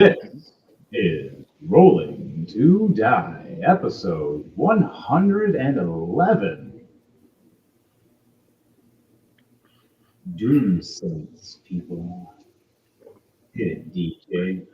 This is Rolling to Die, episode 111. Doom Saints, people. Hit it, DJ.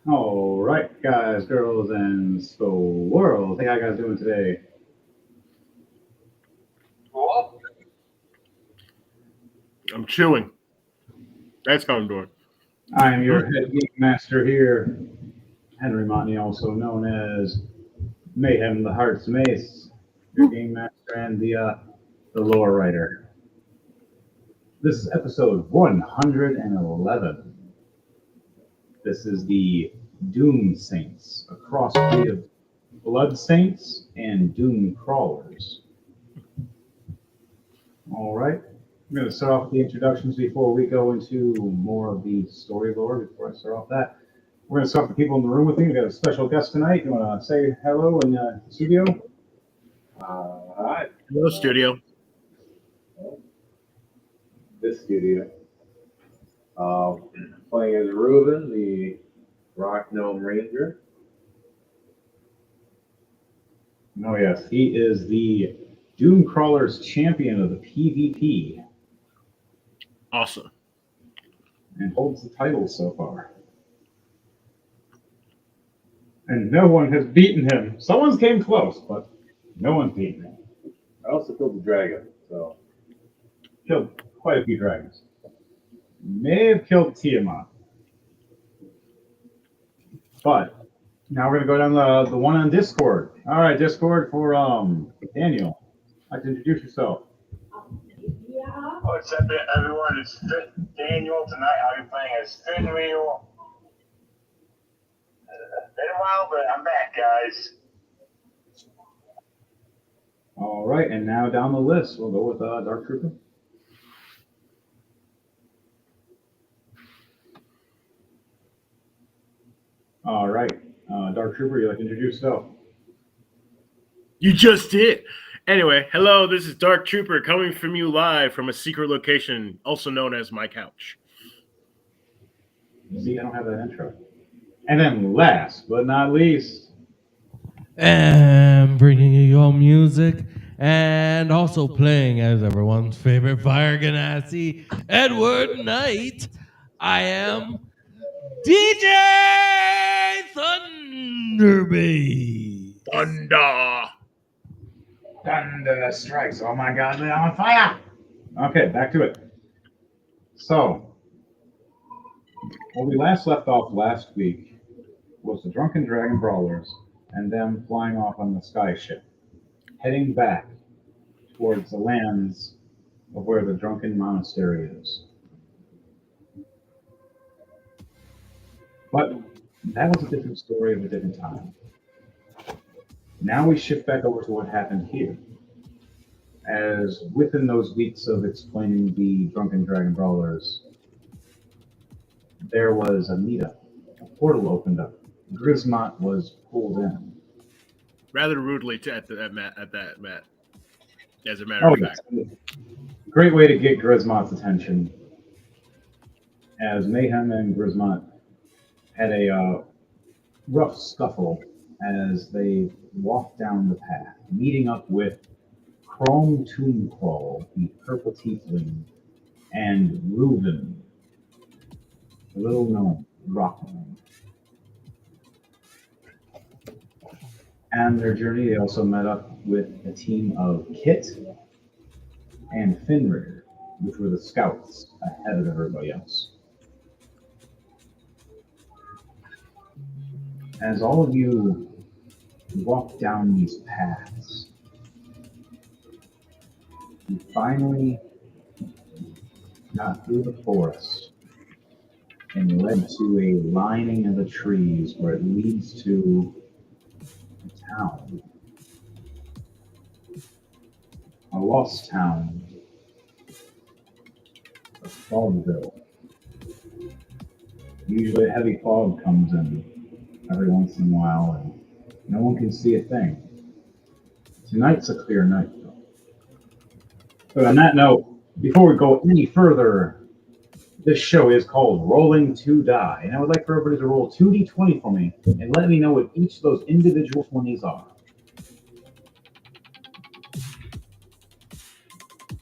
All right, guys, girls, and squirrels. Hey, how you guys doing today? I'm chewing. That's how I'm doing. I am your head game master here, Henry Montney, also known as Mayhem the Heart's Mace, your game master and the lore writer. This is episode 111. This is the Doom Saints, a crossbreed of Blood Saints and Doom Crawlers. All right. I'm going to start off with the introductions before we go into more of the story lore. Before I start off that, we're going to start with the people in the room with me. We've got a special guest tonight. You want to say hello in the studio? Hi, Hello, studio. this studio. Playing as Reuben, the Rock Gnome Ranger. Oh, yes. He is the Doom Crawlers champion of the PvP Awesome. and holds the title so far. And no one has beaten him. Someone's came close, but no one's beaten him. I also killed the dragon, so Killed quite a few dragons. May have killed Tiamat. But now we're gonna go down the one on Discord. All right, Discord for Daniel. I'd like to introduce yourself. What's up, everyone? It's Daniel. Tonight I'll be playing as Finreal. Been a while, but I'm back, guys. All right, and now down the list, we'll go with Dark Trooper. All right, Dark Trooper, you'd like to introduce yourself. You just did. Anyway, hello, this is Dark Trooper coming from you live from a secret location, also known as my couch. See, I don't have that intro. And then last but not least, And bringing you your music and also playing as everyone's favorite fire ganassi, Edward Knight. I am DJ Thunderbeat. Thunder. Thunder strikes. Oh my God, they're on fire. Okay, back to it. So, where we last left off last week was the Drunken Dragon Brawlers and them flying off on the sky ship, heading back towards the lands of where the Drunken Monastery is. But that was a different story of a different time. Now we shift back over to what happened here. As within those weeks of explaining the Drunken Dragon Brawlers, there was a meetup. A portal opened up. Grismont was pulled in. Rather rudely at that Matt. As a matter Oh, of fact. yes. Great way to get Grismont's attention. As Mayhem and Grismont had a rough scuffle as they walked down the path, meeting up with Chrome Tombcrawl, the purple tiefling, and Reuben, the little gnome, rock gnome. And their journey, they also met up with a team of Kit and Finrir, which were the scouts ahead of everybody else. As all of you walk down these paths, you finally got through the forest and led to a lining of the trees where it leads to a town. A lost town of Fogville. Usually a heavy fog comes in every once in a while and no one can see a thing. Tonight's a clear night though. But on that note, before we go any further, this show is called Rolling to Die, and I would like for everybody to roll 2d20 for me and let me know what each of those individual 20s are.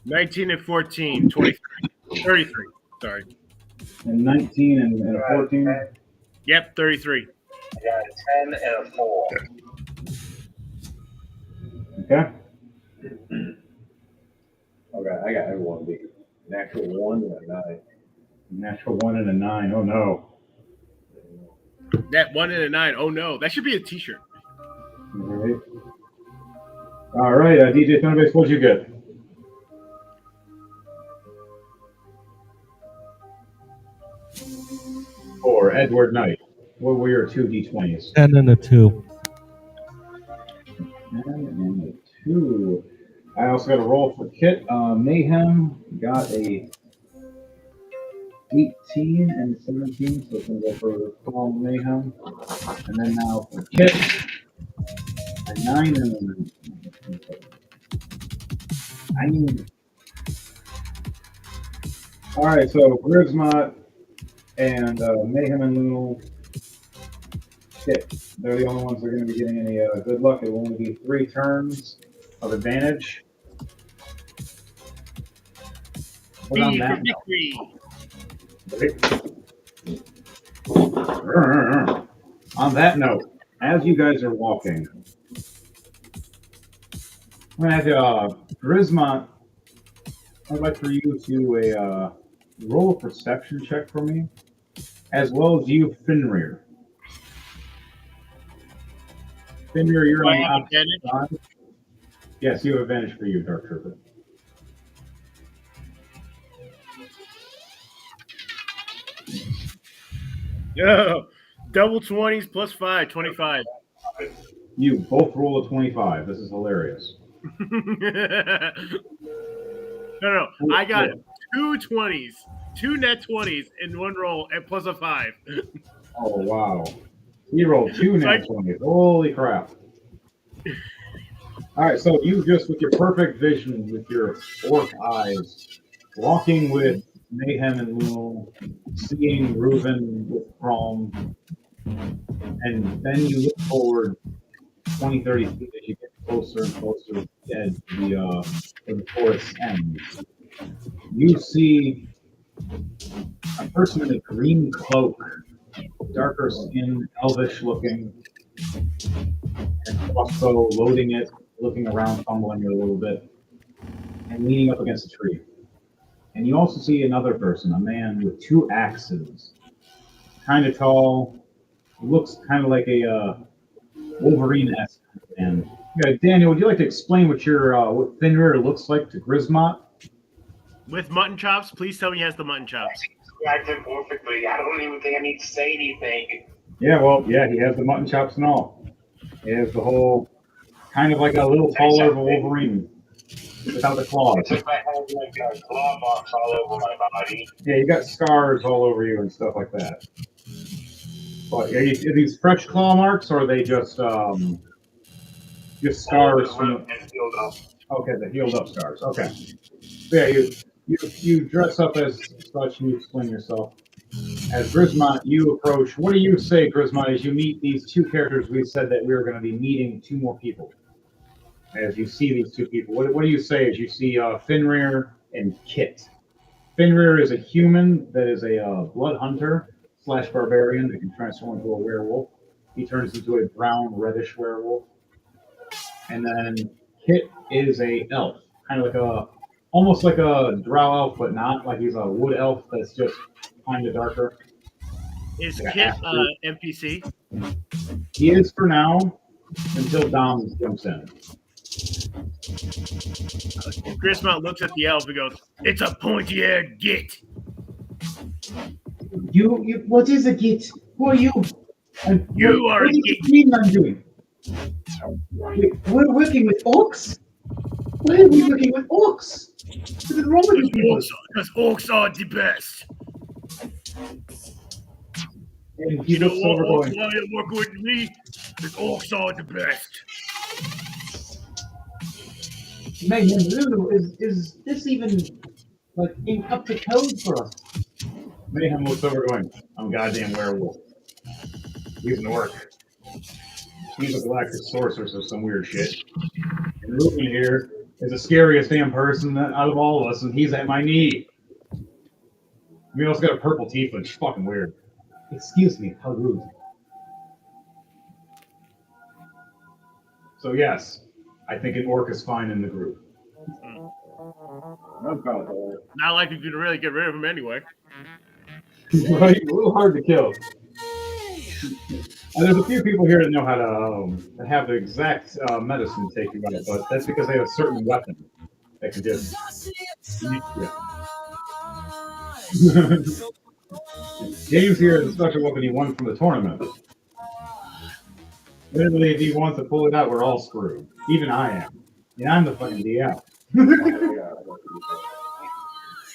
19 and 14, 23, 33. Sorry. And 19 and a 14. Yep, 33. I got a 10 and a 4. Okay. Okay, I got everyone beat. Natural 1 and a 9. Natural 1 and a 9. Oh no. That 1 and a 9. Oh no, that should be a T-shirt. All right, DJ Thunderbase, what'd you get? Or Edward Knight. What were your 2d20s? 10 and a 2. 10 and a 2. I also got a roll for Kit. Mayhem got a 18 and 17, so it's going to go for Paul Mayhem. And then now for Kit, a 9 and a 9. All right, so Grismont and Mayhem and Lou, Kit, they're the only ones that are going to be getting any good luck. It will only be 3 turns of advantage. But on B that for victory. On that note, as you guys are walking, I'm going to have Grismont, I'd like for you to roll a perception check for me, as well as you, Finrir. Finrir, you're Do I on the have opposite side. Yes, you have advantage for you, Dark Trooper. Yo, double 20s plus 5, 25. You both roll a 25. This is hilarious. No, I got 2 20s, 2 net 20s in one roll, and plus a 5. Oh, wow. You rolled 2 nat 20s. Holy crap. All right, so you just, with your perfect vision, with your orc eyes, walking with Mayhem and Loom, seeing Reuben with Chrome, and then you look forward 20, 30 feet as you get closer and closer to the edge of the forest ends. You see a person in a green cloak, darker skin, elvish looking, and crossbow, loading it, looking around, fumbling it a little bit, and leaning up against a tree. And you also see another person, a man with 2 axes, kind of tall, looks kind of like a Wolverine-esque man. Yeah, Daniel, would you like to explain what what Finrir looks like to Grismont? With mutton chops, please tell me he has the mutton chops. I did perfectly. I don't even think I need to say anything. Yeah, well, yeah, he has the mutton chops and all. He has the whole, kind of like a little taller of a Wolverine without the claws. Except I have like claw marks all over my body. Yeah, you got scars all over you and stuff like that. But are these fresh claw marks, or are they just scars from? And healed up. Okay, the healed up scars. Okay. Yeah, you dress up as such and you explain yourself. As Grismont, you approach. What do you say, Grismont, as you meet these two characters? We said that we were going to be meeting two more people. As you see these two people, what do you say as you see Fenrir and Kit? Fenrir is a human that is a blood hunter / barbarian that can transform into a werewolf. He turns into a brown reddish werewolf. And then Kit is a elf, kind of like almost like a drow elf, but not like he's a wood elf that's just kind of darker. Is Like Kit NPC? He is for now until Dom jumps in. Grismont looks at the elf and goes, "It's a pointy-eared git." You, what is a git? Who are you? And You are a what is git. the Greenland doing? Wait, we're working with orcs? Why are we working with orcs? What is wrong with you people? Because orcs are the best. And he You know looks over what? going, Why you're working with me? Because orcs are the best. man, Lulu, is this even like up to code for us? Mayhem looks over going, I'm a goddamn werewolf. He's an orc. He's a galactic sorceress or some weird shit. And Ruben here is the scariest damn person out of all of us, and he's at my knee. We also got a purple tiefling. It's fucking weird. Excuse me, how rude. So yes, I think an orc is fine in the group. I'm fine with that. Not like you can really get rid of him anyway. Right? A little hard to kill. And there's a few people here that know how to have the exact medicine take you out, but that's because they have a certain weapon that can just. Yeah. James here is a special weapon he won from the tournament. Literally, if he wants to pull it out, we're all screwed. Even I am. Yeah, I'm the fucking DM.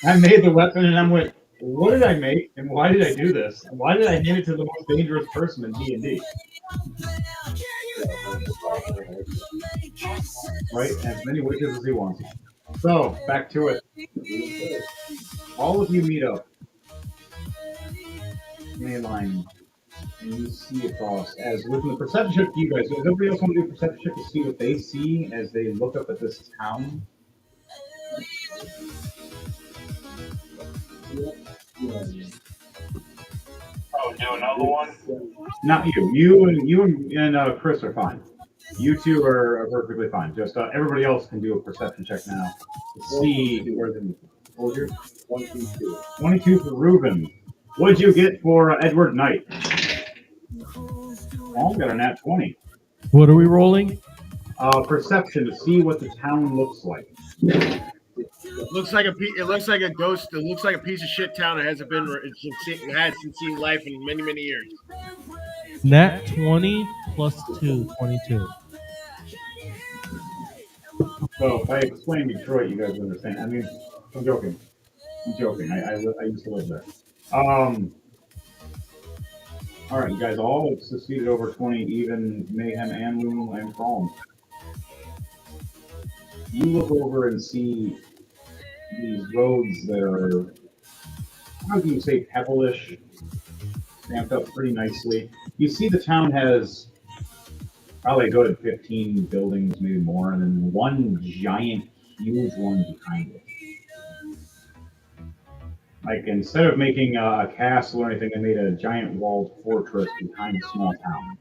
I made the weapon and I went, what did I make and why did I do this? And why did I hand it to the most dangerous person in D&D? Right? As many witches as he wants. So, back to it. All of you meet up in a line and you see across as within the perception check for you guys. Does everybody else want to do a perception check to see what they see as they look up at this town? Oh, do another one? Not you. You and Chris are fine. You two are perfectly fine. Just everybody else can do a perception check now to see where the. What was your 22? 22 for Ruben. What'd you get for Edward Knight? Oh, I got a nat 20. What are we rolling? Perception to see what the town looks like. It looks like a ghost. It looks like a piece of shit town. It hasn't been. It hasn't seen life in many, many years. Nat 20 plus 2, 22. So if I explain Detroit, you guys understand. I mean, I'm joking. I used to live there. All right, you guys all succeeded over 20, even Mayhem and Loom and Calm. You look over and see these roads that are, how do you say, pebble-ish, stamped up pretty nicely. You see the town has probably a good 15 buildings, maybe more, and then one giant, huge one behind it. Like, instead of making a castle or anything, they made a giant walled fortress behind a small town.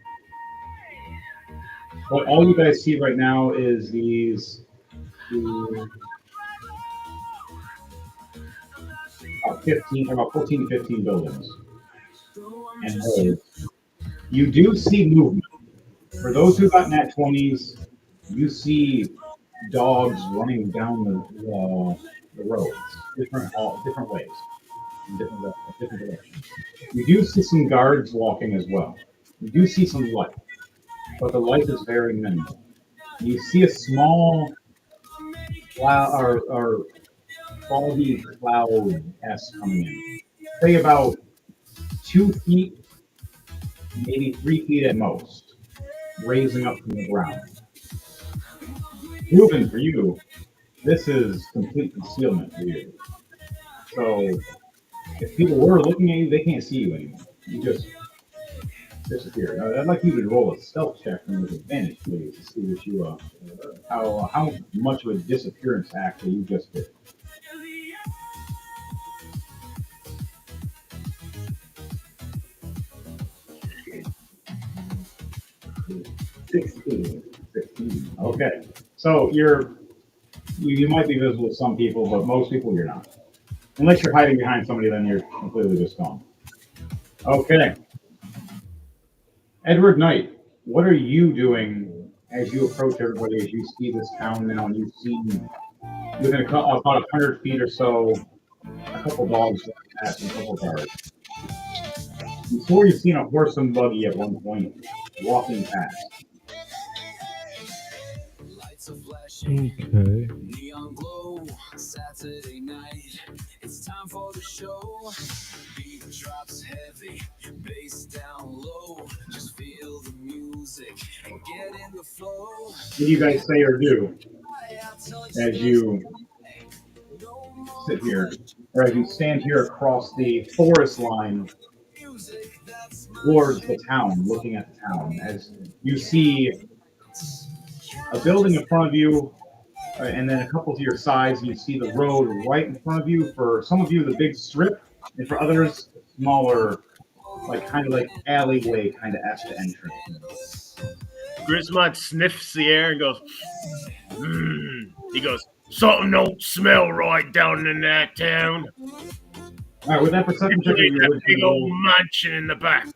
What all you guys see right now is these about 14 to 15 buildings and roads. You do see movement. For those who got nat 20s, you see dogs running down the roads, different ways. in different directions. You do see some guards walking as well. You do see some light, but the light is very minimal. You see a small cloud or foggy cloud S coming in. Say about 2 feet, maybe 3 feet at most, raising up from the ground. Proven for you, this is complete concealment for you. So if people were looking at you, they can't see you anymore. You just disappear. Now, I'd like you to roll a stealth check from with advantage, please, to see what you how much of a disappearance act that you just did. 16. 16. Okay. So you might be visible to some people, but most people you're not. Unless you're hiding behind somebody, then you're completely just gone. Okay. Edward Knight, what are you doing as you approach everybody, as you see this town now, and you've seen within about 100 feet or so, a couple dogs pass and a couple guards. You swore you've seen a horse and buggy at one point walking past. Okay. Neon glow, Saturday night. It's time for the show. Beat drops heavy, bass down low. Just feel the music and get in the flow. What do you guys say or do as you sit here, or as you stand here across the forest line towards the town, looking at the town, as you see a building in front of you, and then a couple to your sides, and you see the road right in front of you. For some of you, the big strip, and for others, smaller, kind of like alleyway kind of esque entrance. Grismont sniffs the air and goes, He goes, something don't smell right down in that town. All right, with that perception check, That big old mansion in the back.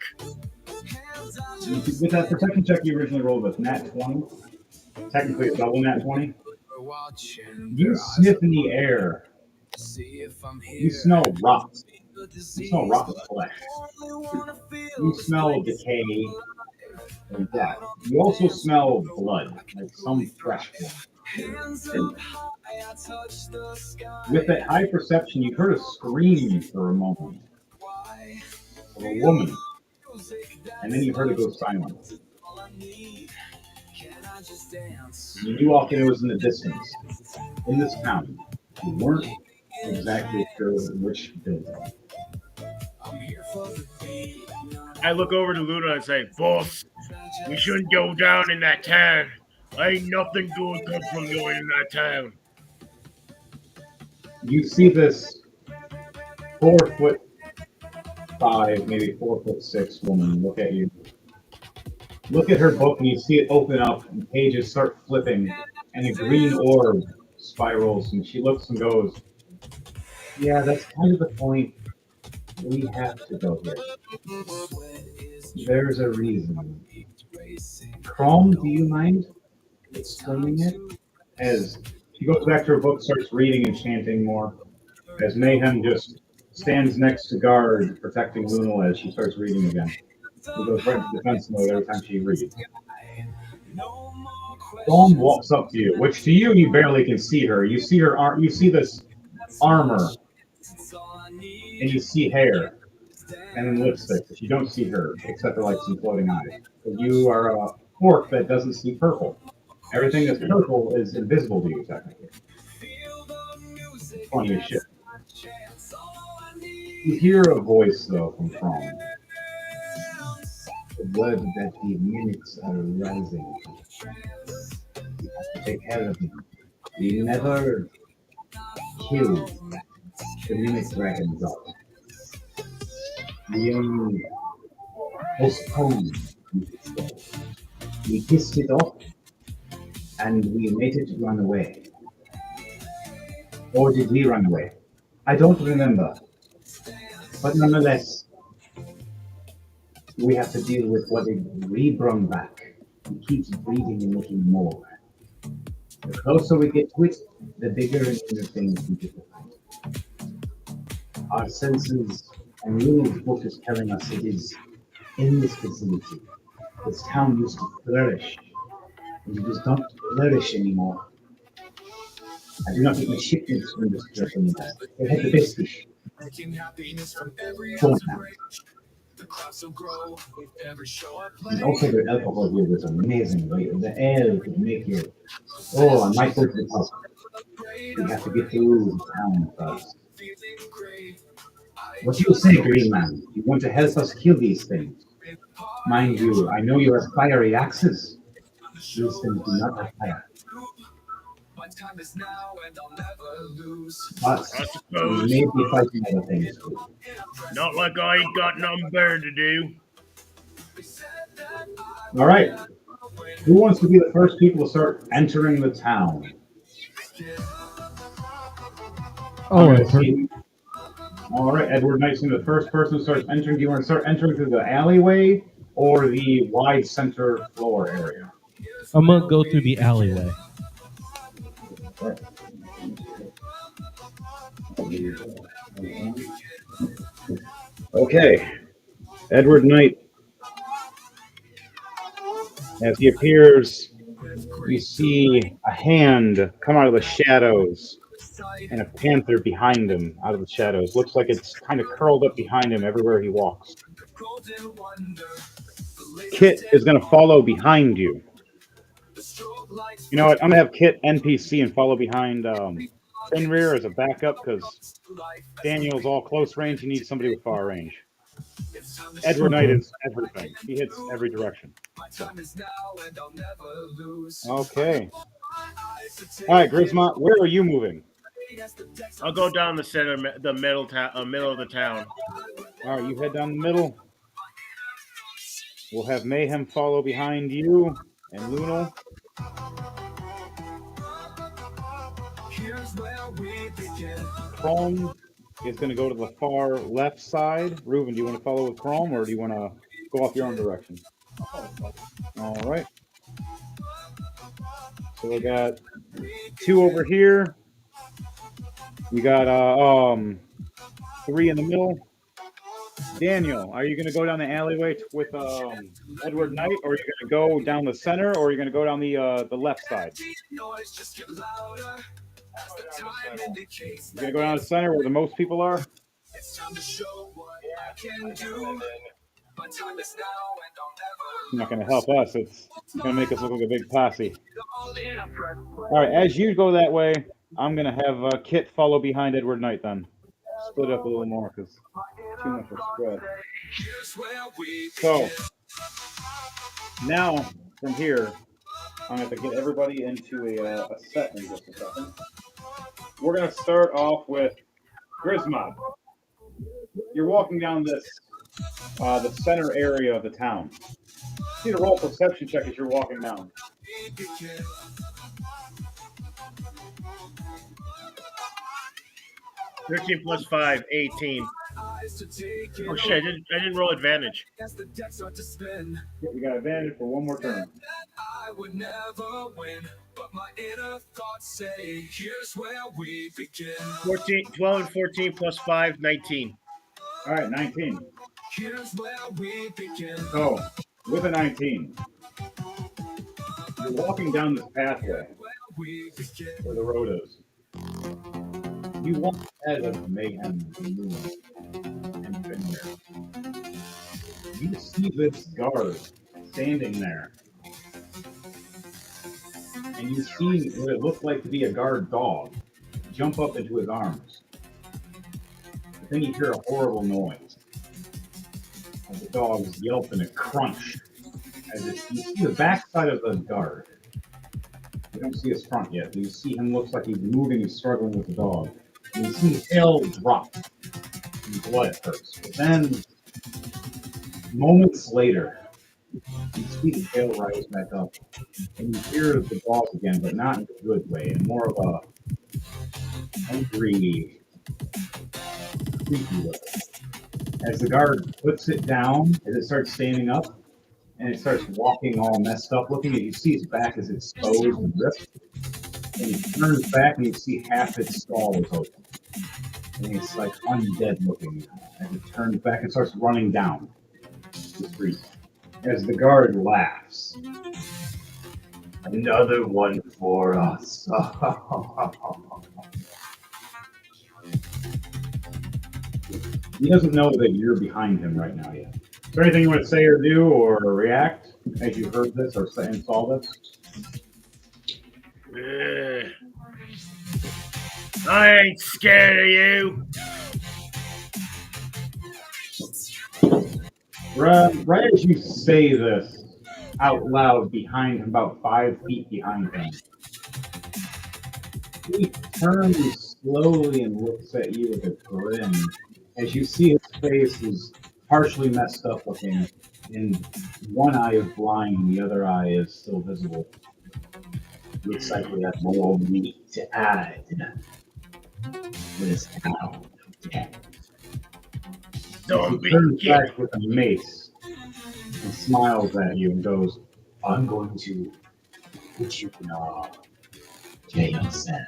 with that perception check you originally rolled with nat 20, technically a double nat 20. You sniff in the air. You smell rot. You smell rotten flesh. You smell decay and death. You also smell blood, like some fresh blood. With that high perception, you heard a scream for a moment of a woman, and then you heard it go silent. You knew often it was in the distance, in this town. You weren't exactly sure which building. I look over to Luna and say, Boss, we shouldn't go down in that town. Ain't nothing good come from going in that town. You see this 4'5", maybe 4'6" woman look at you. Look at her book, and you see it open up, and pages start flipping, and a green orb spirals, and she looks and goes, "Yeah, that's kind of the point. We have to go here. There's a reason. Chrome, do you mind explaining it?" As she goes back to her book, starts reading and chanting more, as Mayhem just stands next to guard, protecting Luna as she starts reading again. He goes right to defense mode every time she reads. Chrome walks up to you, which to you, you barely can see her. You see her, you see this armor, and you see hair, and then lipstick, but you don't see her, except for like some floating eyes. But you are a orc that doesn't see purple. Everything that's purple is invisible to you, technically. Funny as shit. You hear a voice, though, from Chrome. The word that the mimics are rising. You have to take care of them. We never kill the mimic dragons off. We only postponed its death. We pissed it off, and we made it run away. Or did we run away? I don't remember. But nonetheless, we have to deal with what it rebrung back. It keeps breeding and making more. The closer we get to it, the bigger and bigger things we get to find. Our senses and Luna's book is telling us it is in this vicinity. This town used to flourish, and it does not flourish anymore. I do not think the shipments from this place anymore. They had the best fish. Making happiness from every Go on ounce of now. rage. The crowds will grow with every show I play. And also the alcohol here was amazing. Like the ale could make you. Oh, I might go to the pub. We have to get through the town first. Feeling great. What do you say, Green Man? You want to help us kill these things? Mind you, I know you have fiery axes. These things do not have fire. My time is now and I'll never lose. But I we suppose. may be fighting other things too. Not like I ain't got nothing better to do. All right. Who wants to be the first people to start entering the town? Oh, I'm I've gonna heard. see. All right, Edward Knight's gonna be the first person who starts entering. Do you want to start entering through the alleyway or the wide center floor area? I'm gonna go through the alleyway. Okay, Edward Knight, as he appears, you see a hand come out of the shadows and a panther behind him out of the shadows. Looks like it's kind of curled up behind him everywhere he walks. Kit is going to follow behind you. You know what? I'm going to have Kit NPC and follow behind Fenrir as a backup because Daniel's all close range. He needs somebody with far range. Edward Knight is everything. He hits every direction. So. Okay. All right, Grisma, where are you moving? I'll go down the center, the middle of the town. All right, you head down the middle. We'll have Mayhem follow behind you and Luna. Chrome is going to go to the far left side. Reuben, do you want to follow with Chrome or do you want to go off your own direction? All right. So we got 2 over here. We got 3 in the middle. Daniel, are you going to go down the alleyway with Edward Knight, or are you going to go down the center, or are you going to go down the left side? You're going to go down the center where the most people are? It's not going to help us. It's going to make us look like a big posse. All right, as you go that way, I'm going to have Kit follow behind Edward Knight then. Split up a little more because too much of a spread. So, now, from here, I'm going to have to get everybody into a set in just a second. We're going to start off with Grisma. You're walking down this, the center area of the town. You need to roll a perception check as you're walking down. 13 plus 5, 18. Oh shit, I didn't roll advantage. You got advantage for one more turn. I would never win, but my inner thoughts say, here's where we begin. 12 and 14 plus 5, 19. All right, 19. Here's where we begin. So, with a 19, you're walking down this pathway where the road is. You walk ahead of Mayhem and Fenrir. You see this guard standing there. And you see what it looked like to be a guard dog jump up into his arms. But then you hear a horrible noise. As the dog's yelp and a crunch. You see the backside of the guard. You don't see his front yet. You see him looks like he's moving and struggling with the dog. And you see tail drop. And blood hurts. But then, moments later, you see the tail rise back up. And you hear the dog again, but not in a good way. In more of a angry, creepy way. As the guard puts it down, as it starts standing up, and it starts walking all messed up looking, and you see its back is exposed and ripped. And he turns back and you see half its skull is open. And it's like undead looking. And it turns back and starts running down the street. As the guard laughs. Another one for us. He doesn't know that you're behind him right now yet. Is there anything you want to say or do or react as you heard this or saw this? I ain't scared of you. Right as you say this out loud behind him, about 5 feet behind him, he turns slowly and looks at you with a grin. As you see his face is partially messed up looking, and one eye is blind, the other eye is still visible. Looks like we have more meat to add to this town. Don't He be turns scared. back with a mace and smiles at you and goes, I'm going to put you in a jail cell.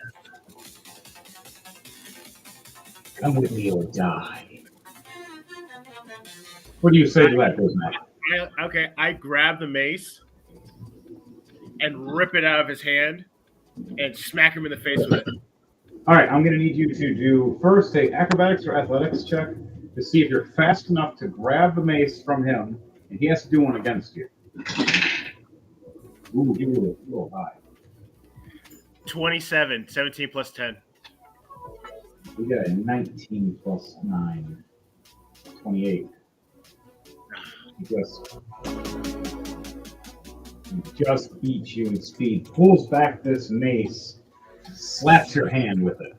Come with me or die. What do you say to that, Bismack? Okay, I grab the mace and rip it out of his hand and smack him in the face with it. All right, I'm going to need you to do first a acrobatics or athletics check to see if you're fast enough to grab the mace from him, and he has to do one against you. Ooh, you rolled a little high. 27, 17 plus 10. We got a 19 plus 9, 28. He just beats you in speed, pulls back this mace, slaps your hand with it.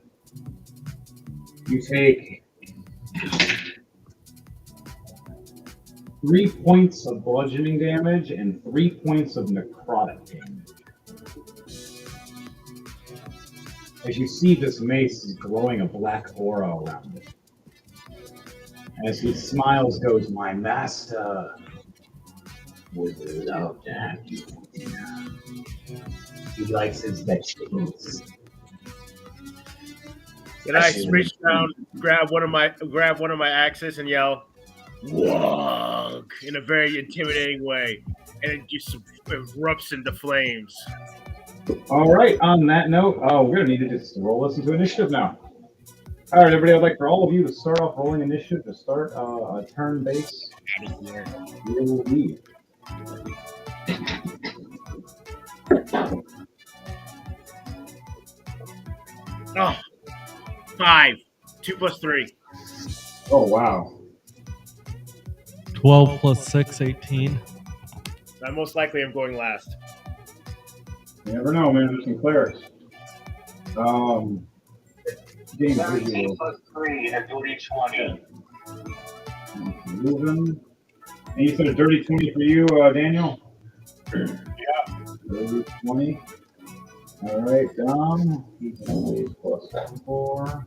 You take 3 points of bludgeoning damage and 3 points of necrotic damage. As you see, this mace is glowing a black aura around it. As he smiles, goes, my master would love to have you for dinner. He likes his vegetables. Then I reach down, grab one of my axes, and yell, "Wog!" in a very intimidating way, and it just erupts into flames. All right, on that note, we're going to need to just roll this into initiative now. All right, everybody, I'd like for all of you to start off rolling initiative to start a turn-based. You will lead. Oh, 5. 2 plus 3. Oh, wow. 12 plus 6, 18. I most likely am going last. You never know, man. There's some clerics. Game 17 visual. plus 3 and 20. Moving. And you said a dirty 20 for you, Daniel? Yeah. Dirty 20. All right, Dom. He's going to plus 4.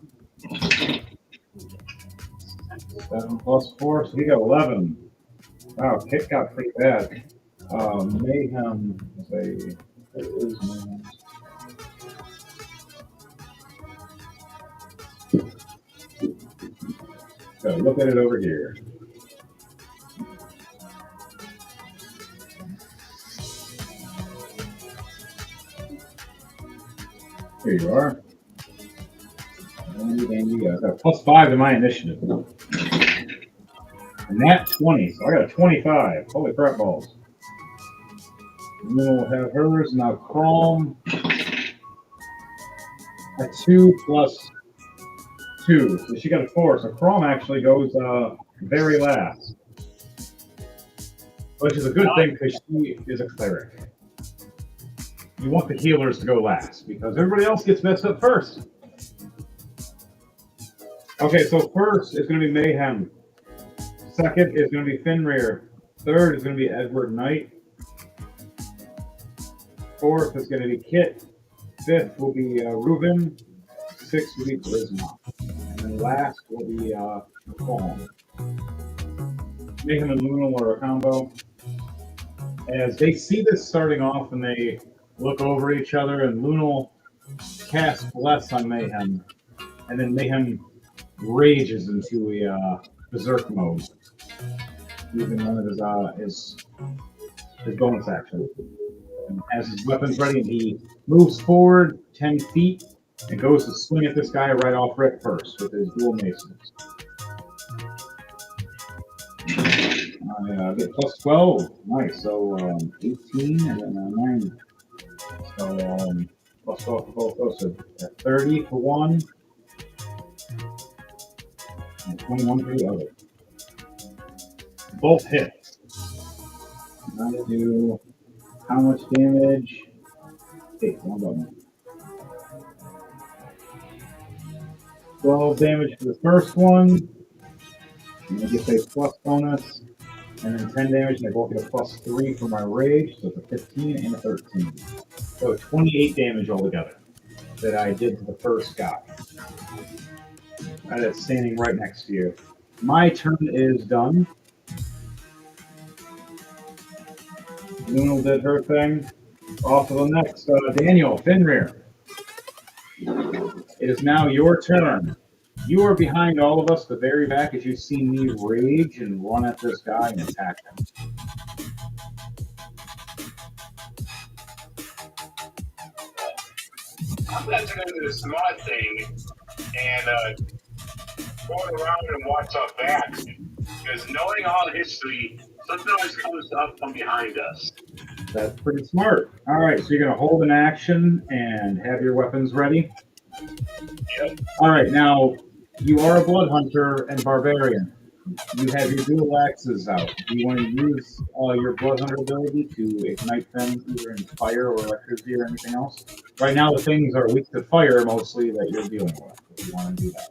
7 plus 4, so he got 11. Wow, Kit got pretty bad. Mayhem, say, it is Mayhem. So look at it over here. Here you are. And I got plus 5 to my initiative. And that 20, so I got a 25. Holy crap balls. And then we'll have hers. Now Chrome. A 2 plus 2. So she got a 4. So Chrome actually goes very last. Which is a good thing because she is a cleric. You want the healers to go last because everybody else gets messed up first. Okay, so first is going to be Mayhem. Second is going to be Fenrir. Third is going to be Edward Knight. Fourth is going to be Kit. Fifth will be Reuben. Sixth will be Charisma. And then last will be Calm. Mayhem and Lunal are a combo. As they see this starting off and they look over each other, and Lunal casts Bless on Mayhem. And then Mayhem rages into a berserk mode, using one of his bonus actions. And has his weapons ready, and he moves forward 10 feet and goes to swing at this guy right off rip first with his dual masons. I get plus 12. Nice. So 18 and then 9. So plus 12 for both. So 30 for one and 21 for the other. Both hits. I'm going to do how much damage? 8. One button. 12 damage for the first one. And I get a plus bonus. And then 10 damage, and I both get a plus 3 for my rage, so it's a 15 and a 13. So 28 damage altogether that I did to the first guy. That's standing right next to you. My turn is done. Luna did her thing. Off to the next. Daniel, Fenrir. It is now your turn. You are behind all of us, the very back, as you see me rage and run at this guy and attack him. I'm going to do the smart thing and going around and watch our backs. Because knowing our history, something always comes up from behind us. That's pretty smart. All right, so you're going to hold an action and have your weapons ready. Yep. All right, now you are a blood hunter and barbarian. You have your dual axes out. Do you want to use your blood hunter ability to ignite them either in fire or electricity or anything else? Right now, the things are weak to fire mostly that you're dealing with. If you want to do that.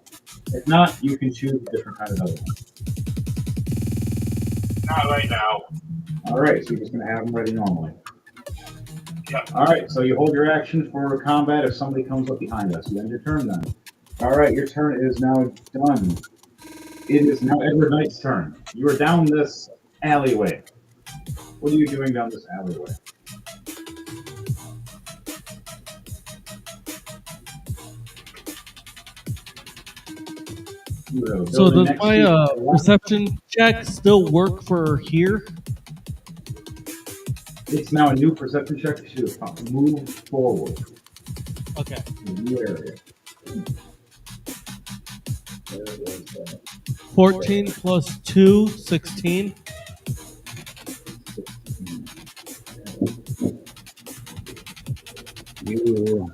If not, you can choose a different kind of other one. Not right now. All right, so you're just going to have them ready normally. Yep. All right, so you hold your action for combat if somebody comes up behind us. You end your turn then. All right, your turn is now done. It is now Edward Knight's turn. You are down this alleyway. What are you doing down this alleyway? So does my perception check still work for here? It's now a new perception check to move forward. Okay. In a new area. 14 plus 2, 16. You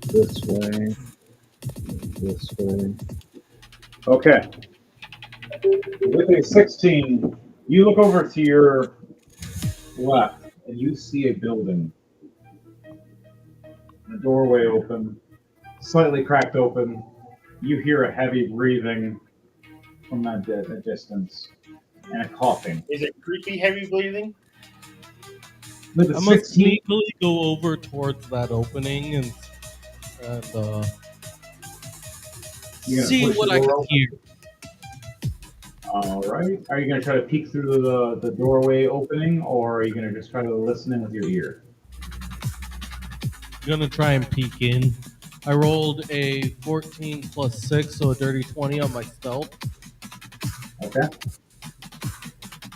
this way. This way. Okay. With a 16, you look over to your left and you see a building. The doorway open, slightly cracked open. You hear a heavy breathing from that distance and a coughing. Is it creepy heavy breathing? With a I must 16, sneakily go over towards that opening and you're gonna see push what the I door can open? hear. All right. Are you going to try to peek through the doorway opening, or are you going to just try to listen in with your ear? I'm gonna try and peek in. I rolled a 14 plus 6, so a dirty 20 on my stealth. Okay.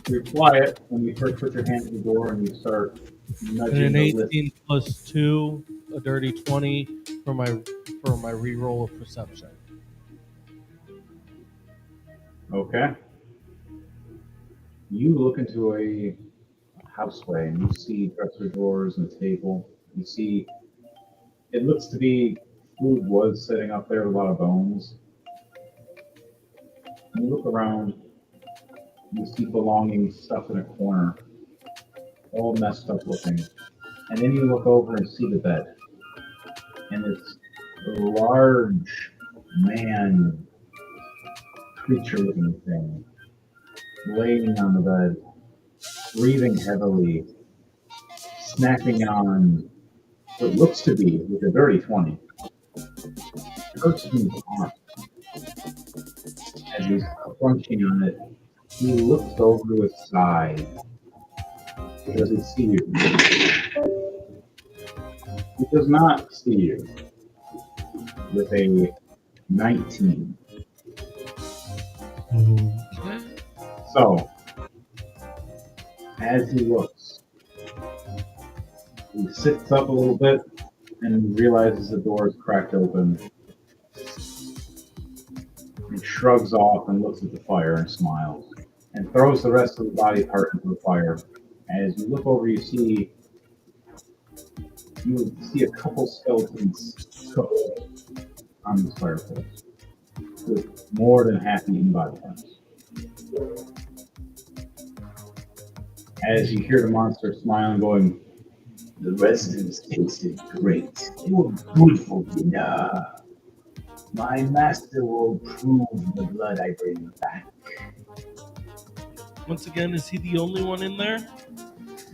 You're quiet when you first put your hand to the door and you start And nudging an the list. 18 plus 2, a dirty 20 for my reroll of perception. Okay. You look into a houseway and you see dresser drawers and a table. You see, it looks to be food was sitting up there, a lot of bones. And you look around, you see belongings stuff in a corner, all messed up looking. And then you look over and see the bed. And it's a large man, creature looking thing, laying on the bed, breathing heavily, snacking on what looks to be, with a dirty 20, person's arm. As he's crunching on it, he looks over to his side. He doesn't see you. He does not see you. with a 19. Okay. So, as he looks, he sits up a little bit and realizes the door is cracked open. He shrugs off and looks at the fire and smiles, and throws the rest of the body part into the fire. As you look over, you see a couple skeletons cooked on this fireplace, with more than half eaten by the flames. As you hear the monster smiling, going, "The residents tasted great. They were good for dinner. My master will prove the blood I bring back." Once again, is he the only one in there?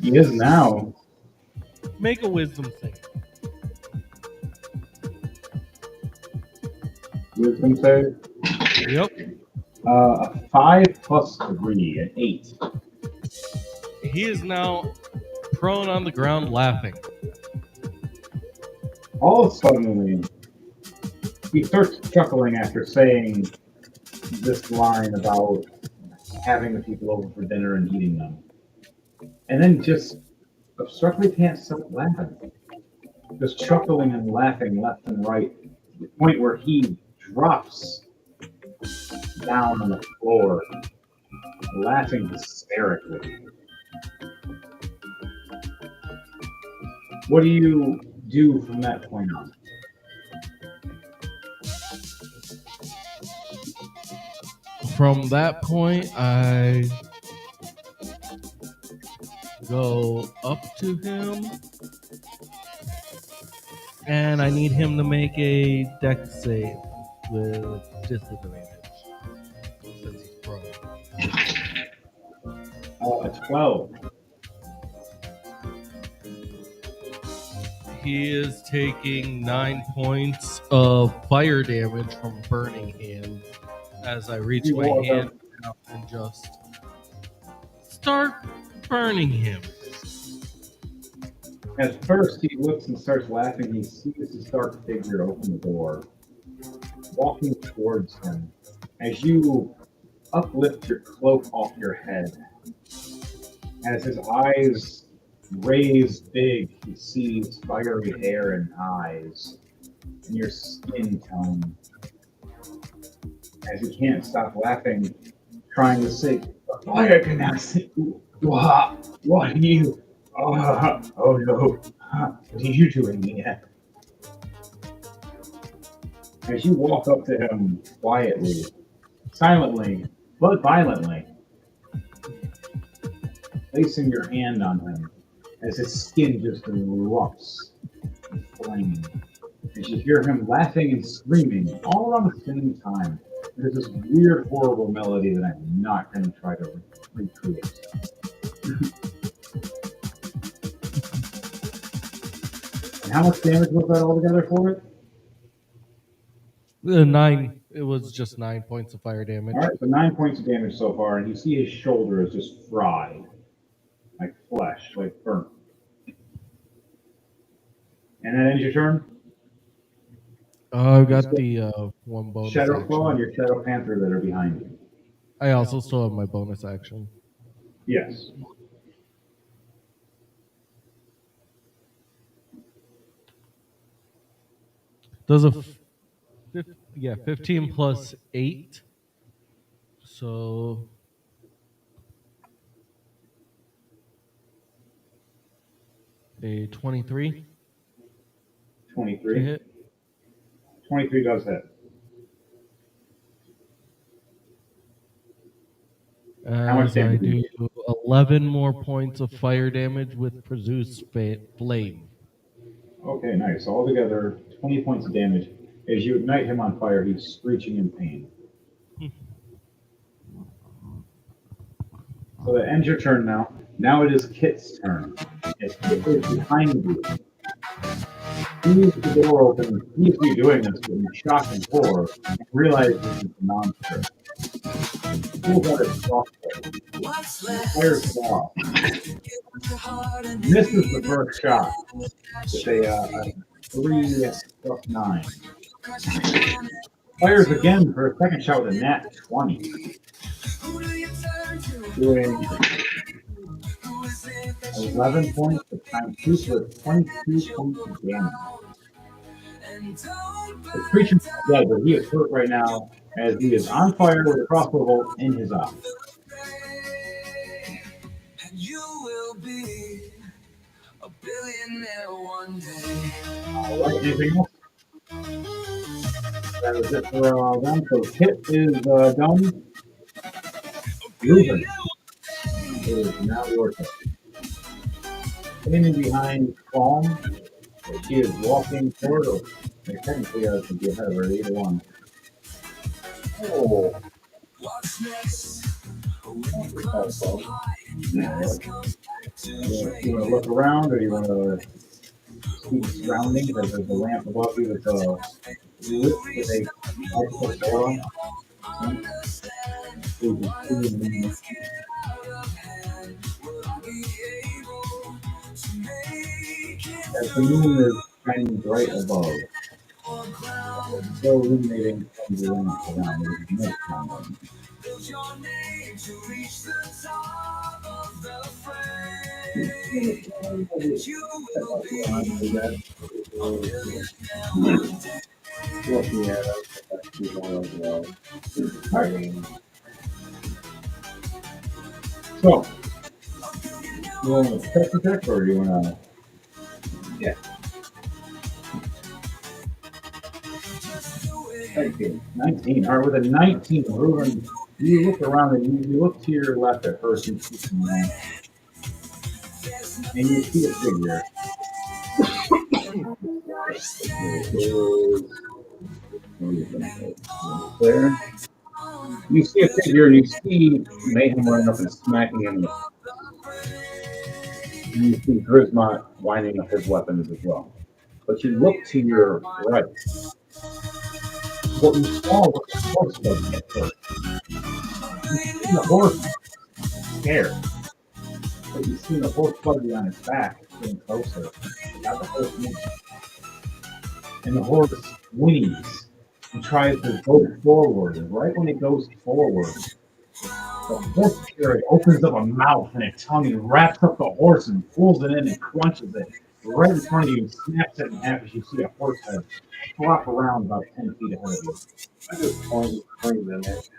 He is now. Make a wisdom save. Wisdom save. Yep. A 5 plus 3, an 8. He is now prone on the ground laughing. All of a sudden, he starts chuckling after saying this line about having the people over for dinner and eating them. And then just obstructedly can't stop laughing. Just chuckling and laughing left and right to the point where he drops down on the floor, laughing hysterically. What do you do from that point on? From that point, I go up to him, and I need him to make a dex save with disadvantage since he's prone. A 12. He is taking 9 points of fire damage from burning hands as I reach You my walk hand up. out and just start burning him. At first, he looks and starts laughing. He sees this dark figure open the door, walking towards him. As you uplift your cloak off your head, as his eyes raise big, he sees fiery hair and eyes, and your skin tone. As he can't stop laughing, trying to say, "Fire Ganassi! What are you? Oh no, what are you doing here?" As you walk up to him quietly, silently, but violently, placing your hand on him as his skin just erupts in flame. As you hear him laughing and screaming all around the same time, there's this weird, horrible melody that I'm not going to try to recreate. And how much damage was that altogether for it? 9. It was just 9 points of fire damage. All right, so 9 points of damage so far, and you see his shoulder is just fried, like flesh, like burnt. And that ends your turn. I've got the one bonus Shadow Claw and action. your Shadow Panther that are behind you. I also still have my bonus action. Yes. Does a 15 plus 8. So a 23 to 23. hit. 23 does hit. much As I damage do do 11 more points of fire damage with Produce Flame. Okay, nice. So altogether, 20 points of damage. As you ignite him on fire, he's screeching in pain. So that ends your turn now. Now it is Kit's turn. As Kit is behind you. He leaves the door open. He sees you doing this in shock and horror and realizes it's a monster. He pulls out his crossbow. Fires it off. Misses the first shot with a 3 plus 9. Fires again for a second shot with a nat 20. Doing 11 points to times 2 for 22 points of damage. The creature's dead, but he is hurt right now as he is on fire with a crossbow bolt in his eye. You will be a billionaire one day. Alright, anything else? That was it for them. So Kit is done. Ruben, it is now your turn. Standing behind Calm, she is walking toward her. Technically, I should be ahead of her, either one. Oh. What's next? You want to look around, or you want to keep surrounding? Because there's a lamp above you that's lit with a multiple aura. As the moon is shining bright above, still illuminating from the lamp around. There is no sound. So, you want to test the check, or do you want to? Yeah. 19. All right, with a 19, Ruben, you look around and you look to your left at first and see some man. And you see a figure. There. You see a figure and you see Mayhem running up and smacking him. And you see Grismont winding up his weapons as well. But you look to your right. What you saw was a horse buggy at first. You see the horse scared. But you see the horse buggy on its back getting closer. You got the horse moving. And the horse whinnies and tries to go forward. And right when it goes forward, the horse spirit opens up a mouth and a tongue and wraps up the horse and pulls it in and crunches it right in front of you and snaps it in half as you see a horse head flop around about 10 feet ahead of you. I just want to scream in it.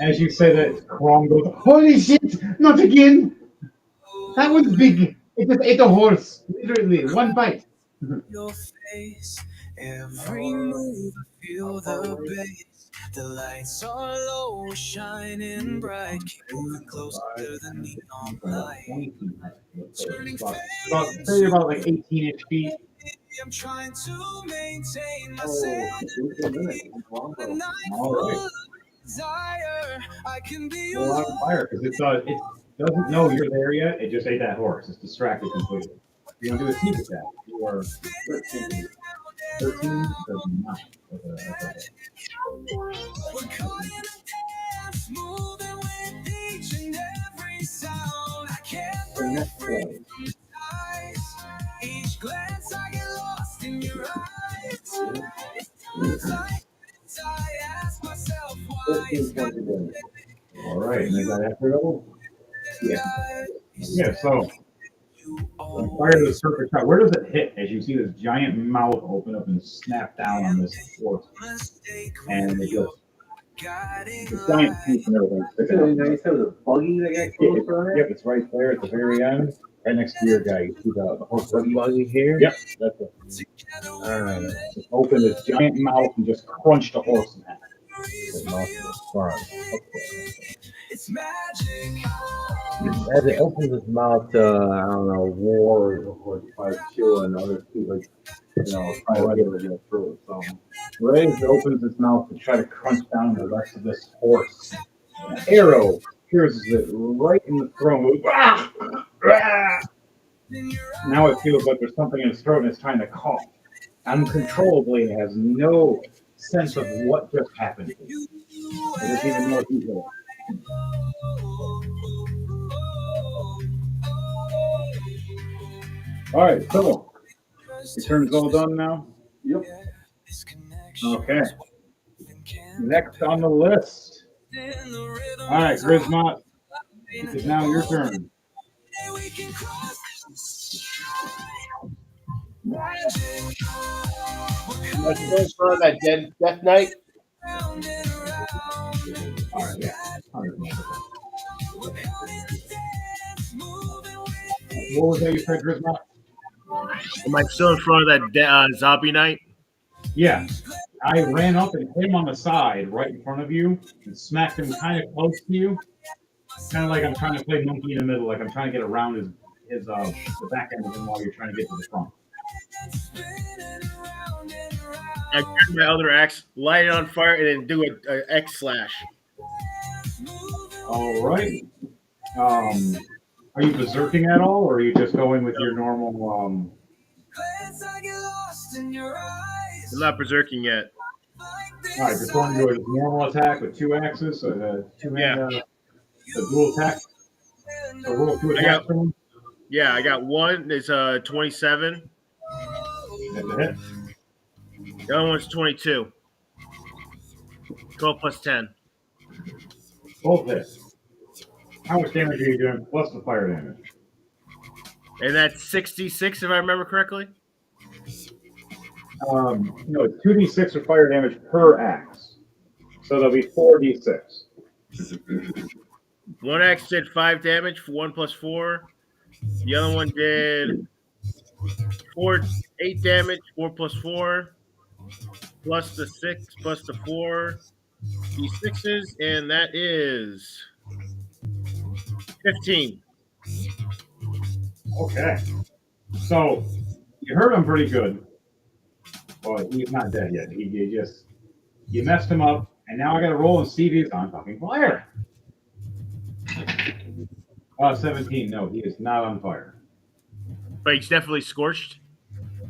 As you say that, Krom goes, "Holy shit! Not again! That was big! It just ate a horse! Literally, one bite!" Your face, every move, I feel the bass. The lights are low, shining bright. Keep moving closer to the neon light. About like 18-inch feet. I'm trying to maintain my sanity. All right. Desire, I can be Go on fire because it doesn't know you're there yet. It just ate that horse. It's distracted completely. You want to do a sneak attack? You are 13. 13 does not. Okay. We're caught in a dance, moving with each and every sound. I can't break free from the ties. Each glance I get lost in your eyes. It's like I ask myself why it's got All right, and is that after level? Yeah. Yeah, so when fire to the surface shot, where does it hit as you see this giant mouth open up and snap down on this horse? And it just this giant teeth and everything. You said it was a buggy that got killed for it? Yep, it's right there at the very end, right next to your guy. You see the horse Buggy here? Yep, that's it. Alright, just opened its giant mouth and just crunched a horse in half. it's magic. As it opens its mouth to, I don't know, war or fight kill and other people, probably ready to get through it. So, Right as it opens its mouth to try to crunch down the rest of this horse, an arrow pierces it right in the throat. Ah! Ah! Now it feels like there's something in its throat and it's trying to cough. Uncontrollably, it has no sense of what just happened. It is even more evil. All right, so your turn is all done now. Yep. Okay. Next on the list. All right, Grismont, it is now your turn. Am I still in front of that Death Knight? All right, yeah. 100%. What was that you said, Grismont? Am I still in front of that Zombie Knight? Yeah. I ran up and hit him on the side right in front of you and smacked him kind of close to you. Kind of like I'm trying to play monkey in the middle, like I'm trying to get around the back end of him while you're trying to get to the front. I grab my other axe, light it on fire, and then do a X slash. All right. Are you berserking at all, or are you just going with your normal? I'm not berserking yet. All right, just going to do a normal attack with two axes, so the dual attack. So roll two attacks for him. Yeah, I got one. It's 27. That's a hit. The other one's 22. 12 plus 10. Both hits. How much damage are you doing plus the fire damage? And that's 66, if I remember correctly. No, it's 2d6 for fire damage per axe. So there'll be 4d6. One axe did 5 damage for 1 plus 4. The other one did 8 damage, 4 plus 4, plus the 6, plus the 4, d6s, and that is 15. Okay. So you hurt him pretty good. Well, he's not dead yet. You messed him up, and now I got to roll and see if he's on fucking fire. 17. No, he is not on fire. But he's definitely scorched.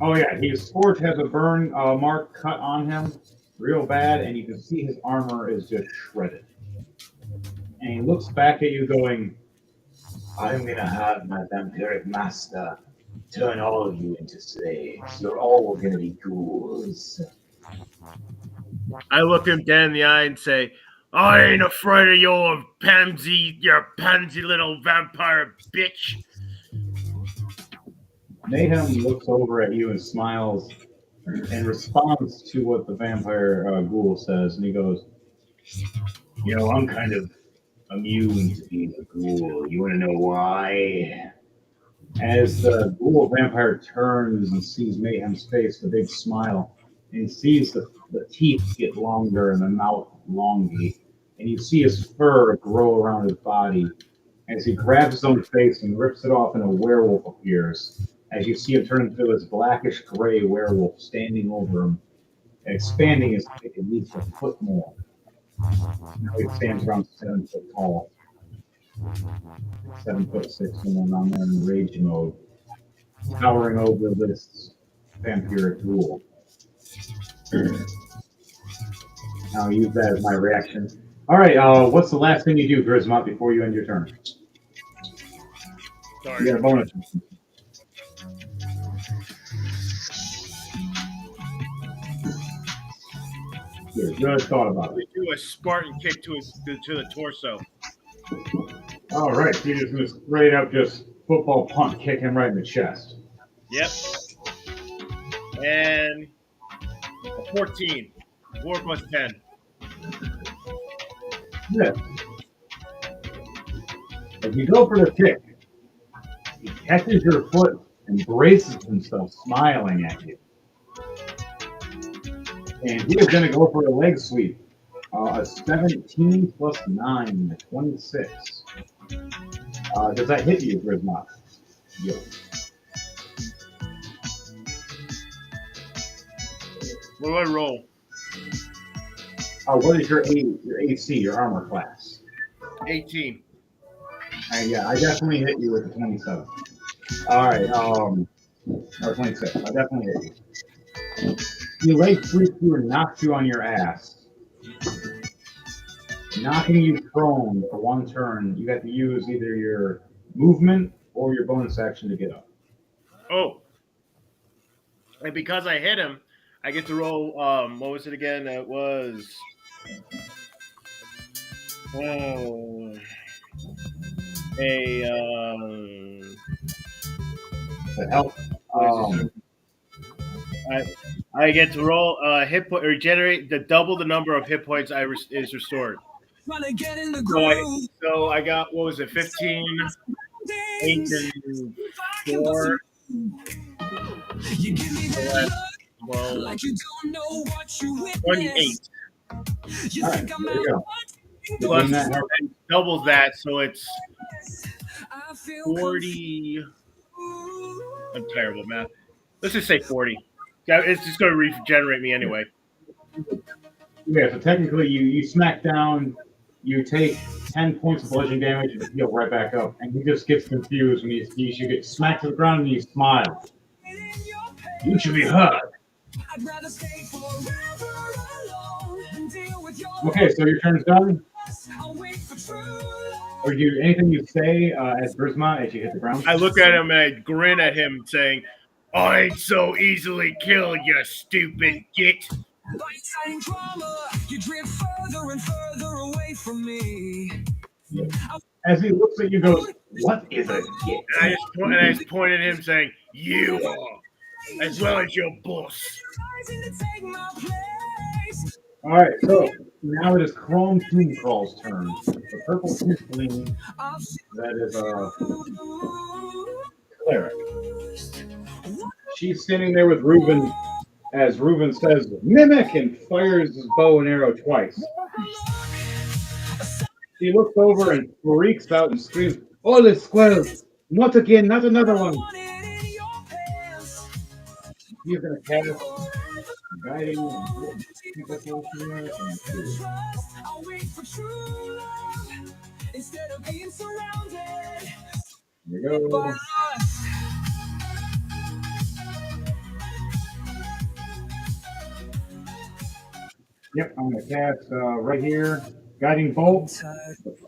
Oh yeah, he's scorched, has a burn mark cut on him, real bad, and you can see his armor is just shredded. And he looks back at you, going, "I'm gonna have my vampiric master turn all of you into slaves. You're all gonna be ghouls." I look him dead in the eye and say, I ain't afraid of your pansy little vampire bitch. Mayhem looks over at you and smiles and responds to what the vampire ghoul says, and he goes, I'm kind of immune to being a ghoul. You want to know why? As the ghoul vampire turns and sees Mayhem's face, the big smile, and he sees the teeth get longer and the mouth elongate, and you see his fur grow around his body. As he grabs his own face and rips it off, and a werewolf appears. As you see him turn into this blackish gray werewolf standing over him and expanding his dick at least a foot more. Now he stands around 7 foot tall. 7'6", and then I'm in rage mode, towering over this vampiric ghoul. I'll use that as my reaction. All right, what's the last thing you do, Grismont, before you end your turn? Sorry. You get a bonus. Good thought about it. We do a Spartan kick to the torso. All right, so you're just going to straight up just football punt kick him right in the chest. Yep. And a 14. 4 plus 10. Yeah. As you go for the kick, he catches your foot and braces himself, smiling at you. And he is going to go for a leg sweep. A 17 plus 9, 26. Does that hit you, Grismont? Yes. What do I roll? What is your AC, your armor class? 18. Yeah, I definitely hit you with the 27. All right, or 26. I definitely hit you. He leg sweeps you and knocks you on your ass, knocking you prone for one turn. You have to use either your movement or your bonus action to get up. Oh, and because I hit him, I get to roll. What was it again? It was oh, a The health. what is it? I get to roll hit point or generate the double the number of hit points is restored. Tryna get in the So I groove. so I got what was it? 15, 8, Days. and If I can bust 4. a you give me So that that's look 12, like you don't know what you 28 witness. You All right, think I'm there out you go. to plus Gain that health. and doubles that, so it's I feel 40. I'm terrible at math. Let's just say 40. Yeah, it's just going to regenerate me anyway. Yeah, so technically you smack down, you take 10 points of bludgeoning damage and heal right back up. And he just gets confused when he sees you get smacked to the ground and you smile. You should be hurt. I'd rather stay forever alone and deal with your Okay, so your turn's done. loss. I'll wait for true love. Or do anything you say as Grisma as you hit the ground? I look at him and I grin at him, saying, I ain't so easily killed, you stupid git. By inciting drama, you drift further and further away from me. As he looks at you, goes, "What is a git?" And I just point at him, saying, You are, as well as your boss. Rising to take my place. All right, so now it is Chrome Tomb Crawl's turn. The purple tiefling, I'll that is cleric. She's standing there with Reuben as Reuben says, "Mimic," and fires his bow and arrow twice. He looks over and freaks out and screams, "All is squares! Not again, not another one!" He's gonna cast guiding invocation. I'll wait for true love instead of being surrounded Here we by go. lust. Yep, I'm gonna cast right here. Guiding bolt,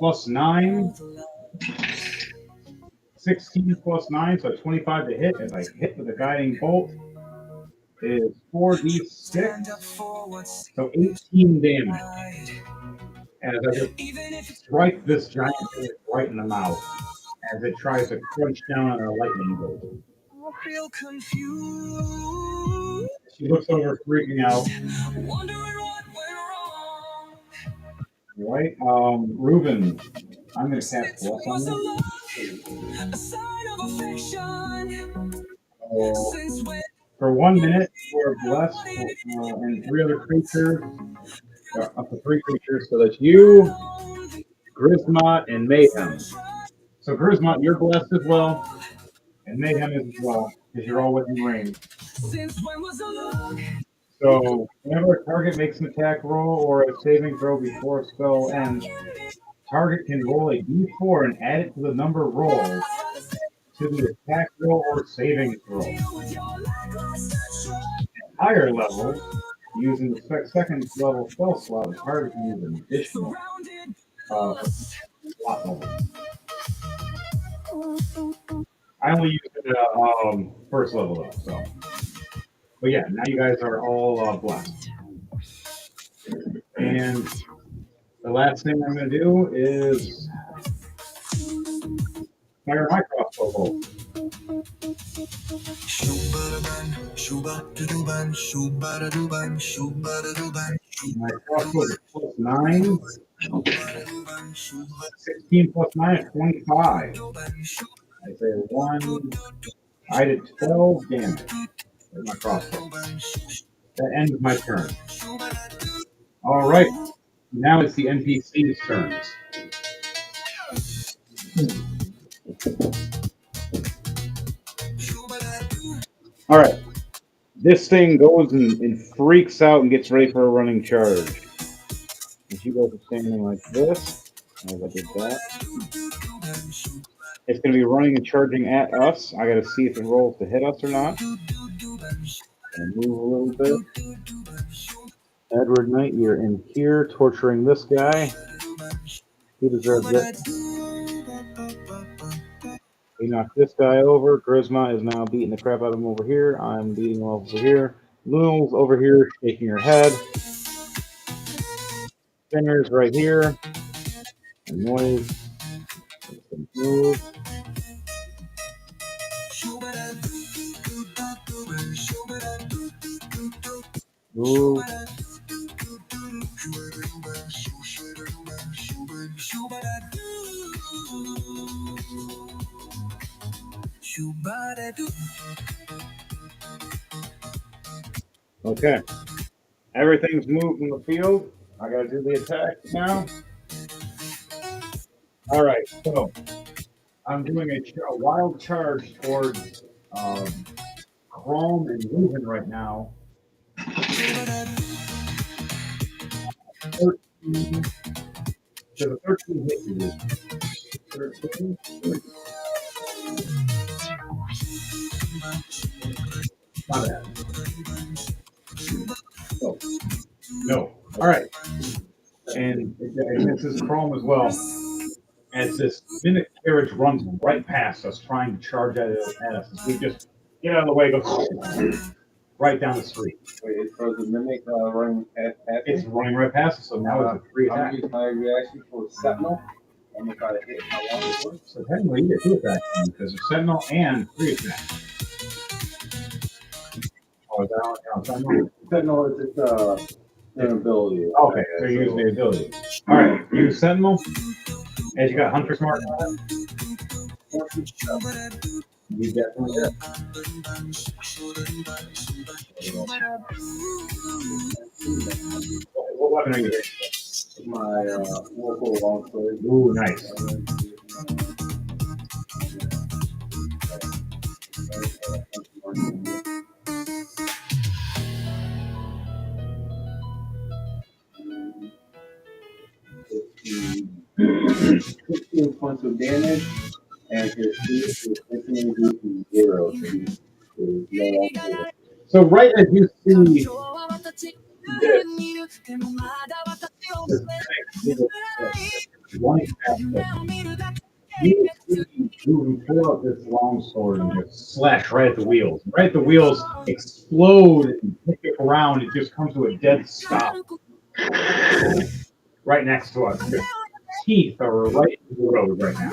+9. 16 plus 9, so 25 to hit. As I hit with the guiding bolt, is 4d6, so 18 damage. As I just strike this giant fish right in the mouth as it tries to crunch down on a lightning bolt. I feel confused, She looks over, freaking out. wondering what went wrong. Right, Reuben, I'm gonna cast Bless Was a on you. look, a sign of affection. So, Since when for 1 minute, we're blessed, and 3 other creatures, up to 3 creatures, so that's you, Grismot, and Mayhem. So Grismot, you're blessed as well, and Mayhem is as well, because you're all within range. since when was a look? So whenever a target makes an attack roll or a saving throw before a spell ends, target can roll a d4 and add it to the number rolled to the attack roll or saving throw. At higher levels, using the second level spell slot, the target can use an additional slot level. I only use it at first level though, so. But yeah, now you guys are all blessed. And the last thing I'm going to do is fire my crossbow bolt. My crossbow is +9. 16 plus 9 is 25. I say 1. I did 12 damage with my crossbow. That ends my turn. All right. Now it's the NPC's turns. All right. This thing goes and freaks out and gets ready for a running charge. And you guys are standing like this, as I did that. It's going to be running and charging at us. I got to see if it rolls to hit us or not. And move a little bit. Edward Knight, you're in here torturing this guy. He deserves it. He We knocked this guy over. Charisma is now beating the crap out of him over here. I'm beating him over here. Loom's over here shaking her head. Spinner's right here. And noise. Move. Move. Okay. Everything's moved in the field. I gotta do the attack now. All right, so I'm doing a wild charge towards Chrome and Ruben right now. 13. So the 13 hit you. 13. Not bad. Oh, no. All right. And this is Chrome as well. As this mimic carriage runs right past us, trying to charge at us. We just get out of the way, go right down the street. Wait, so the mimic running past It's running right past us, so now it's a free I'm attack. using my reaction for Sentinel. I'm gonna try to hit how long it was. So technically, you get two attacks because there's Sentinel and free attack. Oh, is that on Sentinel? Sentinel is its an ability. Okay, so you're using the ability. All right, use Sentinel. As you got Hunter's Mark on it. You definitely did. What weapon are you hitting? My local longsword. Ooh, nice. Fifteen points of damage, and his speed is instantly reduced to 0. So he is no longer. So right as you see one aspect, you see Ruben pull out this long sword and just slash right at the wheels. Right at the wheels explode and kick it around. It just comes to a dead stop. Right next to us. His teeth are right in the road right now.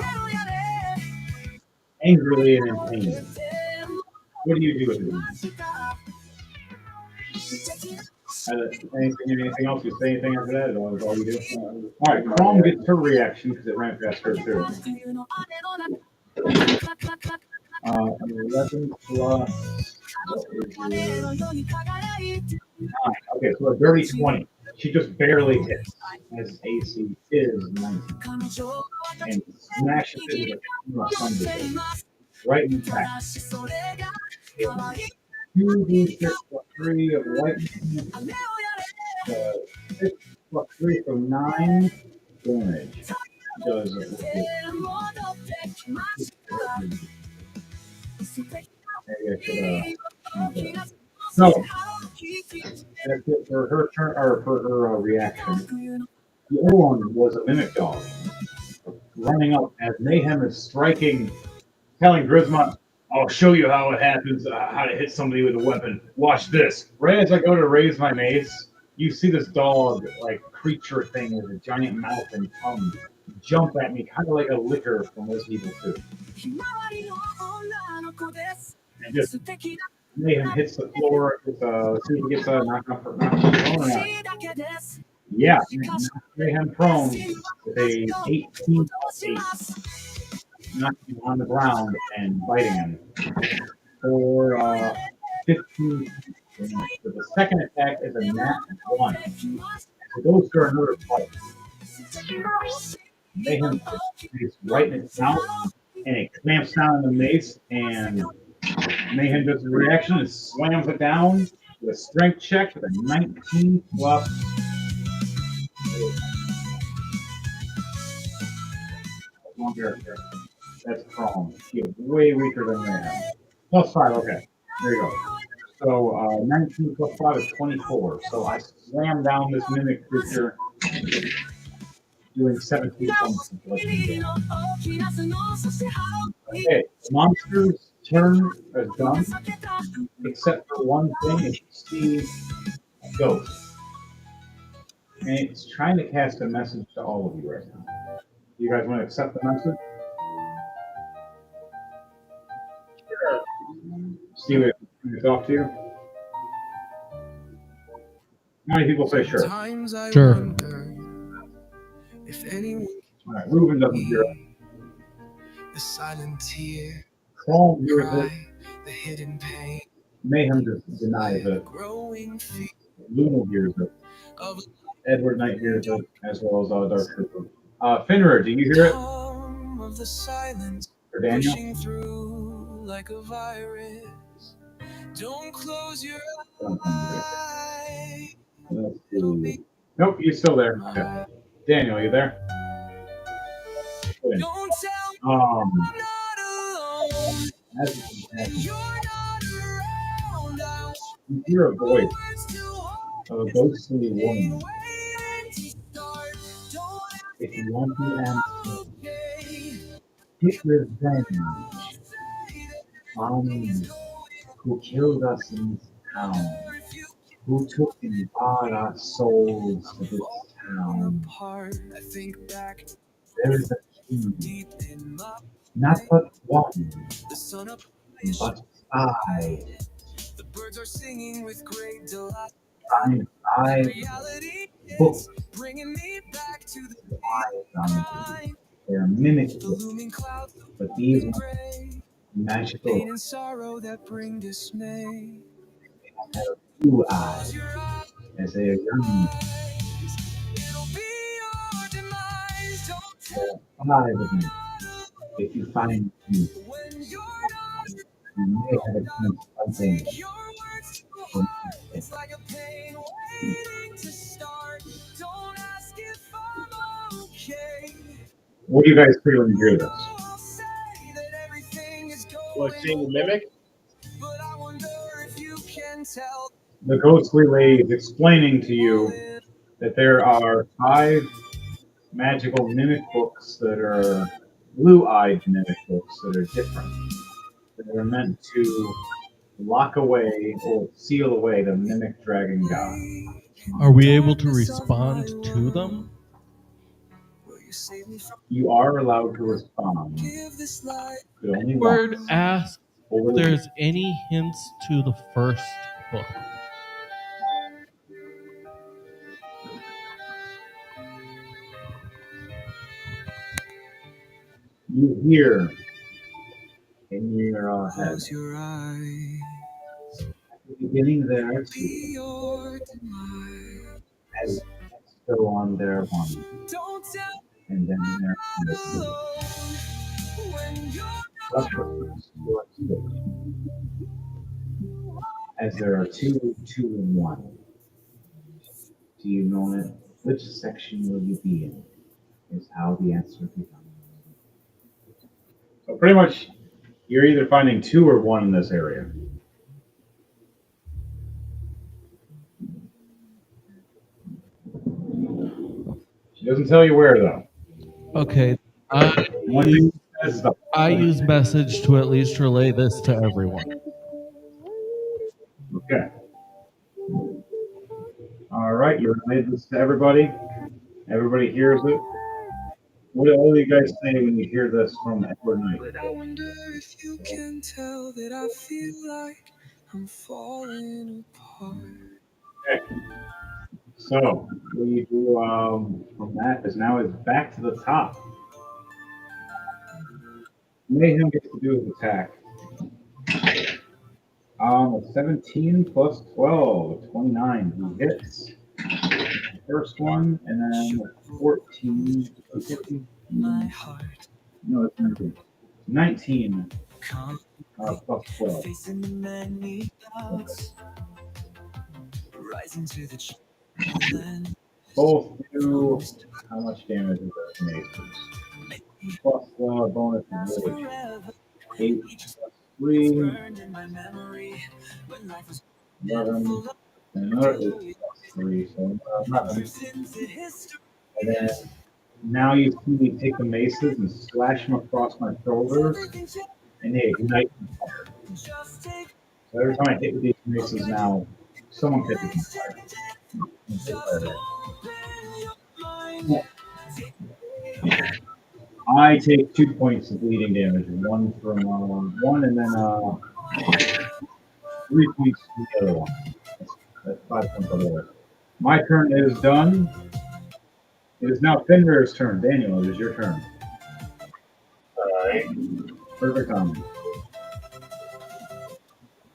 Angrily and in pain. What do you do with it? Anything else? You say anything after that? Or is all you do? All right, Chrome gets her reaction because it ran past her too. 11 plus. Okay, so a dirty 20. She just barely hits, as AC is 19. And smashes it with a thunder. Right in the back. 2d6 plus 3 of lightning. 6 plus 3 for 9 damage. Does it. So, that's it for her turn, or for her reaction. The other one was a mimic dog. Running up as Mayhem is striking, telling Grisma, I'll show you how it happens, how to hit somebody with a weapon. Watch this. Right as I go to raise my mace, you see this dog, like creature thing with a giant mouth and tongue jump at me, kind of like a licker from Resident Evil 2. And just Mayhem hits the floor. See if he gets knocked off or not. Yeah, Mayhem prone with a 18 8, knocking him on the ground and biting him for 15. So the second attack is a nat 1. So those are another fight. Mayhem is right in its mouth, and it clamps down on the mace, and Mayhem does a reaction and slams it down with a strength check with a 19 plus. That's Chrome. She's way weaker than Mayhem. Plus 5, okay. There you go. So 19 plus 5 is 24. So I slam down this mimic creature. doing 17 points of bludgeoning damage. Okay, the monster's turn is done, except for one thing. If you see a ghost, and it's trying to cast a message to all of you right now. You guys want to accept the message? See what it talk to you? How many people say sure? Sometimes I Sure. wonder if anyone All right, Ruben doesn't hear it. the silent tear, Chrome hears it. cry, the hidden pain, Mayhem denies it. growing fear Luna hears it. of Edward Knight hears it, as well as Dark Trooper. Finnerer, do you hear it? hum of the silence Or Daniel? pushing through like a virus. Don't close your eyes. Let's see. Nope, you're still there. Okay. Daniel, you there? Good. Don't tell me Um, I'm not alone. as it happens, You're not around. I you hear a voice words to hold of a ghostly woman. waiting to start. Don't If you want the answer, okay. take revenge on who killed us in this town, who took and brought our souls to this town. Apart, I think back There is a king, deep in my not but one, the sun up. but five. The birds are singing with great delight. Five Reality books is bringing me back to the on line. They're mimic The books, looming clouds but these of ones gray, are pain magical. and sorrow that bring dismay. Have blue Close eyes your eyes, as they are young. it'll be your demise. Don't There tell are five of them. If you find me, when you're not. you may have a chance of something. Your words to heart. It's like a pain waiting to start. Don't ask if I'm okay. What do you guys feel when you hear this? I'll say that everything is What, going seeing the mimic? but I wonder if you can tell. The ghostly lady is explaining to you that there are five magical mimic books that are blue-eyed mimic books that are different. That are meant to lock away or seal away the mimic dragon god. Are we able to respond to them? Will you save me from You are allowed to respond, give this life? but only Word once. asks Over if the there's any hints to the first book. you hear in your head. Close your eyes. At the beginning there Be too, your demise. as go on there one, Don't tell and then there me two. alone when you're Plus reference to our six. As there are two, two, and one. Do you know it? Which section will you be in? Is how the answer becomes. So pretty much, you're either finding two or one in this area. She doesn't tell you where though. Okay. One thing she says is the I use message to at least relay this to everyone. okay. All right, you relayed this to everybody. Everybody hears it. What do you guys say when you hear this from Edward Knight? I wonder if you can tell that I feel like I'm falling apart. Okay. So what you do from that is now is back to the top. Mayhem gets to do his attack. 17 plus 12, 29. He hits. First one, and then 14. 15. My heart No, it's 19. 19 come plus 12. facing the many clouds, rising to the challenge. Both do how much damage is that mace? Plus bonus is rage. Forever 8 plus 3, burned in my memory when life was 11, full of and another 8 plus 3, so 11. drifts into history. And then Now you see me take the maces and slash them across my shoulders, and they ignite on fire. So every time I hit with these maces now, someone catches on fire. And take fire there. I take 2 points of bleeding damage, one from one, and then 3 points from the other one. That's 5 points otherwise. My turn is done. It is now Fenrir's turn. Daniel, it is your turn. Alright. Perfect timing.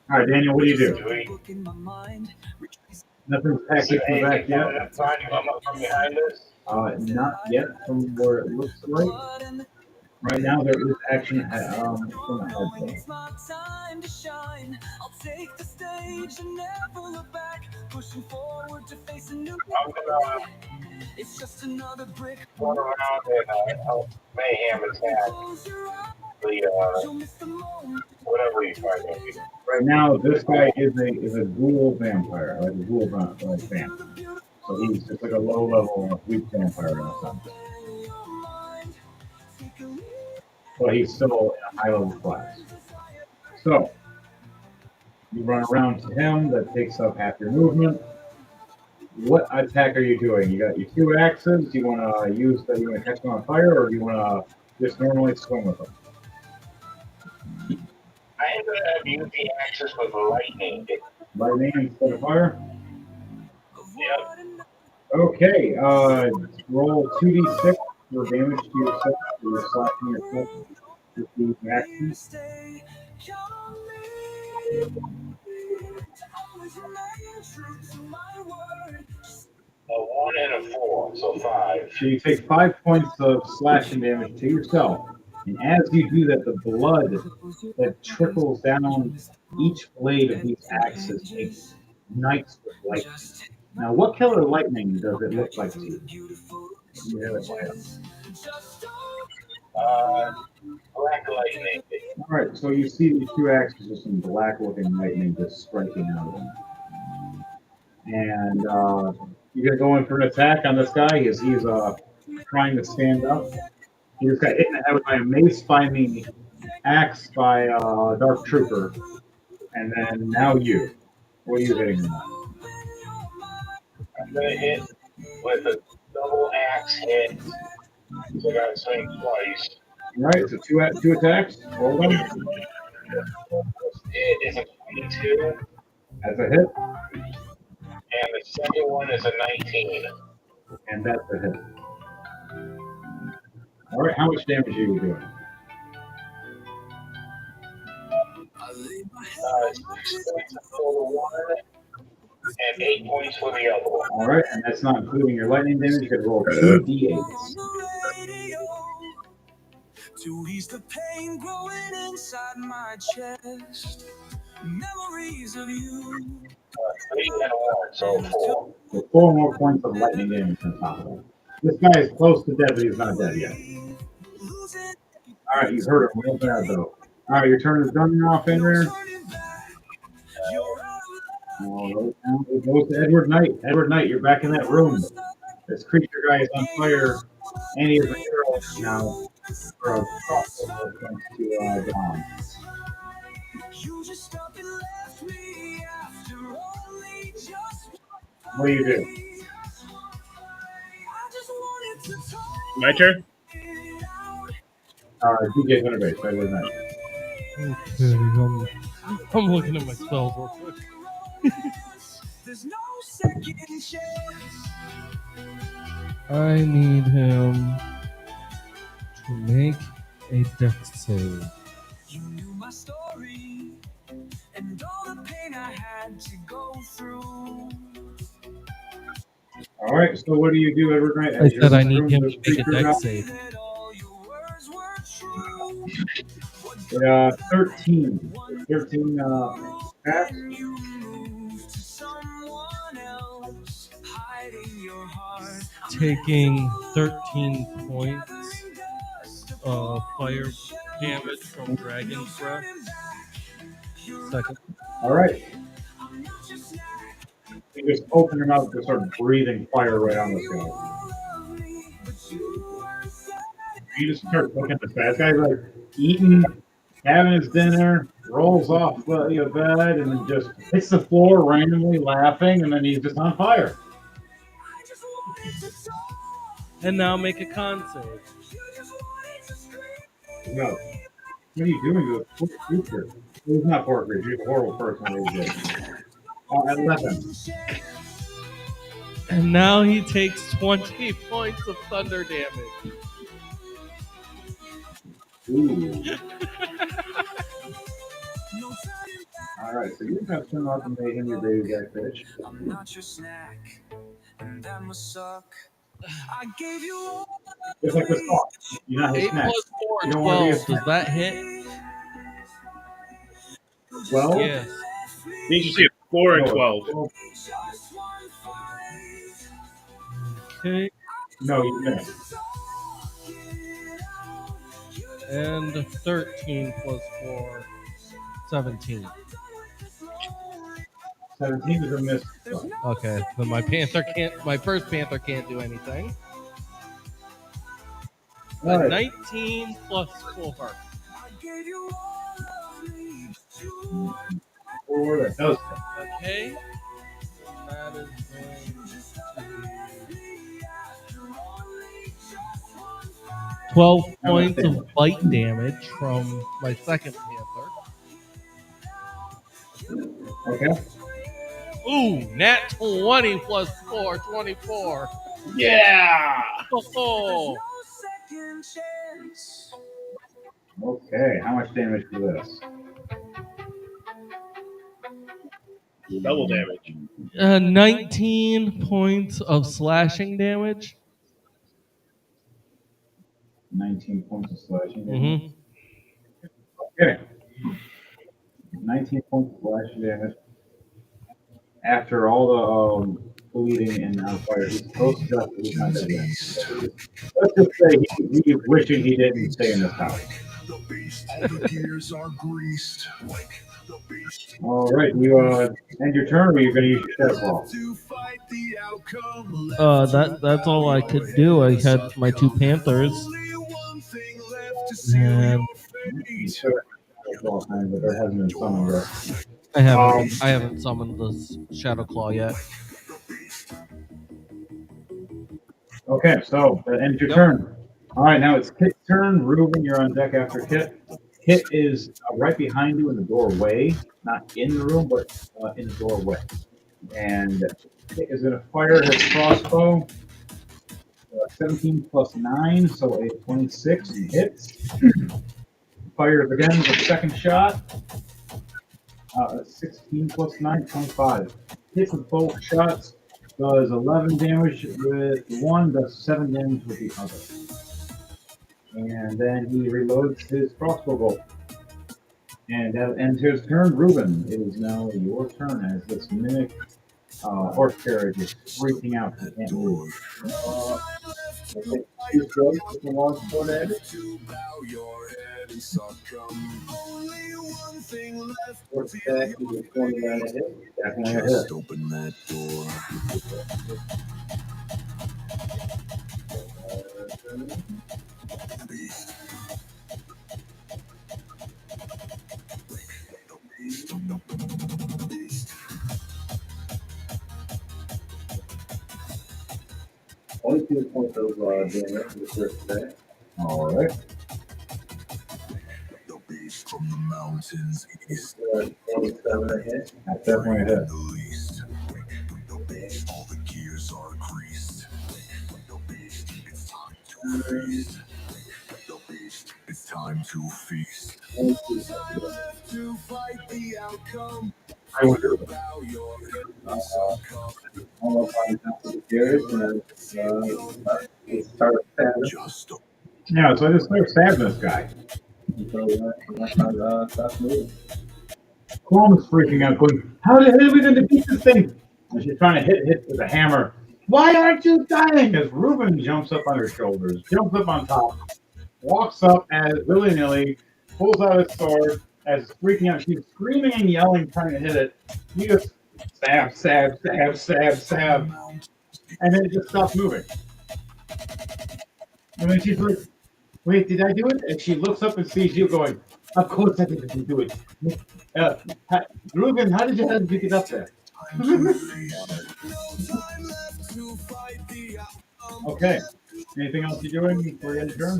All right, Daniel, what do you do? Nothing's packed from the back yet. From behind us? Not yet from where it looks like. Right now, there is action from the head. I'm gonna run around and help Mayhem attack the whatever you find it. Right now, this guy is a ghoul vampire, like a ghoul vamp. So he's just like a low level weak vampire in a sense. But he's still in a high level class. So you run around to him. That takes up half your movement. What attack are you doing? You got your 2 axes. Do you want to use that? You want to catch them on fire, or do you want to just normally swing with them? I am gonna use the axis with lightning. Lightning instead of fire. Yep. Okay. Roll 2d6 for damage to yourself. You're slashing yourself with the action. A 1 and a 4, so 5. So you take 5 points of slashing damage to yourself. And as you do that, the blood that trickles down each blade of these axes ignites with lightning. Now, what color lightning does it look like to you? You have it light up. Black lightning. All right, so you see these 2 axes with some black-looking lightning just striking out of them. And you're gonna go in for an attack on this guy. He's trying to stand up. He just got hit in the head with a mace by me, axe by Dark Trooper, and then now you. What are you hitting him at? I'm gonna hit with a double axe hit. So I gotta swing twice. All right, so two attacks. Roll them. It is a 22, That's a hit, and the second one is a 19. and that's a hit. All right, how much damage are you doing? 6 points for the one, and 8 points for the other one. All right, and that's not including your lightning damage. You could roll 2d8s. To ease the pain growing inside my chest. Memories of you. 3 and a 1, so 4. So 4 more points of lightning damage on top of that. This guy is close to dead, but he's not dead yet. All right, you hurt him real bad, though. All right, your turn is done now, Fenrir. All right, it goes to Edward Knight. Edward Knight, you're back in that room. This creature guy is on fire, and he is a hero now. For a crossbow thanks to Dom. What do you do? My turn. DJ Thunderbase, Edward Knight. Okay, I'm looking at my spells real quick. I need him to make a dex save. You knew my story and all the pain I had to go through. All right, so what do you do, Edward Knight? I said I need him to make a dex save. 13. 13 pass. Taking 13 points of fire damage from Dragon Breath. Second. All right. You just open your mouth and start breathing fire right on this guy. He just starts looking at this guy. This guy's like eating, having his dinner, rolls off the bed, and then just hits the floor randomly, laughing, and then he's just on fire. And now make a con save. No, what are you doing to a poor creature? He's not poor creature. He's a horrible person. What he did. 11. And now he takes 20 points of thunder damage. Ooh. All right, so you have turned off and made him your baby back fish. I'm not your snack, and that must suck. I gave you all Just like the song. You're not his 8 snack. plus 4, You don't want to be a 12. Does that hit? 12? Yes. Did you say 4 and No, 12? Okay. No, you missed. And 13 plus 4, 17. 17 is a miss. Okay, then my first panther can't do anything. All right. 19 plus 4. 4, that does. Okay. And that is going to be 12 points of bite damage from my second panther. Okay. Ooh, nat 20 plus 4, 24. Yeah! Oh, Okay, how much damage for this? Double damage. 19 points of slashing damage. 19 points of slashing damage. Mm-hmm. Okay. 19 points of slashing damage. After all the bleeding and on fire, he's close to death. He's not dead yet. Let's just say he's wishing he didn't stay in this house. The beast, all the gears are greased. Like the beast. All right, you end your turn, or are you going to use your shadow claw? To fight the outcome. That's all I could do. I had my 2 panthers. Only one thing left to seal And You should have shadow claw time, but there hasn't been summoned yet. I haven't summoned the shadow claw yet. Okay, so that ends your turn. All right, now it's Kit's turn. Reuben, you're on deck after Kit. Kit is right behind you in the doorway, not in the room, but in the doorway. And Kit is going to fire his crossbow. 17 plus 9, so a 26 hits. Fires again with the second shot. 16 plus 9, 25. Hits with both shots. Does 11 damage with one, does 7 damage with the other. And then he reloads his crossbow bolt. And that ends his turn. Reuben, it is now your turn as this mimic horse carriage is freaking out and can't move. Two strokes with the long sword at it. First attack is a 29 hit. Definitely a hit. Just open that door. Only 2 points of damage in the first attack. All right. The beast from the mountains east. 27 a hit. That's definitely a hit. The least. The beast, all the gears are greased. The beast, it's time to feast. The beast, it's time to feast. To fight the outcome. I wonder. Bow your All of my the gears and start stabbing. just Yeah, so I just started stabbing this guy. So stop moving. Clone is freaking out, going, how the hell are we going to beat this thing? And she's trying to hit with a hammer. Why aren't you dying? As Reuben jumps up on her shoulders, jumps up on top, walks up as willy-nilly, pulls out his sword, as it's freaking out. She's screaming and yelling, trying to hit it. He just stab, stab, stab, stab, stab. And then it just stops moving. And then she's like, Wait, did I do it? And she looks up and sees you going, of course I didn't do it. Uh, Ruben, how did you get up there? Okay. Anything else you're doing before you end your turn?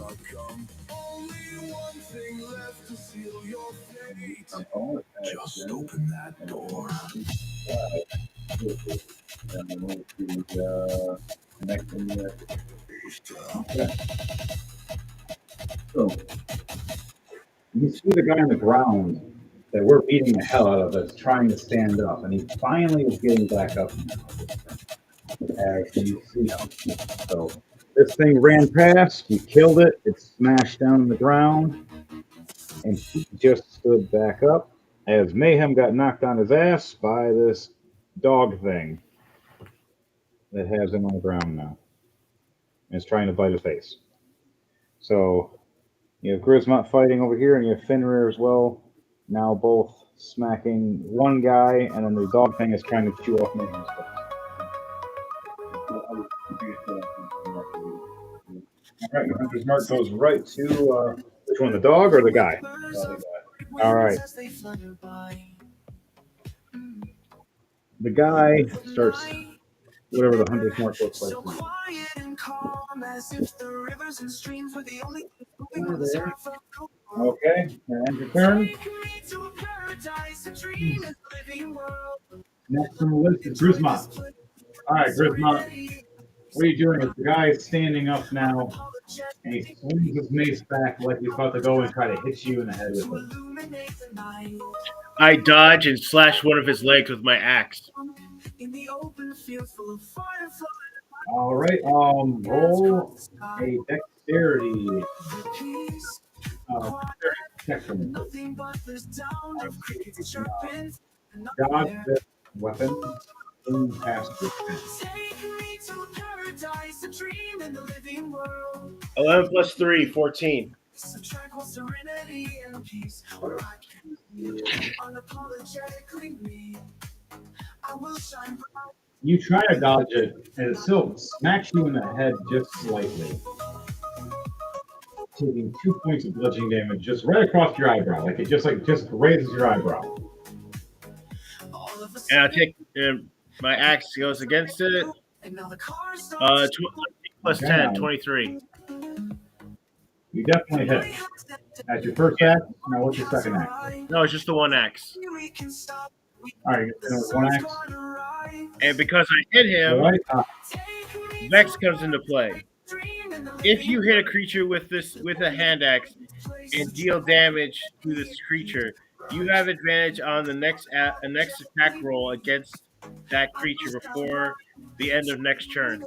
Just open that door. So, you see the guy on the ground that we're beating the hell out of that's trying to stand up, and he finally is getting back up now, as you see him. So this thing ran past, you killed it, it smashed down on the ground, and he just stood back up as Mayhem got knocked on his ass by this dog thing that has him on the ground now. And is trying to bite his face. So you have Grismont fighting over here, and you have Fenrir as well. Now both smacking one guy, and then the dog thing is trying to chew off Mayhem's face. All right, your Hunter's Mark goes right to which one, the dog or the guy? All right. The guy starts whatever the Hunter's Mark looks like. Okay, and your turn. Next on the list is Grismont. All right, Grismont. What are you doing? The guy is standing up now, and he swings his mace back like he's about to go and try to hit you in the head with it. I dodge and slash one of his legs with my axe. All right, roll a dexterity check for me. Dodge this weapon in past your fence. 11 plus 3, 14. You try to dodge it, and it still smacks you in the head just slightly, taking 2 points of bludgeoning damage just right across your eyebrow. Like it just raises your eyebrow. And I'll take my axe goes against it. plus 10, 23. You definitely hit. That's your first axe. Now what's your second axe? No, it's just the one axe. All right, with one axe. And because I hit him, All right. Vex comes into play. If you hit a creature with a hand axe and deal damage to this creature, you have advantage on the next attack roll against that creature before the end of next turn.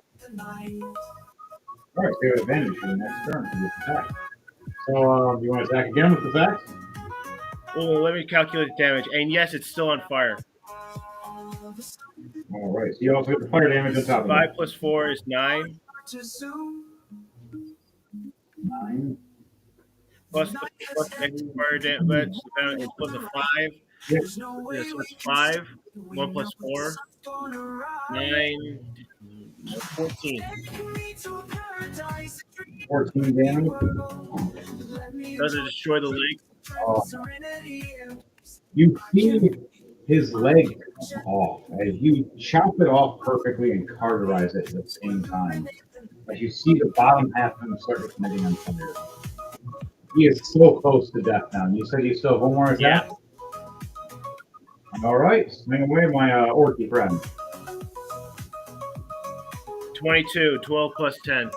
All right, so you have advantage for the next turn for this attack. So, you want to attack again with this axe? Oh, let me calculate the damage. And yes, it's still on fire. All right, so you also get the fire damage on top of 5 it. plus 4 is 9. 9. Plus any fire damage, it's plus a 5. Yes. So it's 5. 1 plus 4. 9. 14. 14 damage. Does it destroy the leg? You see his leg come off as you chop it off perfectly and cauterize it at the same time. As you see the bottom half of him start igniting on fire. He is so close to death now. You said you still have one more attack? All right, swing away, my orky friend. 22, 12 plus 10.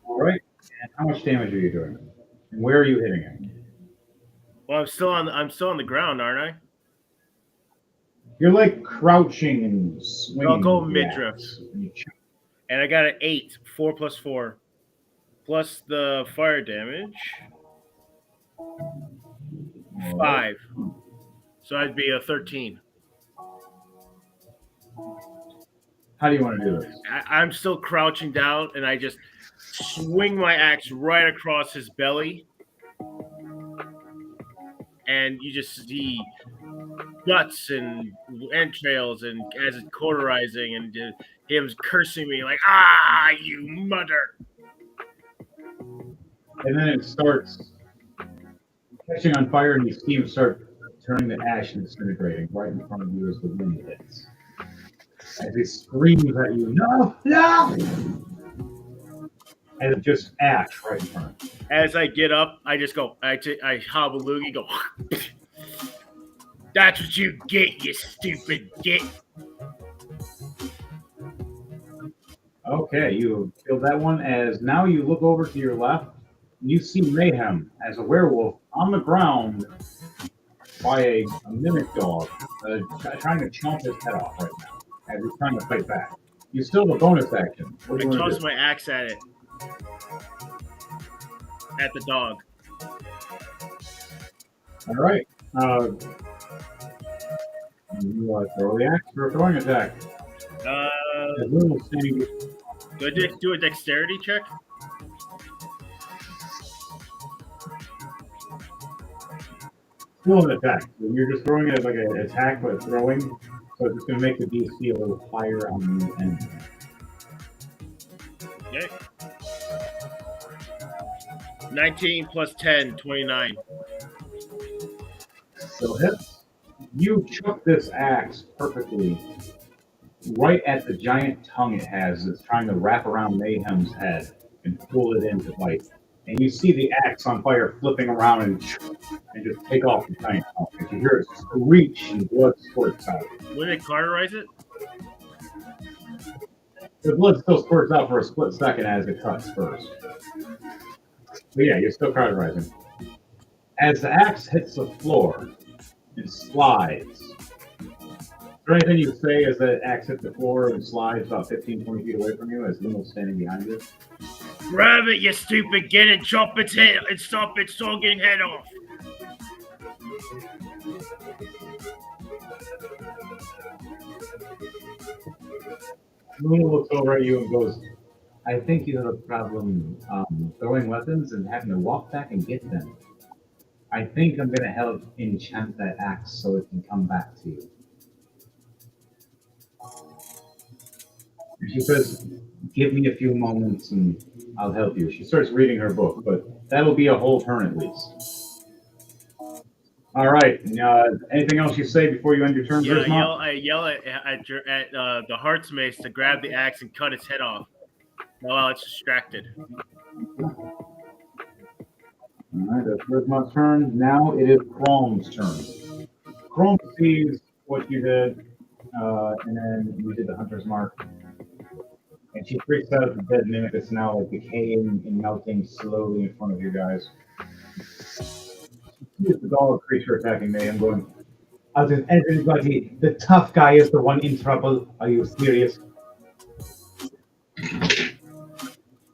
All right, and how much damage are you doing? And where are you hitting it? Well, I'm still on the ground, aren't I? You're like crouching and swinging. I'll go midriff. And And I got an 8, 4 plus 4. Plus the fire damage. 5. So I'd be a 13. How do you want to do this? I'm still crouching down, and I just swing my axe right across his belly. And you just see guts and entrails, and as it's cauterizing, and him cursing me like, "Ah, you mother!" And then it starts catching on fire, and you see him start turning to ash and disintegrating right in front of you as the wind hits. As he screams at you, no, no! And it's just ash right in front of you. As I get up, I just go, I hobble loogie, go. That's what you get, you stupid git. Okay, you killed that one. As now you look over to your left, you see Mayhem as a werewolf on the ground by a mimic dog, trying to chomp his head off right now as he's trying to fight back. You still have a bonus action. What I do you want toss to do? my axe at it, at the dog. All right. You throw the axe for a throwing attack. The little thing, Do I do a dexterity check? still an attack. So you're just throwing it as like an attack, but throwing. So it's just going to make the DC a little higher on the end. Okay. 19 plus 10, 29. So hits. You chuck this axe perfectly right at the giant tongue it has that's trying to wrap around Mayhem's head and pull it in to bite. And you see the axe on fire flipping around and just take off the giant tongue. And you hear it screech and blood squirts out. When they cauterize it? The blood still squirts out for a split second as it cuts first. But yeah, you're still cauterizing. As the axe hits the floor, it slides. Is there anything you say as the axe hits the floor and slides about 15, 20 feet away from you as Limo's standing behind you? Grab it, you stupid git, and chop its head and stop its sogging head off. Luna looks over at you and goes, I think you have a problem throwing weapons and having to walk back and get them. I think I'm going to help enchant that axe so it can come back to you. She says, give me a few moments and I'll help you. She starts reading her book, but that'll be a whole turn at least. All right. Anything else you say before you end your turn, Yeah, Grisma? I yell at the Heart's Mace to grab the axe and cut its head off while it's distracted. All right, that's Grisma's turn. Now it is Chrome's turn. Chrome sees what you did, and then you did the Hunter's Mark. And she freaks out at the dead mimic that's now like decaying and melting slowly in front of you guys. She sees the dog creature attacking me. I'm going, out of everybody, the tough guy is the one in trouble. Are you serious?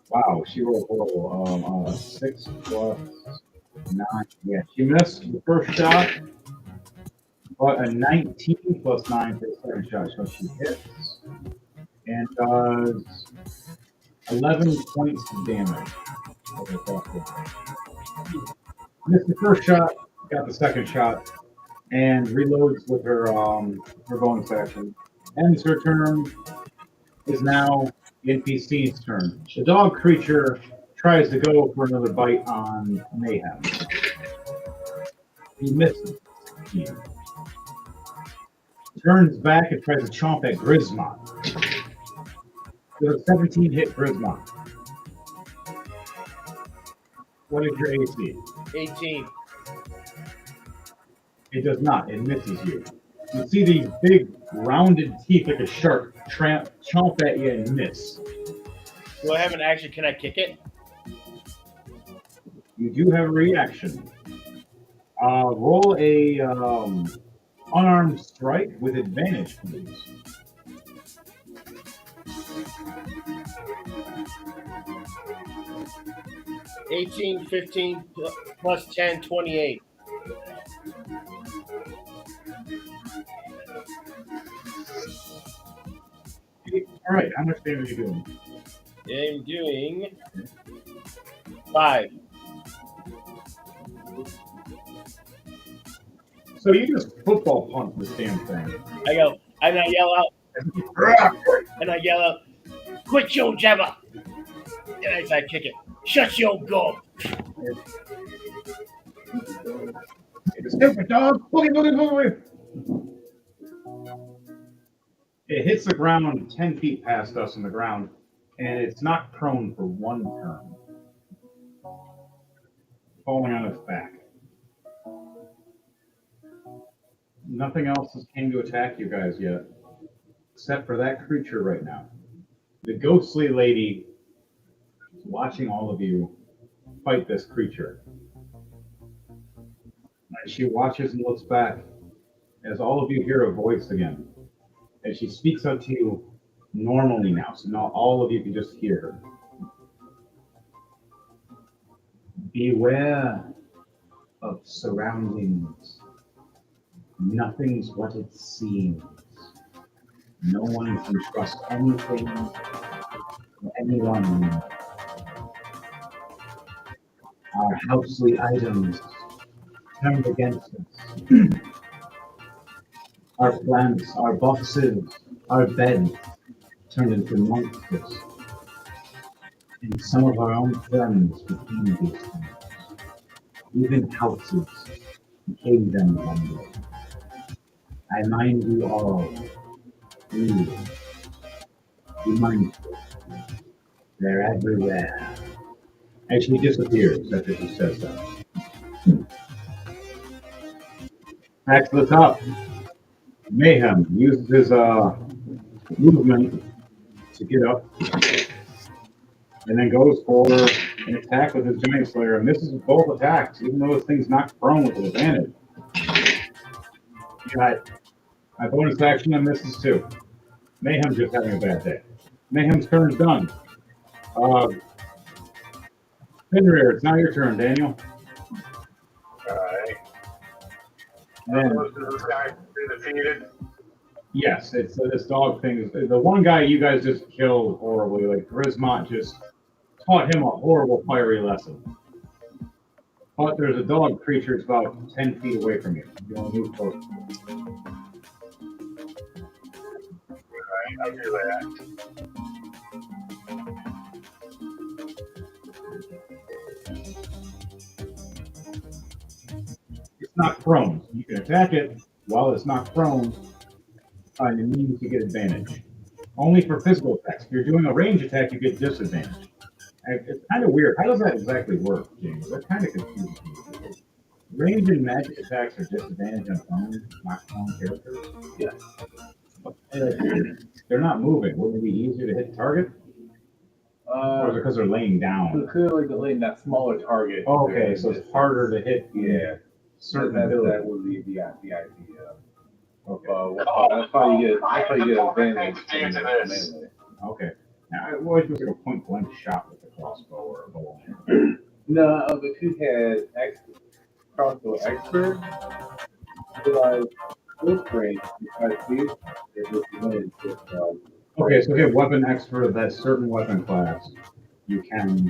Wow, she rolled horrible. 6 plus 9. Yeah, she missed the first shot, but a 19 plus 9 for the second shot, so she hits and does 11 points of damage. Okay, missed the first shot, got the second shot, and reloads with her bonus action. Ends her turn. Is now the NPC's turn. The dog creature tries to go for another bite on Mayhem. He misses. He turns back and tries to chomp at Grisma. There's a 17 hit Grisma. What is your AC? 18. It does not. It misses you. You see these big rounded teeth like a shark chomp at you and miss. Do I have an action? Can I kick it? You do have a reaction. Roll a unarmed strike with advantage, please. $18, 15 plus 10, 28. All right, how much damage are you doing? I'm doing 5. So you just football punt this damn thing. I go, and I yell out, quit your jabber. And I side kick it. Shut your gob. It's stupid dog. Boogie, boogie, boogie. It hits the ground 10 feet past us on the ground, and it's knocked prone for one turn, falling on its back. Nothing else has came to attack you guys yet, except for that creature right now. The ghostly lady is watching all of you fight this creature. As she watches and looks back, as all of you hear a voice again, as she speaks out to you normally now, so now all of you can just hear her. Beware of surroundings. Nothing's what it seems. No one can trust anything or anyone. Our housely items turned against us. Our plants, our boxes, our beds turned into monsters. And some of our own friends became these things. Even houses became them one day. I mind you all, please, be mindful. They're everywhere. And she disappears after she says that. Back to the top. Mayhem uses his movement to get up, and then goes for an attack with his Giant Slayer, and misses both attacks, even though this thing's knocked prone with an advantage. Got my bonus action and misses too. Mayhem's just having a bad day. Mayhem's turn's done. Fenrir, it's now your turn, Daniel. Alright. Then, Those guys been defeated. yes, it's this dog thing. The one guy you guys just killed horribly, like Grismont just taught him a horrible fiery lesson. But there's a dog creature that's about 10 feet away from you. You want to move close. Alright, I'll do that. It's not prone. You can attack it while it's not prone, and it means you get advantage. Only for physical attacks. If you're doing a range attack, you get disadvantage. And it's kind of weird. How does that exactly work, James? That kind of confuses me. Range and magic attacks are disadvantage on prone, not prone characters. Yeah. But, they're not moving. Wouldn't it be easier to hit target? Or is it because they're laying down? Clearly, delaying that smaller target. Okay, so it's harder to hit. Yeah. Certain That abilities. would be the idea. Okay. That's how you get advantage. Mainly. Okay. Now, what if it was like a point blank shot with a crossbow or a bow? No, but if you had crossbow expert, like this range, because these it was limited to Okay, so if you have weapon expert of that certain weapon class, you can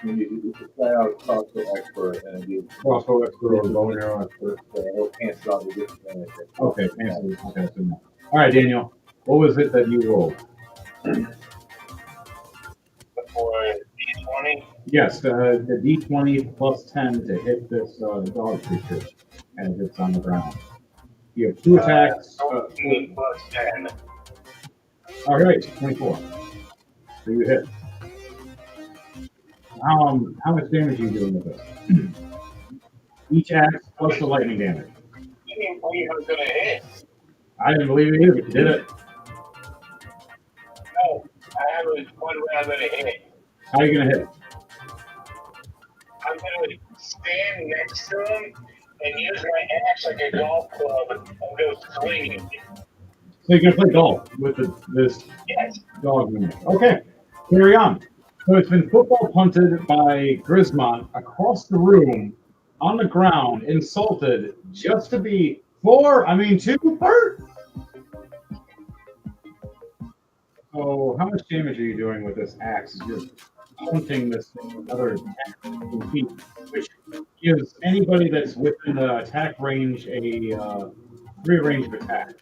you can play out crossbow expert and you crossbow expert or bow and arrow expert. it'll cancel out the disadvantage. Okay, fancy. Okay, so no. All right, Daniel. What was it that you rolled? For D20. Yes, the D20 plus 10 to hit this dog creature as it's on the ground. You have two attacks. 14 plus 10. All right, 24. So you hit. How much damage are you doing with this? Each axe plus the lightning damage. You didn't believe I was going to hit. I didn't believe it either, but you did it. No, I have one way I'm going to hit. How are you going to hit? I'm going to stand next to him and use my axe like a golf club and go swinging. So you're going to play golf with this Yes. dog mimic. Okay, carry on. So it's been football punted by Grismont across the room, on the ground, insulted, just to be two hurt. So how much damage are you doing with this axe? You're punting this thing with another 10 feet, which gives anybody that's within the attack range a free range of attack.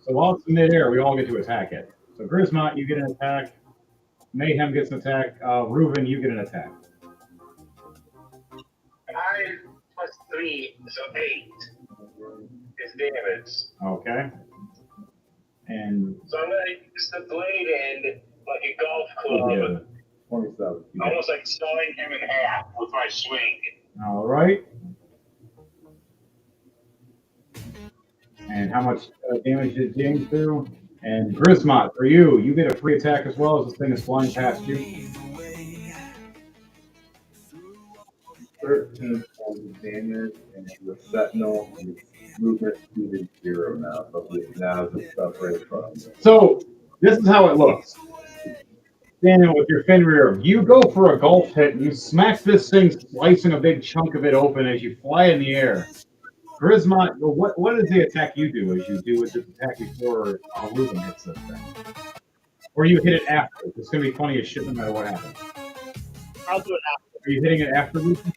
So while it's in midair, we all get to attack it. So Grismont, you get an attack. Mayhem gets an attack. Reuben, you get an attack. 5 plus 3, so 8 is damage. Okay. And So I'm going to use the blade end like a golf club, 27. almost like sawing him in half with my swing. all right. And how much damage did James do? And Grismont, for you, you get a free attack as well as this thing is flying past you. 13 points of damage, and the Sentinel is movement speed 0 now, so now the stuff right from. So this is how it looks. Daniel, with your Fenrir, you go for a golf hit and you smack this thing, slicing a big chunk of it open as you fly in the air. Grismont, what is the attack you do as you do with this attack before Reuben hits this thing? Or you hit it after? It's going to be funny as shit no matter what happens. I'll do it Are you hitting it after Reuben?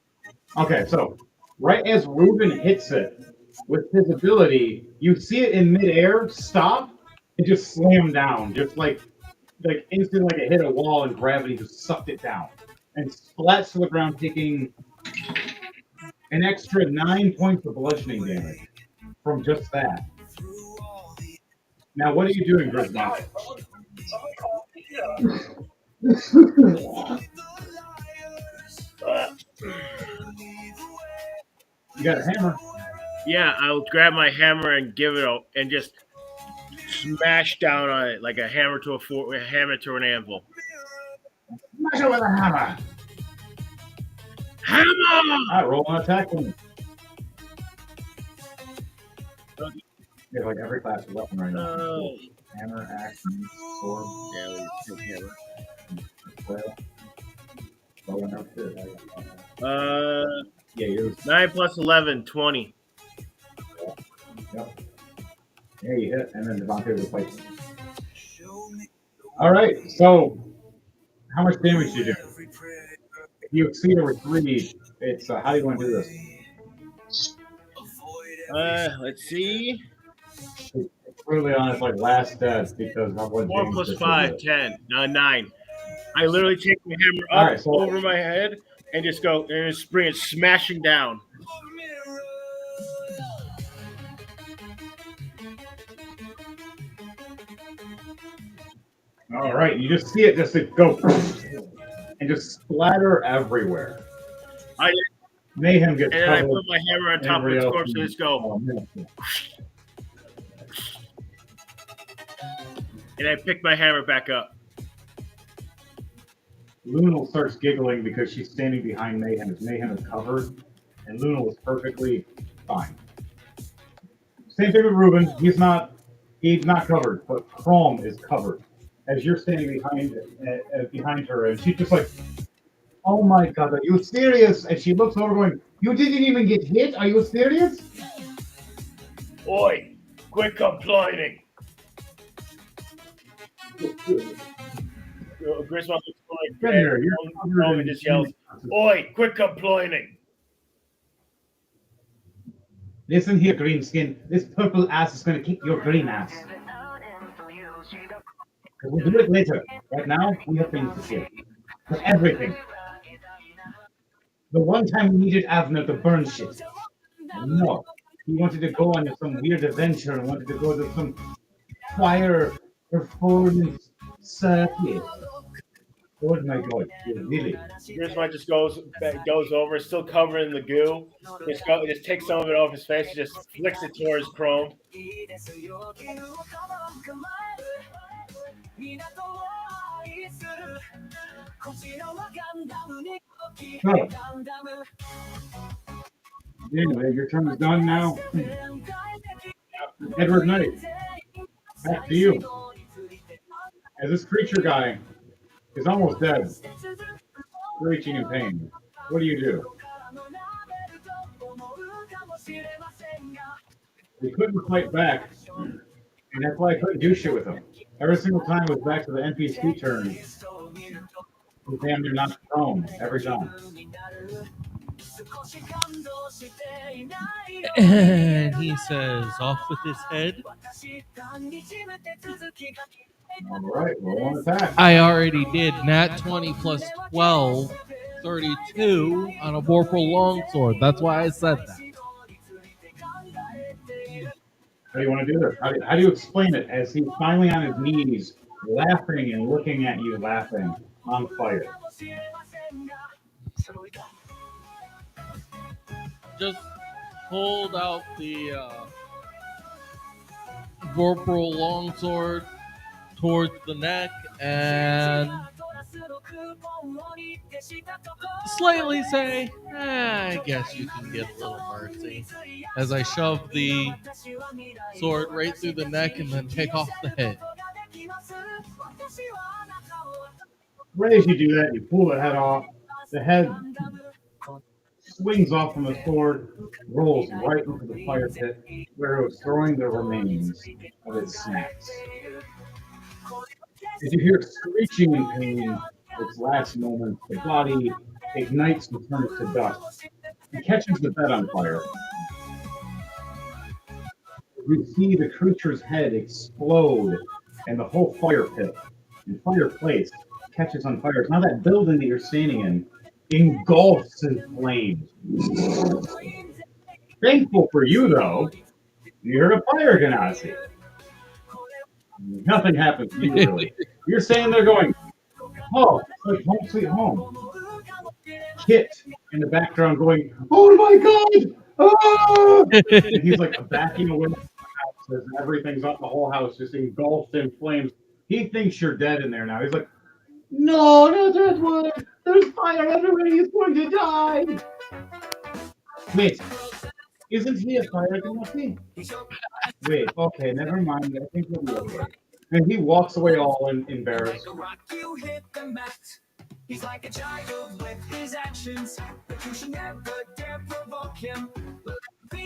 Okay, so right as Reuben hits it with his ability, you see it in midair stop and just slam down, just like instantly like it hit a wall and gravity just sucked it down and splats to the ground, taking an extra 9 points of bludgeoning damage from just that. Now, what are you doing, Grismont? You got a hammer. Yeah, I'll grab my hammer and give it a and just smash down on it like a hammer to a hammer to an anvil. Smash it with a hammer. Hammer! All right, roll an attack with me. You have like every class of weapon right now. Hammer, axe, sword. Yeah, we take hammer. Flail. Bow and arrow. Yeah, yours. 9 plus 11, 20. Yep. Yeah, you hit, and then Devontae will fight. All right, so how much damage do you do? If you exceed over 3, it's how do you want to do this? Let's see. It's really on its like last death because of what 4 James plus just 5, did. 10. 9. I literally take my hammer up All right, so- over my head and just go and just bring it smashing down. All right, you just see it just to go and just splatter everywhere. I Mayhem gets and then I covered. put my hammer on top of its corpse and just go. Oh, man. And I pick my hammer back up. Luna starts giggling because she's standing behind Mayhem. As Mayhem is covered, and Luna was perfectly fine. Same thing with Reuben. He's not covered, but Chrome is covered. As you're standing behind her, and she's just like, "Oh my God, are you serious?" And she looks over, going, "You didn't even get hit? Are you serious?" Oi, quit complaining. Griswold looks like Fenrir, you're Chrome and just yells, "Oi, quit complaining." Listen here, Greenskin. This purple ass is going to kick your green ass. We'll do it later. Right now, we have things to say. For everything. The one time we needed Avner to burn shit. No. He wanted to go on some weird adventure and wanted to go to some choir performance circuit. Oh my God, really? Griswold just goes over, still covered in the goo. Just takes some of it off his face and just flicks it towards Chrome. So, anyway, your turn is done now. Edward Knight, back to you. As this creature guy is almost dead, screeching in pain, what do you do? We couldn't fight back, and that's why I couldn't do shit with him. Every single time it was back to the NPC turn. Damn, they're not prone every time. And he says, off with his head. All right, roll an attack. I already did. Nat 20 plus 12, 32 on a Vorpal Longsword. That's why I said that. How do you want to do this? How do you explain it as he's finally on his knees, laughing and looking at you, laughing, on fire? Just hold out the Vorpal Longsword towards the neck and slightly say, I guess you can get a little mercy. As I shove the sword right through the neck and then take off the head. Right as you do that, you pull the head off. The head swings off from the sword, rolls right into the fire pit, where it was throwing the remains of its snacks. As you hear screeching in pain, its last moments, the body ignites and turns to dust. It catches the bed on fire. You see the creature's head explode, and the whole fire pit and fireplace catches on fire. Now that building that you're standing in engulfs in flames. Thankful for you, though, you're a fire ganassi. Nothing happens to you, really. You're standing there going, oh, it's like home sweet home. Kit in the background going, oh my god! Ah! And he's like backing away from the house as everything's up, the whole house just engulfed in flames. He thinks you're dead in there now. He's like, no, no, there's fire, everybody is going to die. Wait, isn't he a fire ganassi? Wait, okay, never mind. I think we'll be okay. And he walks away all embarrassed. He's like a child with his actions, but you should never dare provoke him.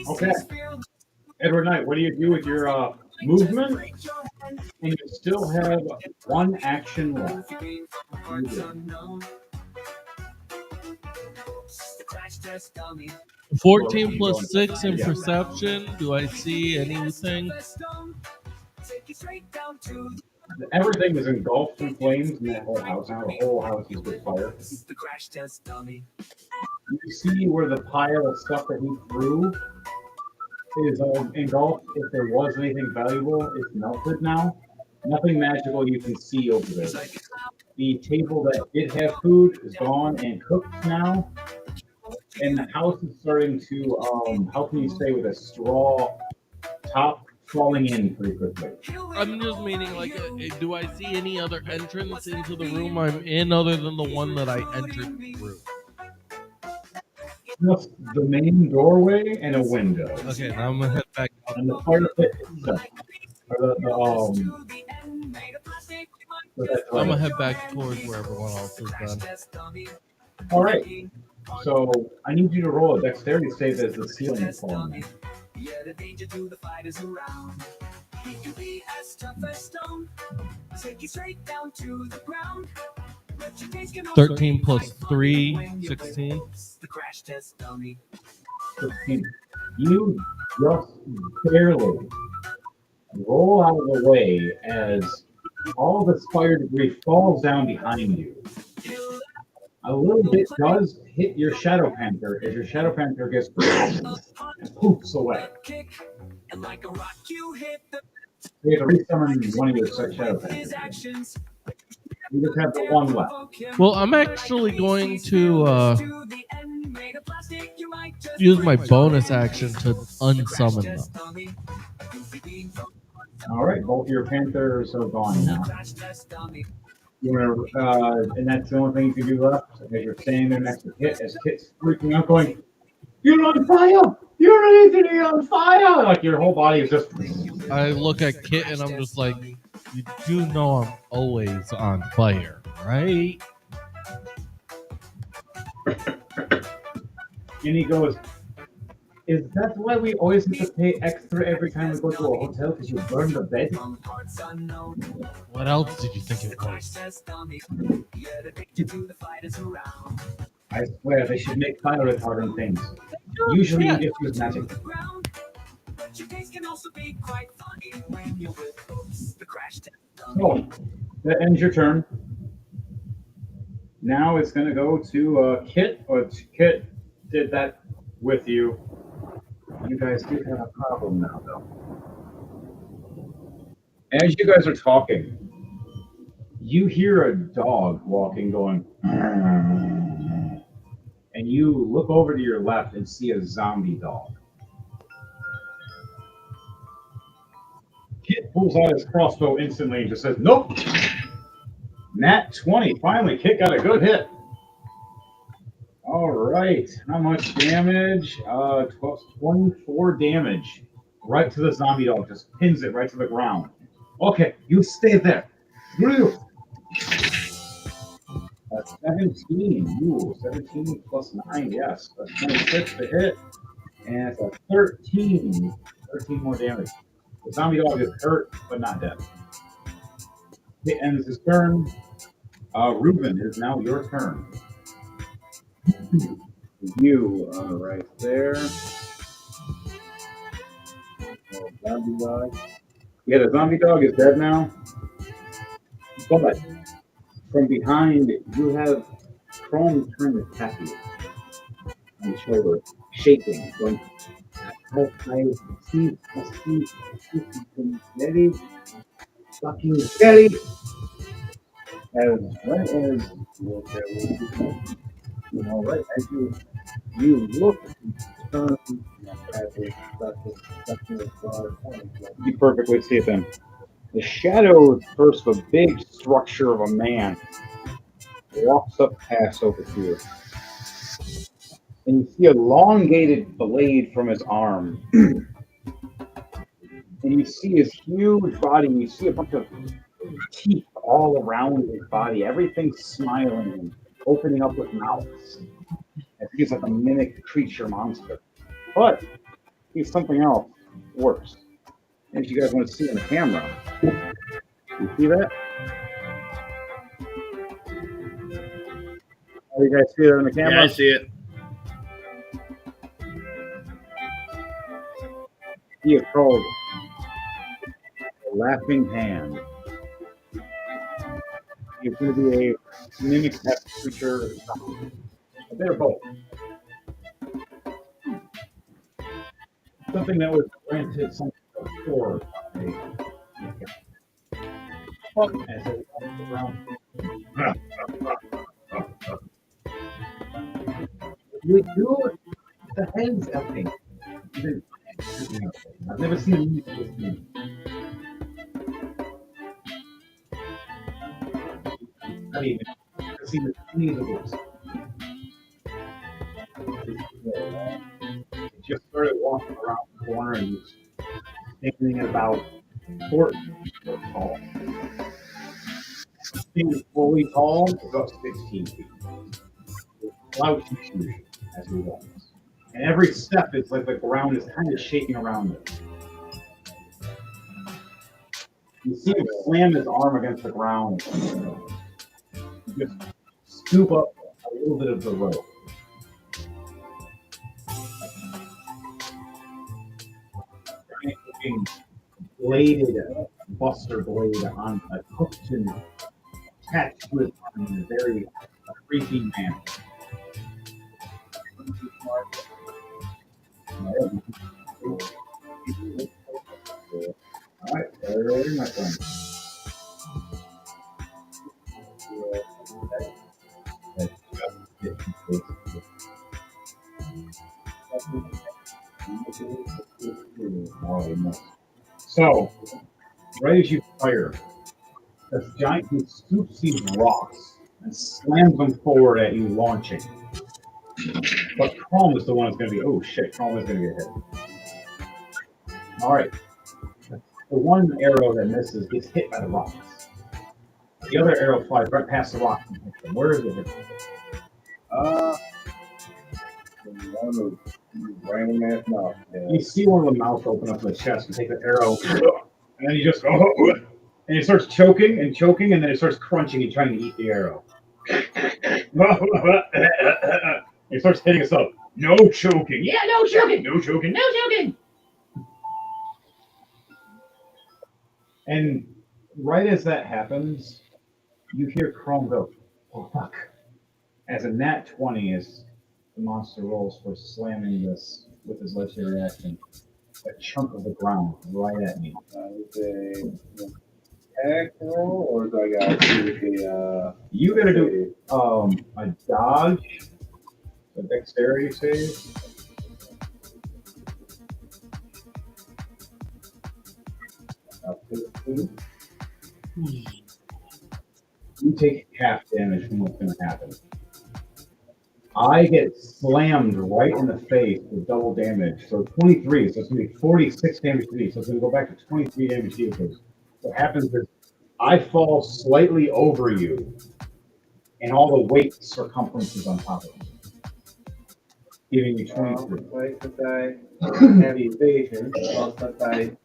Okay. Edward Knight, what do you do with your movement? And you still have one action left. 14 plus 6 in perception. Do I see anything? Everything is engulfed in flames in that whole house. Now the whole house is with fire. You see where the pile of stuff that he threw is engulfed. If there was anything valuable, it's melted now. Nothing magical you can see over there. The table that did have food is gone and cooked now. And the house is starting to, how can you say, with a straw top falling in pretty quickly. I'm just meaning, like, do I see any other entrance into the room I'm in other than the one that I entered through? Just the main doorway and a window. Okay, now I'm gonna head back. And the fire pit itself. I'm gonna head back towards where everyone else is done. All right. So I need you to roll a dexterity save as the ceiling is falling in. Yeah, the danger to the fight is around. He can be as tough as stone. Take you straight down to the ground. 13 plus 3, 16. The crash test dummy. 16. You just barely roll out of the way as all this fire debris falls down behind you. A little bit does hit your Shadow Panther as your Shadow Panther gets poofs away. You have to resummon one of your Shadow Panthers. You just have the one left. Well, I'm actually going to use my bonus action to unsummon them. All right, both your Panthers are gone now. You want and that's the only thing you can do left as you're standing there next to Kit, as Kit's freaking out, going, "You're on fire! You're Anthony on fire!" Like your whole body is just. I look at Kit and I'm just like, you do know I'm always on fire, right? And he goes, "Is that why we always have to pay extra every time we go to a hotel because you burn the bed?" What else did you think it was? I swear they should make fire retardant things. Usually Yeah. you just use magic. So that ends your turn. Now it's going to go to Kit. Kit did that with you. You guys do have a problem now, though. As you guys are talking, you hear a dog walking, going, and you look over to your left and see a zombie dog. Kit pulls out his crossbow instantly and just says, "Nope." Nat 20. Finally, Kit got a good hit. All right. How much damage? 24 damage. Right to the zombie dog. Just pins it right to the ground. Okay, you stay there. 17. Ooh, 17 plus 9. Yes. That's 26 to hit. And it's a 13. 13 more damage. The zombie dog is hurt, but not dead. It ends his turn. Reuben, it is now your turn. You right there. Zombie dog. Yeah, the zombie dog is dead now. But from behind, you have Chrome trying to tap you on the shoulder, shaking, going, I see, steady, fucking steady. As right as all right, as you look, turn, you perfectly see it then. The shadow first of a big structure of a man walks up past over here. And you see a elongated blade from his arm. And you see his huge body, and you see a bunch of teeth all around his body. Everything's smiling and opening up with mouths. As he's like a mimic creature monster. But he's something else worse. As you guys want to see on the camera. You see that? Oh, you guys see that on the camera? Yeah, I see it. He is called the Laughing Hand. He's going to be a mimic pest creature. They're both. Something that was granted something before. As it walks around. We do the heads effing. I've never seen a movie like this. Not even. I've seen any of those. It just started walking around the corner and was standing at about 14 feet tall. Being fully tall, about 16 feet. Slouching shoes as he walks. And every step is like the ground is kind of shaking around it. You see him slam his arm against the ground. Just scoop up a little bit of the rope. Giant looking bladed buster blade on a hook and attached to his arm in a very creepy manner. All right, very much fun. So, right as you fire, this giant who scoops these rocks and slams them forward at you, launching. But Chrome is the one that's going to be, oh shit, Chrome is going to get hit. All right. The one arrow that misses gets hit by the rocks. The other arrow flies right past the rocks and hits them. Where is it hitting? Random ass mouth. You see one of the mouths open up in the chest and take the arrow, and then he just, and he starts choking, and then it starts crunching and trying to eat the arrow. He starts hitting us up. No choking. Yeah, no choking. No choking. No choking. And right as that happens, you hear Chrome go, "Oh fuck!" As a nat 20 is the monster rolls for slamming this with his legendary action. A chunk of the ground right at me. Is a attack roll, or do I got to do You gotta do a dodge, a dexterity save. A 15. You take half damage from what's gonna happen. I get slammed right in the face with double damage. So 23, so it's gonna be 46 damage to me. So it's gonna go back to 23 damage to you. Because what happens is I fall slightly over you, and all the weight circumference is on top of you, giving you 23. Like since I have evasion, since I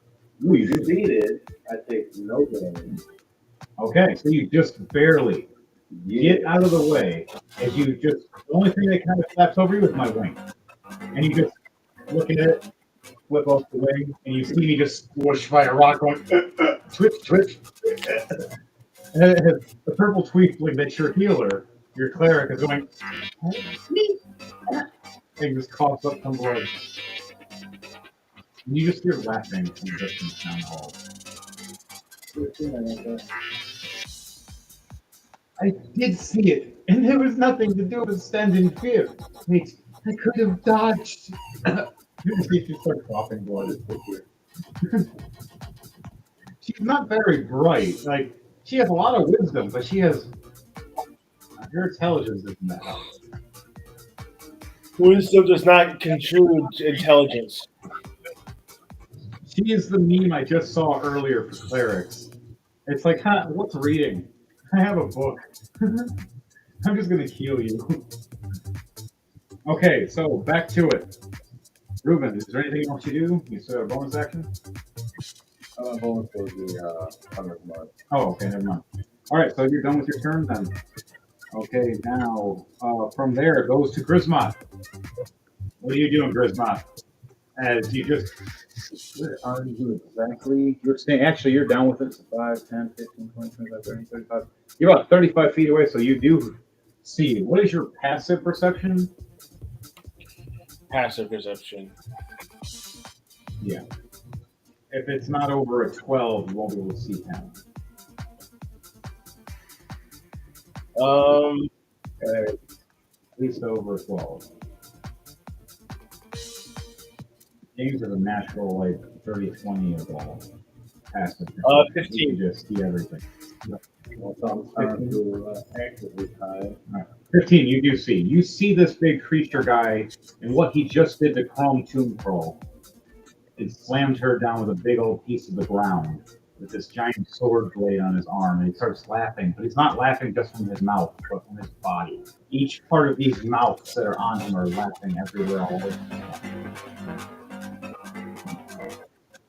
Ooh, you do. succeeded, I take no damage. Okay, so you just barely get out of the way as you just, the only thing that kind of flaps over you is my wing. And you just look at it, flip off the wing, and you see me just squished by a rock going, twitch, twitch. And the purple tweakling that's your healer, your cleric, is going, and just coughs up some blood. And you just hear laughing from the distance down the hall. I did see it, and there was nothing to do but stand in fear. Wait, I could have dodged. You see she starts coughing blood. She's not very bright. Like, she has a lot of wisdom, but she has her intelligence isn't that high. Wisdom does not contribute to intelligence. She is the meme I just saw earlier for clerics. It's like, huh, what's reading? I have a book. I'm just gonna heal you. Okay, so back to it. Ruben, is there anything else you do? You still have a bonus action? I'm going for the 100 mark. Oh, okay, never mind. All right, so you're done with your turn then. Okay, now from there it goes to Grismot. What are you doing, Grismot? As you just, where are you exactly? You're staying, actually, you're down with it. So 5, 10, 15, 20, 25, 30, 35. You're about 35 feet away, so you do see. What is your passive perception? Passive perception. Yeah. If it's not over a 12, you won't be able to see him. At least over a 12. Games are the natural, like, 30, 20 of passive. 15. You just see everything. Well, so I'm trying to actively time. 15, you do see. You see this big creature guy, and what he just did to Chrome Tomb Pearl. It slammed her down with a big old piece of the ground with this giant sword blade on his arm, and he starts laughing. But he's not laughing just from his mouth, but from his body. Each part of these mouths that are on him are laughing everywhere all over.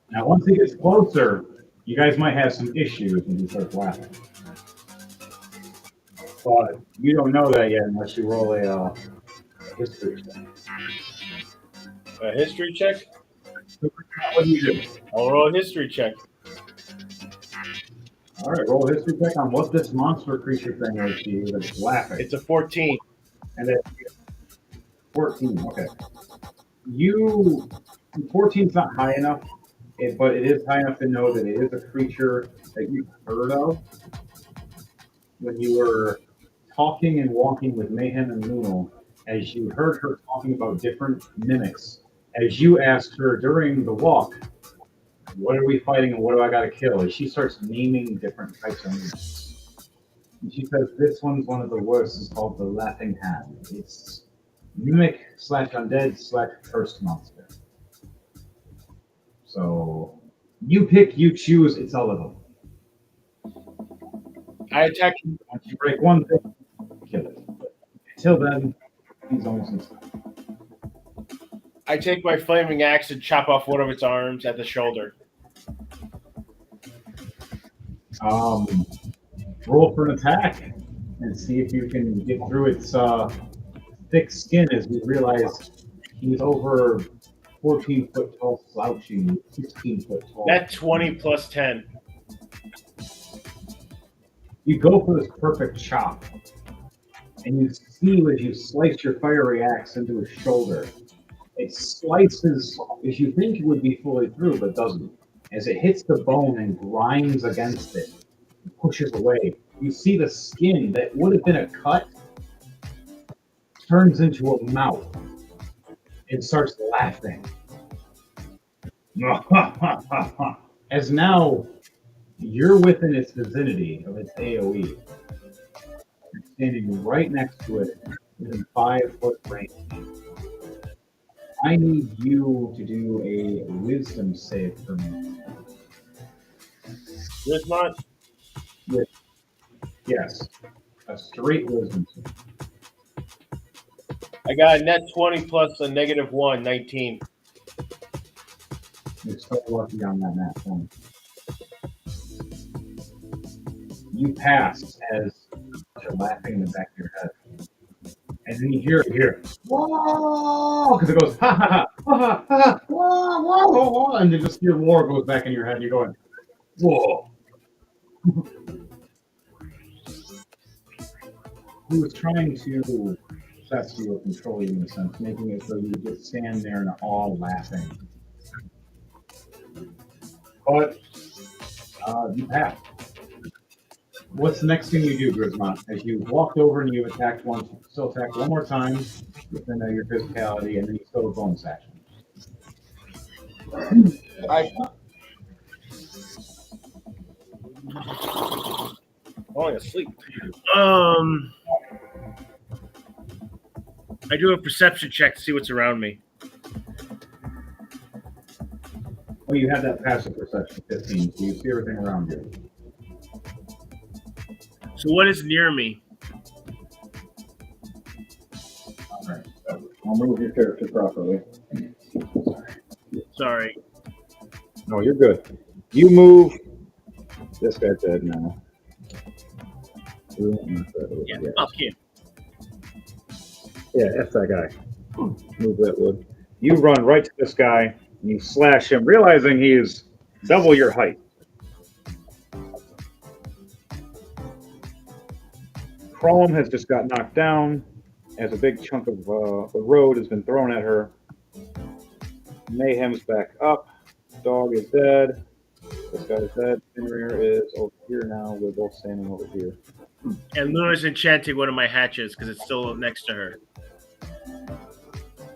Now, once he gets closer, you guys might have some issues when he starts laughing. But you don't know that yet unless you roll a history check. A history check? What do you do? I'll roll a history check. All right, roll a history check on what this monster creature thing is to you that's laughing. It's a 14. And then 14, okay. 14's not high enough, but it is high enough to know that it is a creature that you've heard of when you were talking and walking with Mayhem and Lunal, as you heard her talking about different mimics. As you asked her during the walk, what are we fighting and what do I got to kill? As she starts naming different types of mimics. And she says, this one's one of the worst. It's called the Laughing Hand. It's mimic / undead / cursed monster. So you pick, you choose, it's all of them. I attack. Once you break one thing, kill it. Until then, he's almost inside. I take my flaming axe and chop off one of its arms at the shoulder. Roll for an attack. and see if you can get through its thick skin as you realize he's over 14 foot tall, slouching, 16 foot tall. That 20 plus 10. You go for this perfect chop, and you see as you slice your fiery axe into his shoulder, it slices as you think it would be fully through, but doesn't. As it hits the bone and grinds against it, and pushes away, you see the skin that would have been a cut turns into a mouth and starts laughing. As now you're within its vicinity of its AoE. You're standing right next to it within 5-foot range. I need you to do a wisdom save for me. This much? Yes, a straight wisdom save. I got a net 20 plus a negative 1, 19. You're so lucky on that nat 20. You pass as you're laughing in the back of your head. And then you hear, whoa, because it goes, ha ha ha, ha ha ha, whoa, whoa, whoa, and then just your roar goes back in your head, and you're going, whoa. He was trying to possess you or control you in a sense, making it so you would just stand there in awe laughing. But you pass. What's the next thing you do, Grismont? As you walked over and you've attacked once, you still attack one more time within your physicality, and then you still have bonus action. Falling asleep. I do a perception check to see what's around me. Well, you have that passive perception 15, so you see everything around you. So what is near me? All right, so I'll move your character properly. Sorry. No, you're good. You move. This guy's dead now. Yeah, up here. Yeah, F that guy. Move that wood. You run right to this guy, and you slash him, realizing he is double your height. Chrome has just got knocked down as a big chunk of the road has been thrown at her. Mayhem's back up. Dog is dead. This guy's dead. Fenrir is over here now. We're both standing over here. And Luna's enchanting one of my hatches because it's still next to her.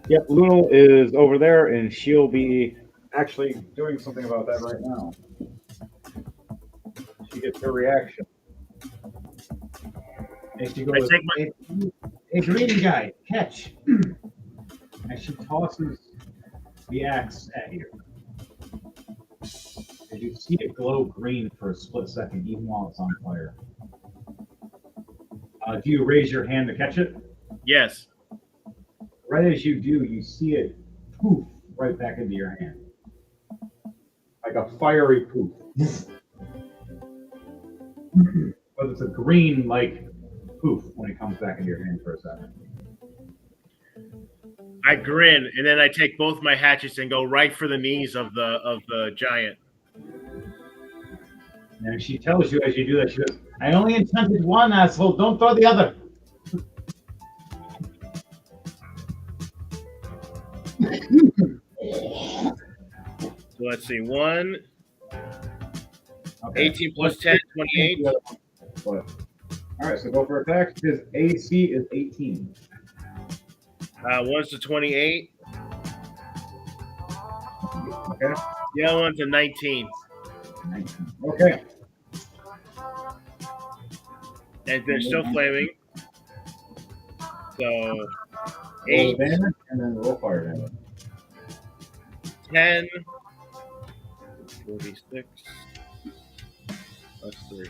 Yep, Luna is over there, and she'll be actually doing something about that right now. She gets her reaction. And she goes, hey, green guy, catch. And she tosses the axe at you. And you see it glow green for a split second, even while it's on fire. Do you raise your hand to catch it? Yes. Right as you do, you see it poof right back into your hand. Like a fiery poof. But it's a green, like, poof when it comes back into your hand for a second. I grin, and then I take both my hatchets and go right for the knees of the giant. And she tells you as you do that, she goes, I only intended one, asshole. Don't throw the other. So let's see. 1, Okay. 18 plus 10, 28. All right, so go for attacks. His AC is 18. One's to 28. Okay. The other one's a 19. 19. Okay. And they're still flaming. So Roll 8, damage and then roll fire damage. 10, 46, plus 3.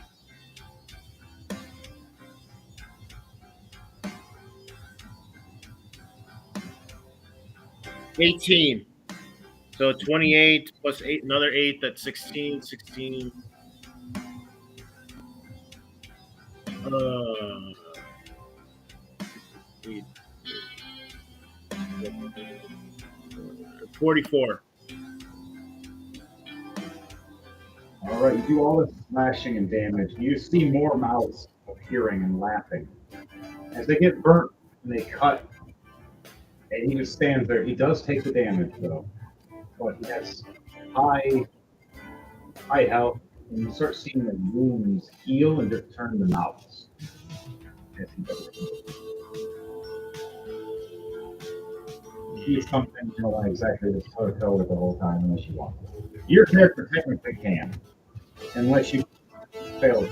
$18. So 28 plus 8, another 8, that's 16, 16. 44. All right, you do all this slashing and damage. You see more mouths appearing and laughing. As they get burnt and they cut, and he just stands there. He does take the damage though, but he has high, high health, and you start seeing the wounds heal and just turn to mouths. As he goes. He's something you know not exactly this toe to toe with the whole time unless you want. Your character technically can, unless you fail.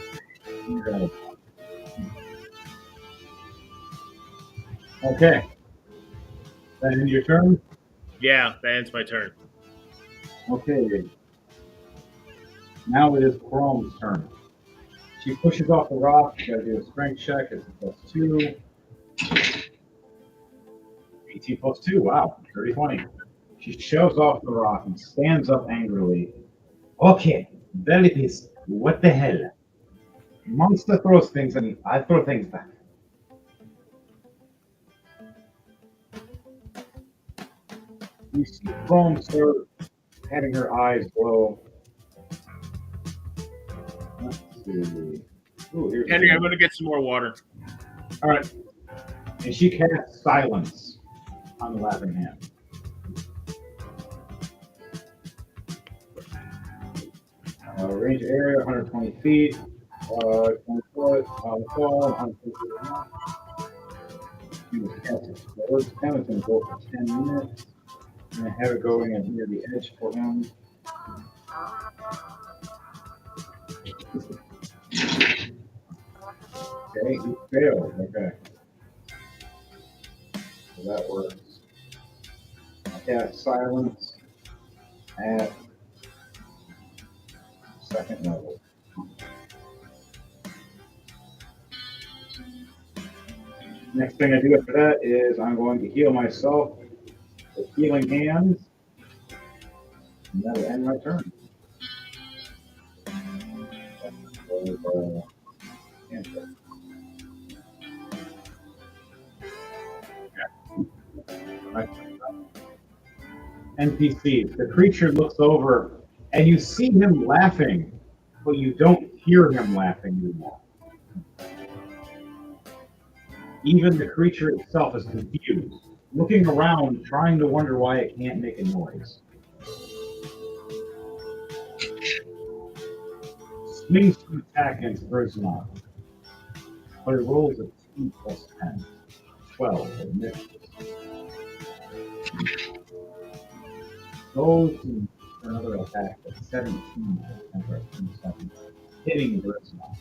Okay. Then your turn. Yeah, that ends my turn. Okay. Now it is Chrome's turn. She pushes off the rock. You gotta do a strength check. It's +2. 18 +2. Wow. 30 20. She shoves off the rock and stands up angrily. Okay. There it is. What the hell? Monster throws things and I throw things back. You see Chrome start having her eyes glow. Let's see. Ooh, here's Henry, I'm going to get some more water. All right. And she casts silence on the laughing hand. Range area 120 feet. 20 foot. Fall. 150 feet. She was casting spells. It's going to go for 10 minutes. I'm going to have it going at near the edge for him. Okay, he failed. Okay. So that works. I cast silence at second level. Next thing I do after that is I'm going to heal myself with healing hands. And that'll end my turn. NPCs. The creature looks over and you see him laughing, but you don't hear him laughing anymore. Even the creature itself is confused, looking around, trying to wonder why it can't make a noise. Swings to attack against Brisma, but it rolls a 2 plus 10. 12. It misses. Goes for another attack at 17, hitting Brisma.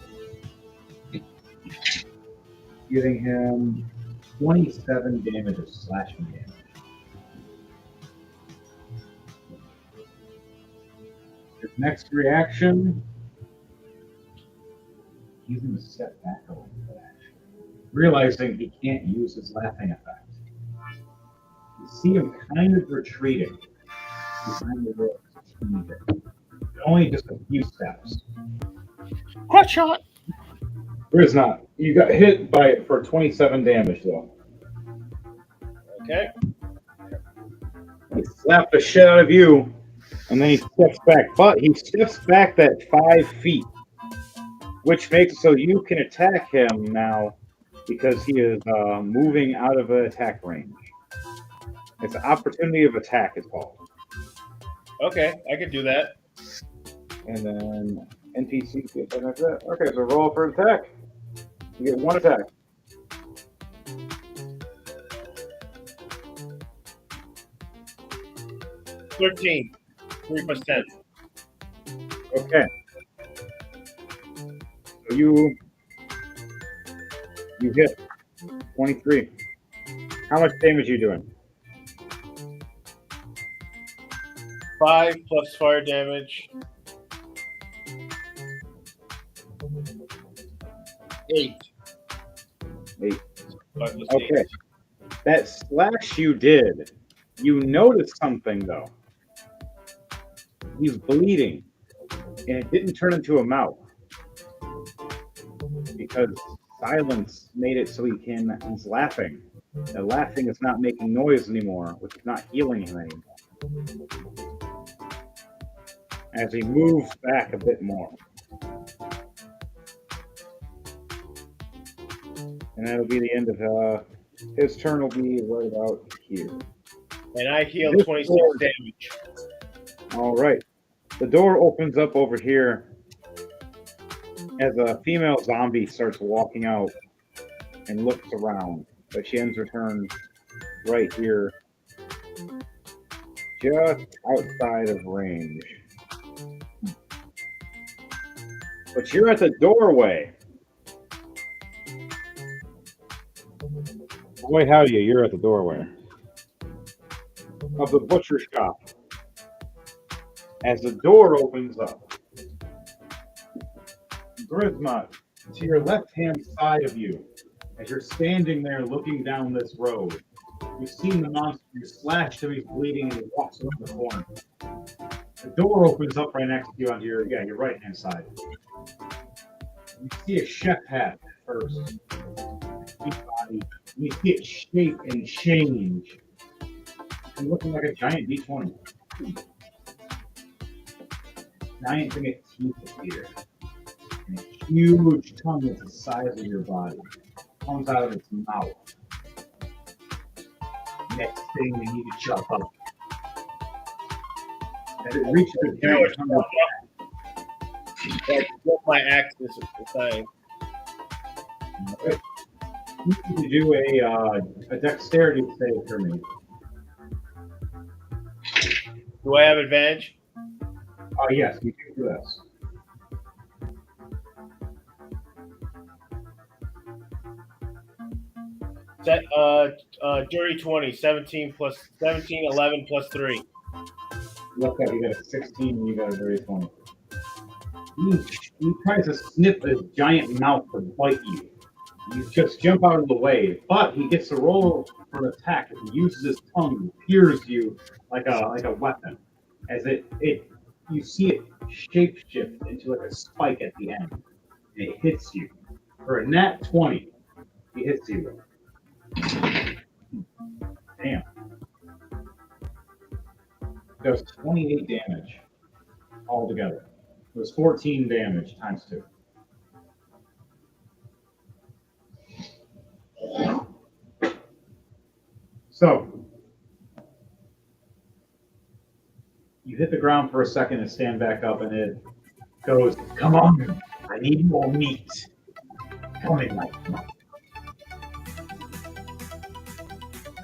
Giving him 27 damage of slashing damage. His next reaction, he's going to step back a little bit, actually, realizing he can't use his laughing effect. You see him kind of retreating behind the rope, only just a few steps. Crutch shot. There is not. You got hit by it for 27 damage, though. Okay. He slapped the shit out of you, and then he steps back. But he steps back that 5 feet, which makes it so you can attack him now because he is moving out of an attack range. It's an opportunity of attack, it's called. Okay, I can do that. And then NPC get that like that. Okay, so roll for attack. You get 1 attack. $13. 3 plus 10. Okay. So you hit 23. How much damage are you doing? 5 plus fire damage. 8. 8. 5 plus 8. Okay. That slash you did, you noticed something though. He's bleeding, and it didn't turn into a mouth because silence made it so he's laughing. The laughing is not making noise anymore, which is not healing him anymore. As he moves back a bit more. And that'll be the end of his turn will be right about here. And I heal This 26 door- damage. All right. The door opens up over here as a female zombie starts walking out and looks around. But she ends her turn right here, just outside of range. But you're at the doorway. Boy, howdy, you're at the doorway of the butcher shop. As the door opens up, Grisma, to your left-hand side of you, as you're standing there looking down this road, you've seen the monster, you slash him, he's bleeding, and he walks around the corner. The door opens up right next to you on your right-hand side. You see a chef hat first. Body. You see it shape and change. And looking like a giant D20. Giant thing of teeth appear. And a huge tongue that's the size of your body comes out of its mouth. Next thing we need to chop up. As it reaches the giant tongue, That's what my axe is saying. you need to do a dexterity save for me. Do I have advantage? Yes, you can do this. Set, dirty 20, 17 plus 17, 11 plus 3. Look at you got a 16 and you got a very 20. He tries to snip his giant mouth to bite you. You just jump out of the way, but he gets to roll for an attack. He uses his tongue, pierces you like a weapon. As you see it shape shift into like a spike at the end. And it hits you. For a nat 20, he hits you. Damn. Does 28 damage altogether. It was 14 damage times 2. So, you hit the ground for a second and stand back up, and it goes, "Come on, I need more meat. Come in, my son."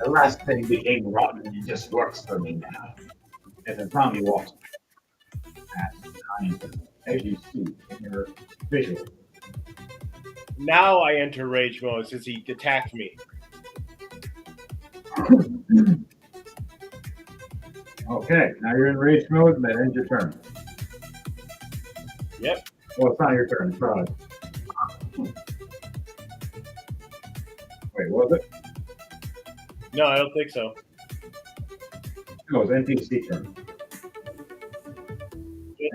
The last thing became rotten, and it just works for me now. As the zombie walks past behind him, as you see in your visual. Now I enter rage mode since he attacked me. Okay, now you're in rage mode, and that ends your turn. Yep. Well, it's not your turn, it's Rod. Wait, was it? No, I don't think so. No, it's NPC turn.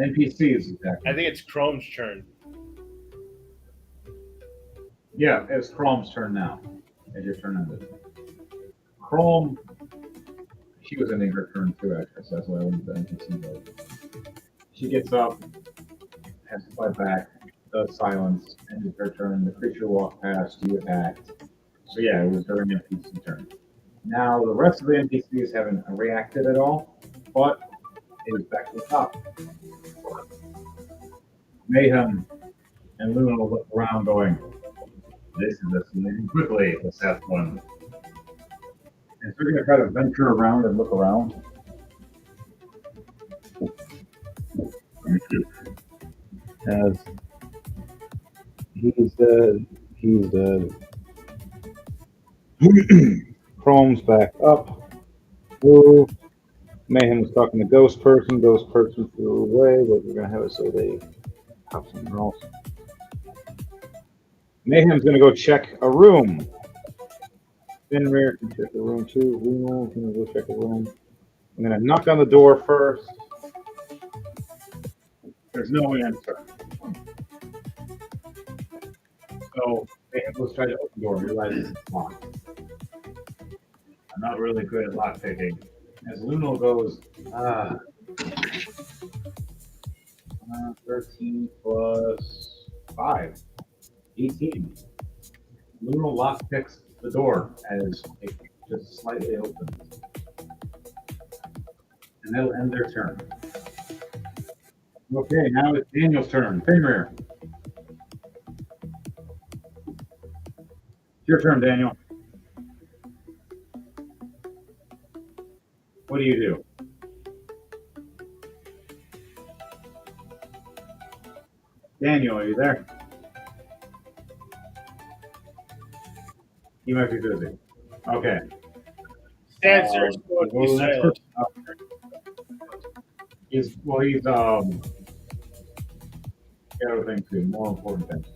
NPC is exactly. I think it's Chrome's turn. Yeah, it's Chrome's turn now. As your turn ended. Chrome, she was ending her turn too, actually, so that's why I went to NPC mode. She gets up, has to fight back, does silence, ended her turn. The creature walked past, you attacked. So yeah, it was her NPC turn. Now, the rest of the NPCs haven't reacted at all, but it is back to the top. Mayhem and Luna will look around going, "This is escalating quickly, the Seth one." And so we're going to try to venture around and look around. As he's dead. Chrome's back up. Move. Mayhem's talking to Ghost Person. Ghost Person flew away, but we're going to have it so they pop something else. Mayhem's going to go check a room. Fenrir can check the room too. Luno's going to go check a room. I'm going to knock on the door first. There's no answer. So Mayhem goes try to open the door and realizes it's locked. I'm not really good at lock picking. As Luno goes Ah, 13 plus 5. 18. Luna lockpicks the door as it just slightly opens. And that'll end their turn. Okay, now it's Daniel's turn. Fenrir. It's your turn, Daniel. What do you do? Daniel, are you there? He might be busy. Okay. Censor's going to Well, be the next silent. he's got other things to do, more important things.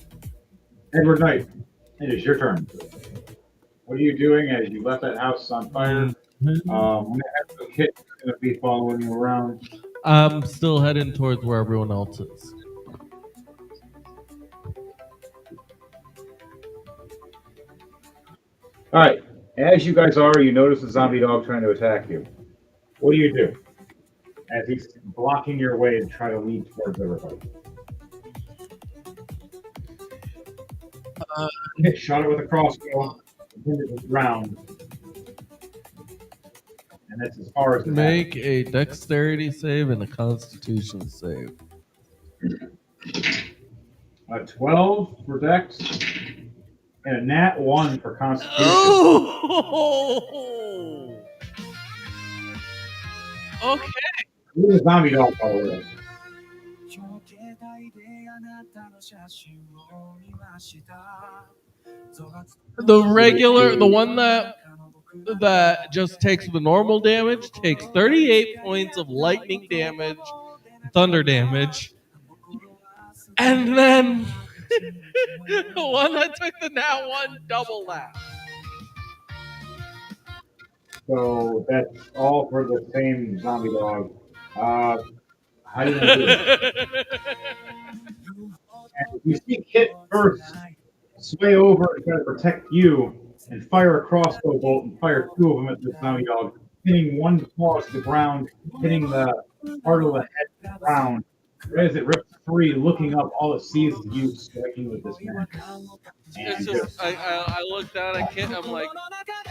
Edward Knight, it is your turn. What are you doing as you left that house on fire? The kid's gonna be following you around. I'm still heading towards where everyone else is. All right. As you guys are, you notice the zombie dog trying to attack you. What do you do? As he's blocking your way to try to lead towards everybody. Shot it with a crossbow, pinned it to the ground, and that's as far as it Make a dexterity save and a constitution save. a 12 for Dex and a nat 1 for Constitution. Oh! Okay. Look at the zombie dog follow us. The one that just takes the normal damage takes 38 points of lightning damage, thunder damage, and then the one that took the nat one double that. So that's all for the same zombie dog. How do you want to do it? And you see Kit first sway over and try to protect you and fire a crossbow bolt and fire 2 of them at this zombie dog, hitting one claw to the ground, hitting the part of the head to the ground. Right as it rips free, looking up, all it sees is you striking with this man. It's just I look down at Kit. I'm like,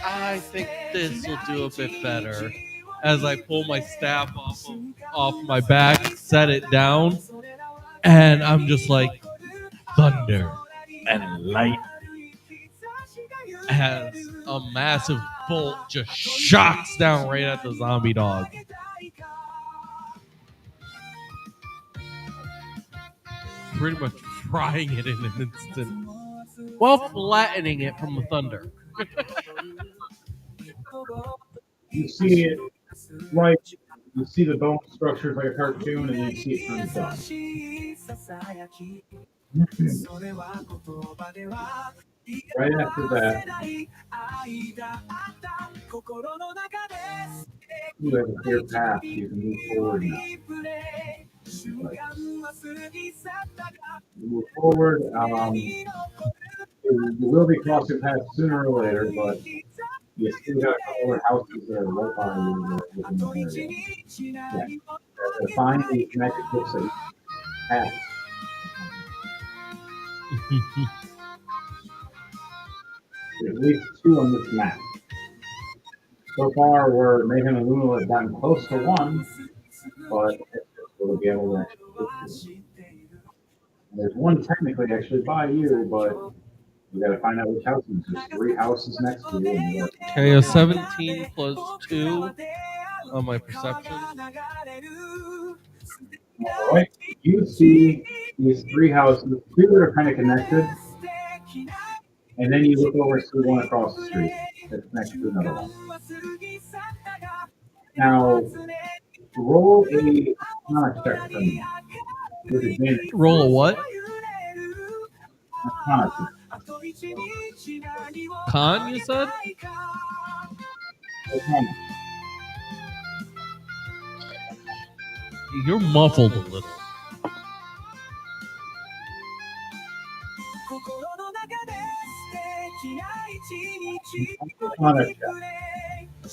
I think this will do a bit better. As I pull my staff off my back, set it down, and I'm just like, thunder and light. As a massive bolt just shocks down right at the zombie dog. Pretty much frying it in an instant. While flattening it from the thunder. You see it right. You see the bone structures like a cartoon, and then you see it turn to dust. Right after that, you have a clear path. You can move forward now. You move forward. You will be crossing paths sooner or later, but you still got a couple of houses that are right by you within the area. Yeah. To find the magic books that you have. There's at least 2 on this map. So far, where Mayhem and Luna have gotten close to 1, but we'll be able to actually get to it. There's 1 technically actually by you, but we got to find out which house. There's 3 houses next to you. Okay, a 17 plus 2 on my perception. All right. You see these 3 houses, 2 that are kind of connected, and then you look over and see one across the street that's next to another one. Now, roll a Arcana check for me. With advantage. Roll a what? Arcana check. Con, you said? Arcana. You're muffled a little. Arcana check. The,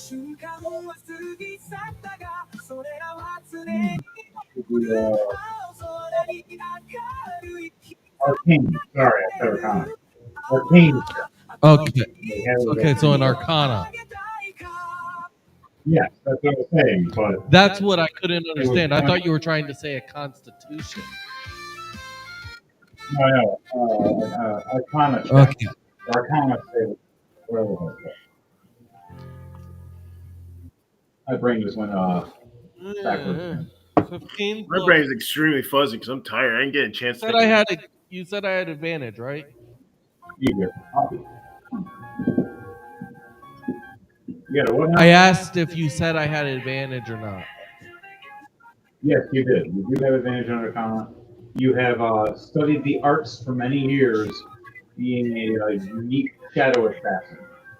Arcane. Sorry, I said Arcana. Arcane. Okay. They have it Okay, so an as- Arcana. Yes, that's what I was saying, but That's what I couldn't was understand. I one- thought you were trying to say a constitution. no, Arcana check. Okay. Arcana save. Where was it? My brain just went backwards. 15 My plus. brain is extremely fuzzy because I'm tired. I didn't get a chance to Said think I of had you said I had advantage, right? Easier. Copy. You got a what now? I asked if you said I had advantage or not. Yes, you did. You do have advantage on Arcana. You have studied the arts for many years, being a unique shadow assassin.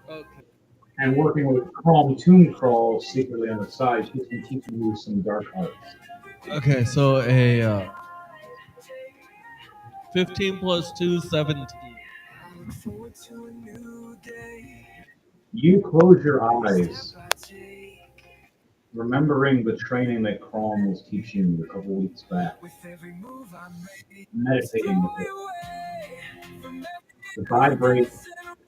Okay. And working with Chrome Tomb Crawl secretly on the side, he's been teaching you some dark arts. Okay, so a 15 plus 2, 17. You close your eyes, remembering the training that Chrome was teaching you a couple weeks back. Meditating with it. To vibrate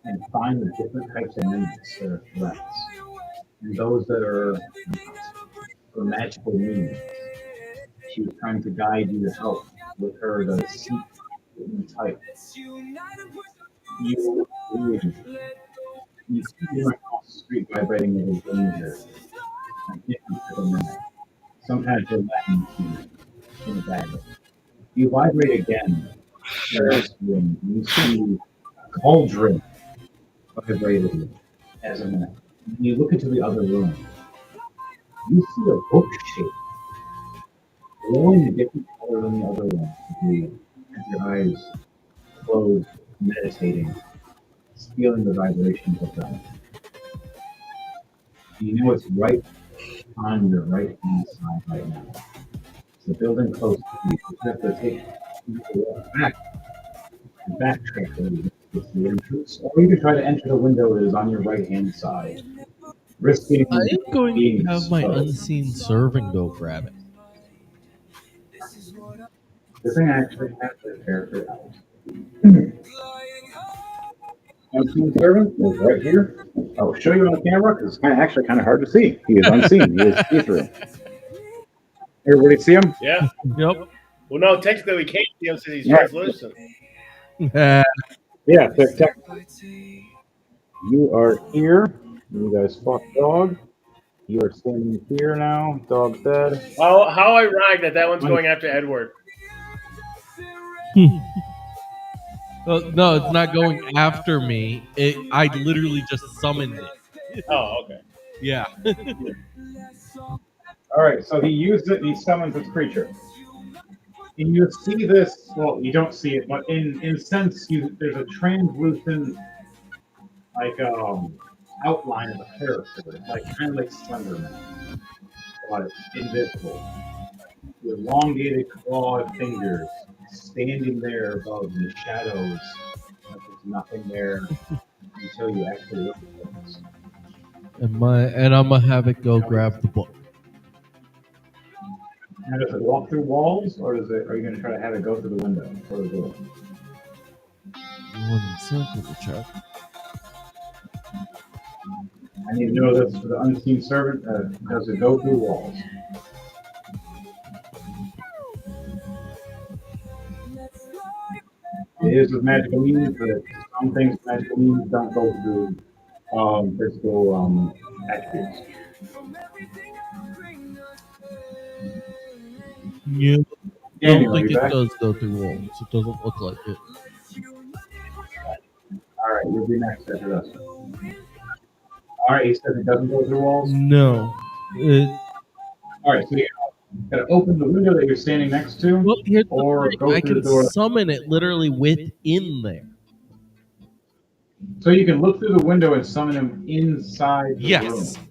and find the different types of mimics that are threats. And those that are for magical means. She was trying to guide you to help with her to seek the type. You you see her across the street vibrating with a danger. And different for the minute. Sometimes you're letting in the bag. You vibrate again. And you see a cauldron vibrating as a minute. You look into the other room. You see a book shape glowing a different color than the other one. You have your eyes closed, meditating, feeling the vibrations of them. You know it's right on your right hand side right now. It's the building close to you. You have to take back and backtrack a little bit to the entrance. Or you can try to enter the window that is on your right hand side. Risking I am going being to have my exposed. unseen servant go grab it. The thing I actually have the character out. Unseen servant is right here. I'll show you on the camera because it's actually kind of hard to see. He is unseen. He is see-through. Everybody see him? Yeah. Yep. Well, no, technically we can't see him since he's Yeah. translucent. Yeah, you are here. You guys fuck dog. You are standing here now. Dog's dead. How ironic that one's going after Edward. No, it's not going after me. I literally just summoned it. Oh, okay. Yeah. All right, so he used it. And he summons this creature. And you see this. Well, you don't see it, but in sense, there's a translucent, like outline of a character, like kind of like Slenderman, but invisible, with elongated clawed fingers, standing there above the shadows. Like there's nothing there until you actually look at things. And I'm gonna have it go grab the book. Now, does it walk through walls, or are you going to try to have it go through the window or the door? 1 second to check. I need to know this for the unseen servant. Does it go through walls? It is with magical means, but some things with magical means don't go through physical attributes. Yeah. I Daniel, don't think are you it back? does go through walls. It doesn't look like it. All right, you'll be next after this. All right, he said it doesn't go through walls. No. All right, so you gotta open the window that you're standing next to, Well, here's the or thing. go I through can the door. summon it literally within there. So you can look through the window and summon him inside the Yes. room.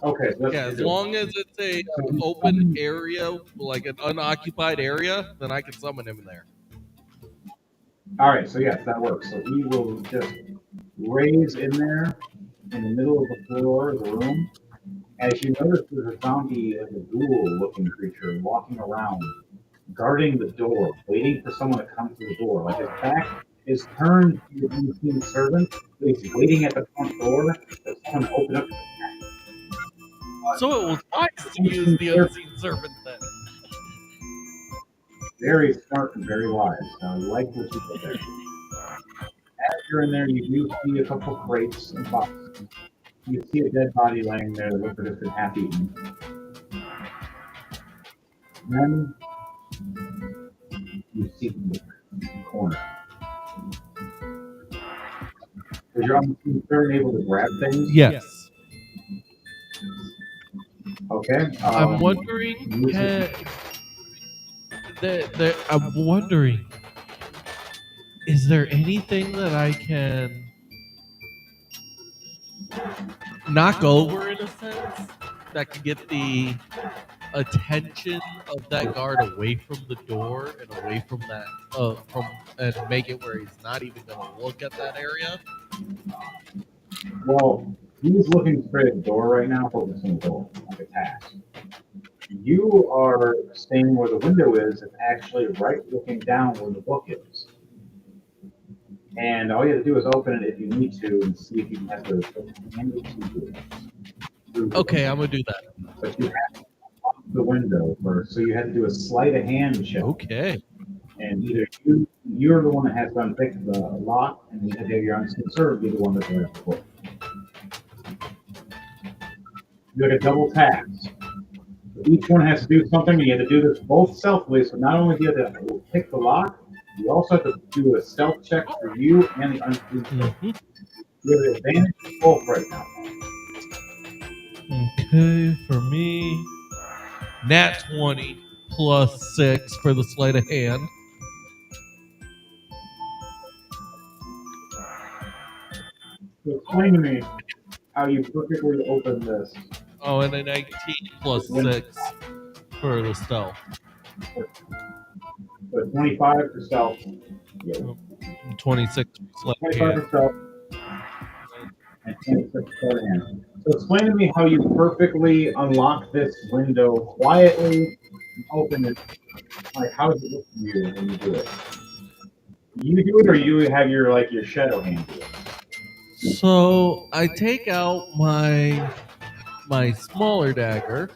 Okay, so that's Yeah, as long as it's a open area, like an unoccupied area, then I can summon him in there. All right, so yes, that works. So he will just raise in there, in the middle of the floor of the room. As you notice, there's a zombie, like a ghoul-looking creature, walking around, guarding the door, waiting for someone to come through the door. Like his back is turned to your unseen servant, but he's waiting at the front door for someone to open up. So it was wise to use the unseen servant then. Very smart and very wise. I like what you did there. As you're in there, you do see a couple crates and boxes. You see a dead body laying there that looks like it's been half eaten. Then you see the corner. Was your unseen servant able to grab things? Yes. Okay. I'm wondering. I'm wondering. Is there anything that I can knock over in a sense that can get the attention of that guard away from the door and away from that and make it where he's not even going to look at that area? Well, he's looking straight at the door right now, focusing on the door, like a task. You are staying where the window is and actually right looking down where the book is. And all you have to do is open it if you need to and see if you can have the handle to it. Okay, I'm going to do that. But you have to off the window first, so you have to do a sleight of hand check. Okay. And either you're the one that has to unpick the lock, and you have to have your unseen servant be the one that grabs the book. You have a double task. Each one has to do something, and you have to do this both stealthily. So not only do you have to pick the lock, you also have to do a stealth check for you and the unseen servant. Mm-hmm. You have an advantage of both right now. Okay, for me, nat 20 plus 6 for the sleight of hand. So explain to me how you perfectly open this. Oh, and a 19 plus 6 for the stealth. So 25 for stealth. Yeah. 26 for sleight of 25 hand. for stealth. And 26 for sleight of hand. So explain to me how you perfectly unlock this window quietly and open it. Like, how does it look to you when you do it? You do it, or you have your shadow hand do it? So I take out my smaller dagger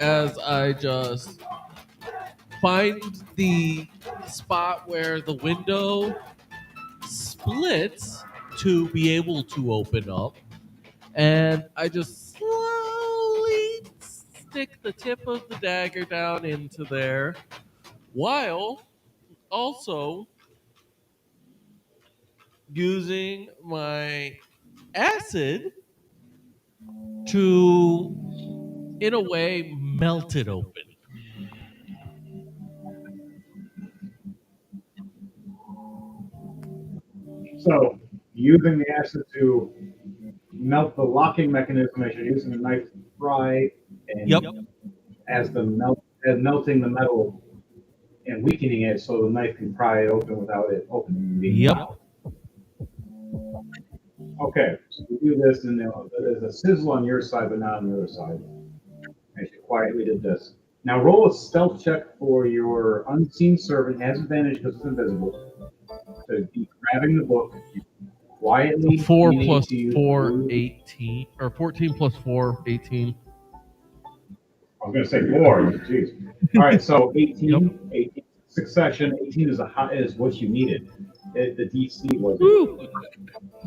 as I just find the spot where the window splits to be able to open up, and I just slowly stick the tip of the dagger down into there while also using my acid to, in a way, melt it open. So, using the acid to melt the locking mechanism as you're using the knife to pry, and Yep. as melting the metal and weakening it so the knife can pry it open without it opening and being Yep. loud. Okay, so we do this, and there's a sizzle on your side, but not on the other side. As you quietly did this. Now roll a stealth check for your unseen servant. It has advantage because it's invisible. So be grabbing the book quietly. 4 meaning plus to you 4, through- 18. Or 14 plus 4, 18. I was going to say 4. Jeez. All right, so 18. Yep. 18 succession. 18 is what you needed. The DC wasn't. Woo!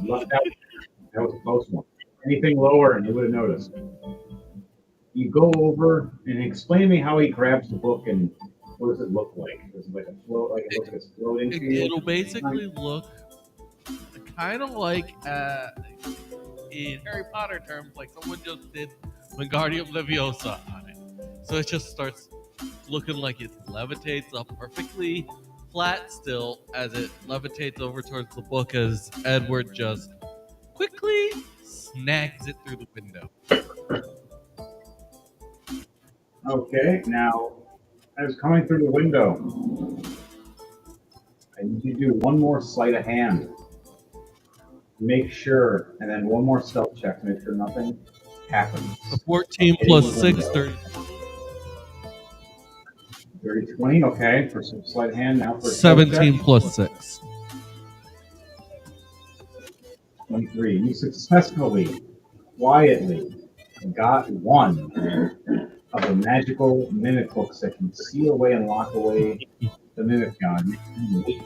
Left out. That was a close one. Anything lower, and you would have noticed. You go over and explain to me how he grabs the book and what does it look like? Does it like a float? Like it looks like it's floating to you? It'll basically look kind of like, in Harry Potter terms, like someone just did Wingardium Leviosa on it. So it just starts looking like it levitates up perfectly flat still as it levitates over towards the book as Edward just quickly snags it through the window. Okay, now as coming through the window, I need you to do one more sleight of hand. make sure, and then one more stealth check to make sure nothing happens. 14 plus 6, 30. 30, 20, okay, for some sleight of hand. Now for a stealth 17 check. plus 6. 23. You successfully, quietly got one of the magical mimic hooks that can seal away and lock away the mimic gun, making you weak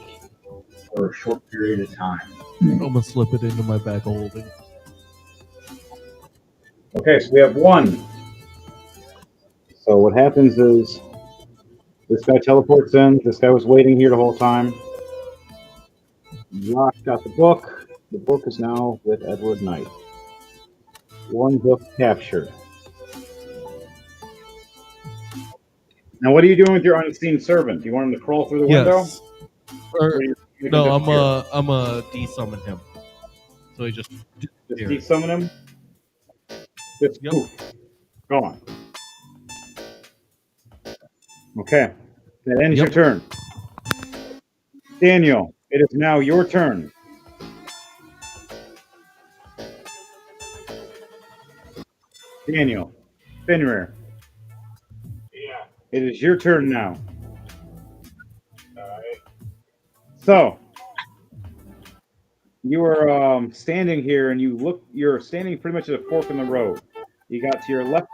for a short period of time. I'm gonna slip it into my bag of holding. Okay, so we have one. So what happens is this guy teleports in. This guy was waiting here the whole time. Josh got the book. The book is now with Edward Knight. One book captured. Now, what are you doing with your unseen servant? Do you want him to crawl through the window? Yes. Or, no, I'm a de-summon him. So he just de-summon him? Just yep. poof. Gone. Okay. That ends your turn. Daniel, it is now your turn. Daniel, Fenrir. Yeah. It is your turn now. All right. So, you are standing here and you're standing pretty much at a fork in the road. You got to your left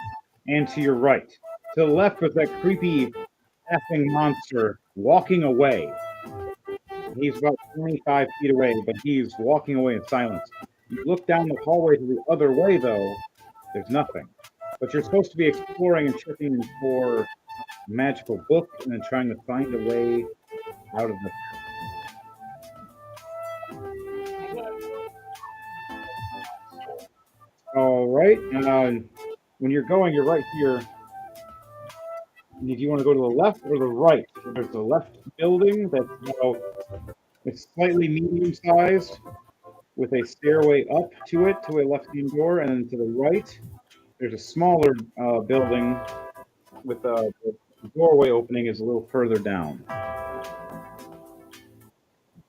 and to your right. To the left was that creepy laughing monster walking away. He's about 25 feet away, but he's walking away in silence. You look down the hallway to the other way, though, there's nothing. But you're supposed to be exploring and checking for a magical book and then trying to find a way out of the. All right. When you're going, you're right here. If you want to go to the left or the right, so there's the left building that's it's slightly medium-sized with a stairway up to it to a left-hand door, and then to the right, there's a smaller building with the doorway opening is a little further down.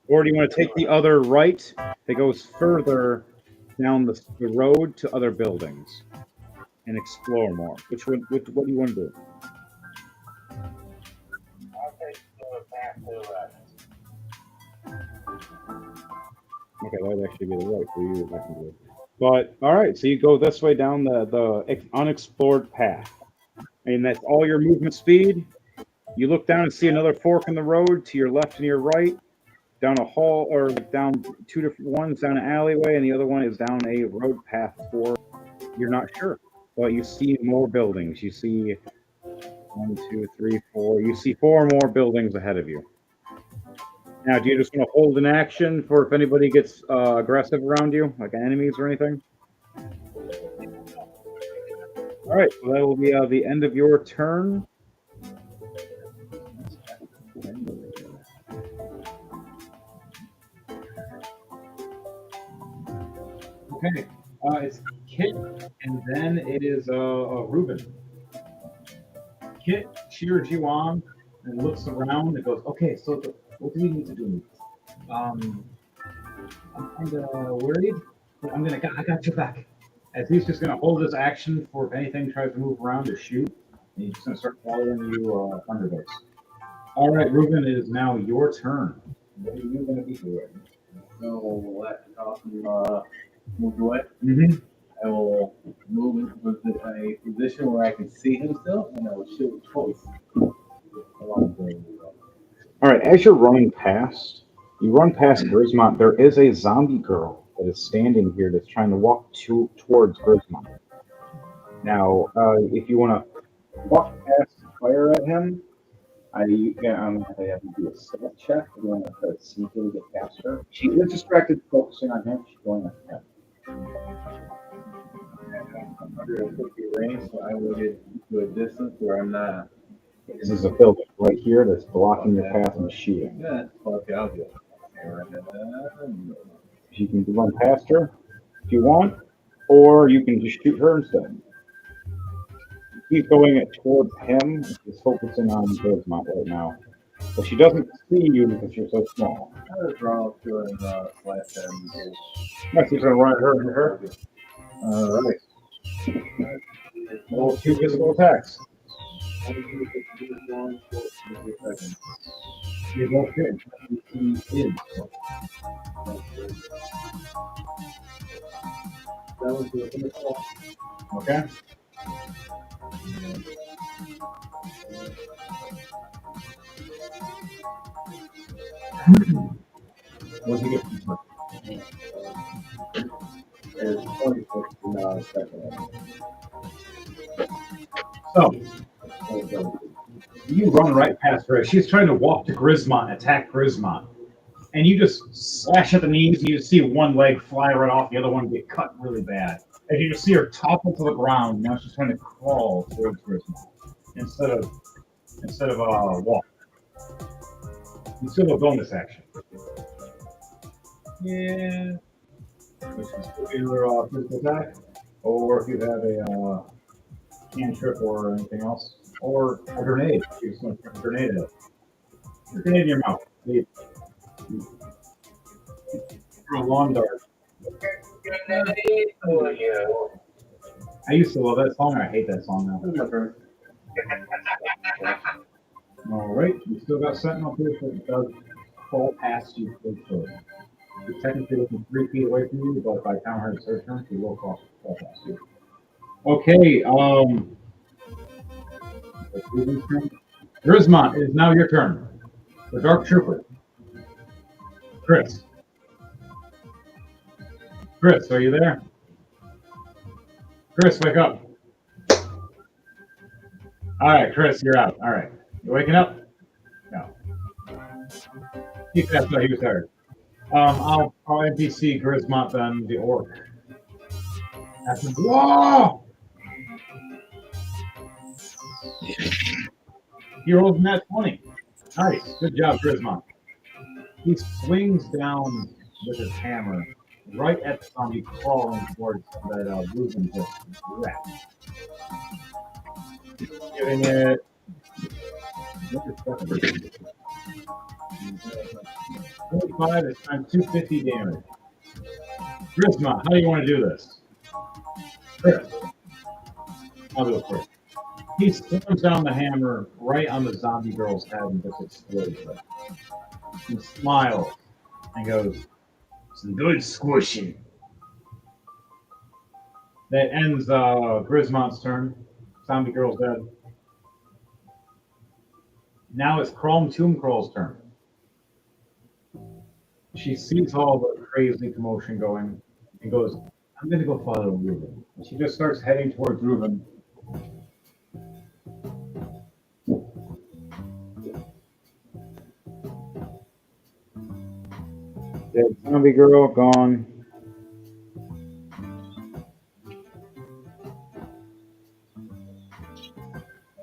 Or do you want to take the other right that goes further down the road to other buildings and explore more? What do you want to do? I'll take the path to the left. Okay, that would actually be the right for you. But all right, so you go this way down the unexplored path, and that's all your movement speed. You look down and see another fork in the road to your left and your right, down a hall or down two different ones, down an alleyway, and the other one is down a road path for you're not sure. But you see more buildings. You see 1, 2, 3, 4. You see 4 more buildings ahead of you. Now, do you just want to hold an action for if anybody gets aggressive around you, like enemies or anything? All right, so that will be the end of your turn. Okay, it's Kit, and then it is Ruben. Kit cheers you on and looks around and goes, "Okay, so what do we need to do? I'm kind of worried, but I got your back." As he's just gonna hold his action for if anything tries to move around or shoot, and he's just gonna start following you Thunderbolts. All right, Ruben, it is now your turn. What are you gonna be doing? So after talking, moved away. Mm-hmm. I will move into a position where I can see him still, and I will shoot with choice. All right, as you're running past, you run past Grismont. There is a zombie girl that is standing here that's trying to walk towards Grismont. Now, if you want to walk past and fire at him, I'm going to have to do a stealth check. I'm going to try to sneakily get past her. She is distracted, focusing on him. She's going at him. I'm under a 50 range, so I will get to a distance where I'm not. This is a building right here that's blocking your path and shooting. Yeah, okay, I'll do it. You can run past her if you want, or you can just shoot her instead. He's going towards him. He's focusing on Grismont right now. But she doesn't see you because you're so small. I was wrong doing last time. Next, he's going to run at her. All right. Roll 2 physical attacks. You both hit. He is. Okay. What'd you get? And 26 second. So, you run right past her. She's trying to walk to Grismont, attack Grismont. And you just slash at the knees, and you just see one leg fly right off, the other one get cut really bad. And you just see her topple to the ground. Now she's trying to crawl towards Grismont instead of walk. You still have a bonus action. Yeah. Which is either physical attack, or if you have a cantrip or anything else, or a grenade. You're just going to throw a grenade at it. Put a grenade in your mouth. Throw a lawn dart. Oh, yeah. I used to love that song, and I hate that song now. All right, you still got Sentinel here, so it does fall past you quickly. You're technically looking 3 feet away from you, but by the time it's her turn, she will fall past you. Okay, Grismont, it is now your turn. The Dark Trooper. Chris. Chris, are you there? Chris, wake up. All right, Chris, you're out. All right. You waking up? No. That's why he was tired. I'll NPC Grismont then the orc. That's whoa! He rolled that 20. Nice. Good job, Grismont. He swings down with his hammer right at the zombie crawling towards that Ruben just wrecked. Giving it 25 is times 250 damage. Grismont, how do you want to do this? Chris. I'll do it first. He slams down the hammer right on the zombie girl's head and just explodes it. He smiles and goes, "Some good squishing." That ends Grismont's turn. Zombie girl's dead. Now it's Chrome Tomb Crawl's turn. She sees all the crazy commotion going and goes, "I'm going to go follow Ruben." And she just starts heading towards Ruben. Dead zombie girl gone.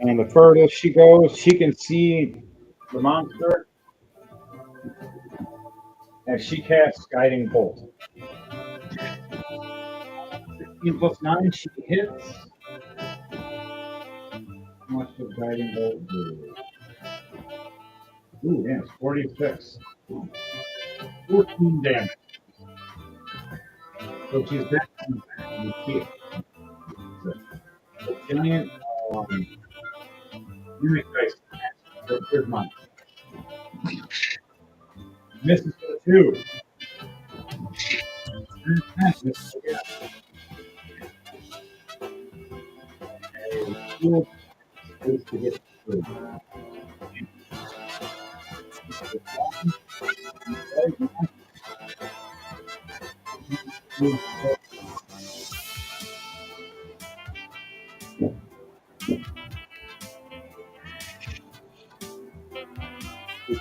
And the furthest she goes, she can see the monster as she casts Guiding Bolt. 16 plus 9, she hits. How much does Guiding Bolt do? Ooh, yeah, it's 46. 14 damage. So she's back on the kick. The giant unit dice. Here's mine. Misses for the 2. Misses again. A cool space to get through.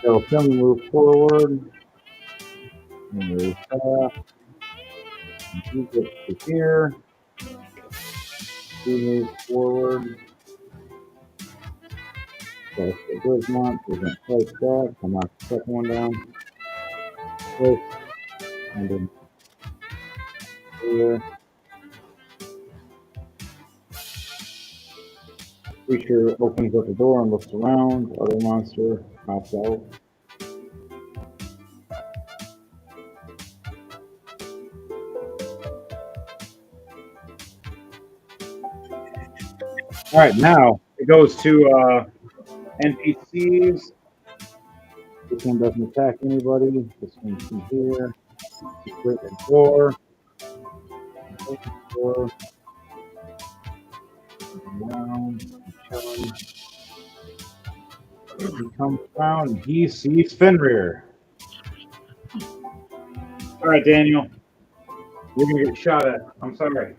So film move forward. Move fast. He gets to here. He moves forward. That's the Grismont. We're going to place that. I'll knock the second one down. Place. And then here. Creature opens up the door and looks around. Other monster Myself. All right, now it goes to NPCs. This one doesn't attack anybody. This one's in here. Wait the door. Open the door. Around. Chilling. He comes around and he sees Fenrir. All right, Daniel. You're gonna get shot at. I'm sorry.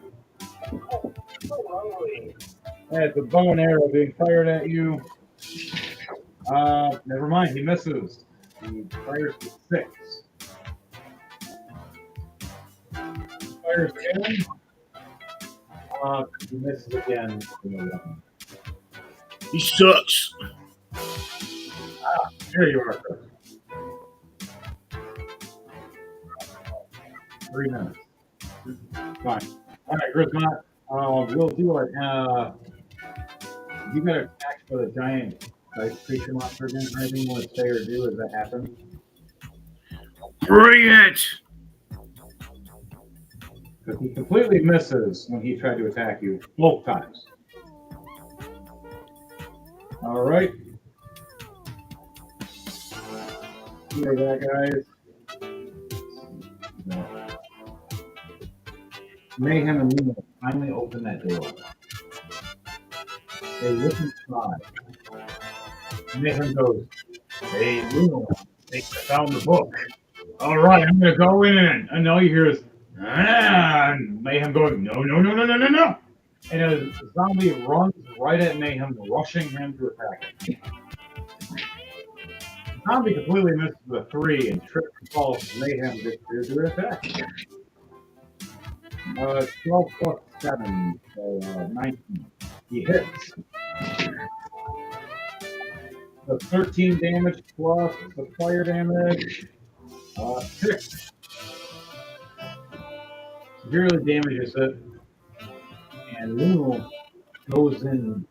It's a bow and arrow being fired at you. Never mind. He misses. He fires with 6. Fires again. He misses again. He sucks. Here you are, Chris. 3 minutes. Fine. All right, Grismont. We'll do it. You got to attack for the giant creature monster again. Anything you want to say or do as that happens? Bring it. Because he completely misses when he tried to attack you both times. All right. Here that, guys. No. Mayhem and Luna finally open that door. They look inside. Mayhem goes, "Hey, Luna, they found the book. All right, I'm going to go in." And all you hear is, and Mayhem going, "No, no, no, no, no, no, no." And a zombie runs right at Mayhem, rushing him to attack him. The zombie completely misses the 3 and trips and falls. Mayhem gets to attack. 12 plus 7, so 19. He hits. The 13 damage plus the fire damage. 6. Severely damages it. And Luna goes in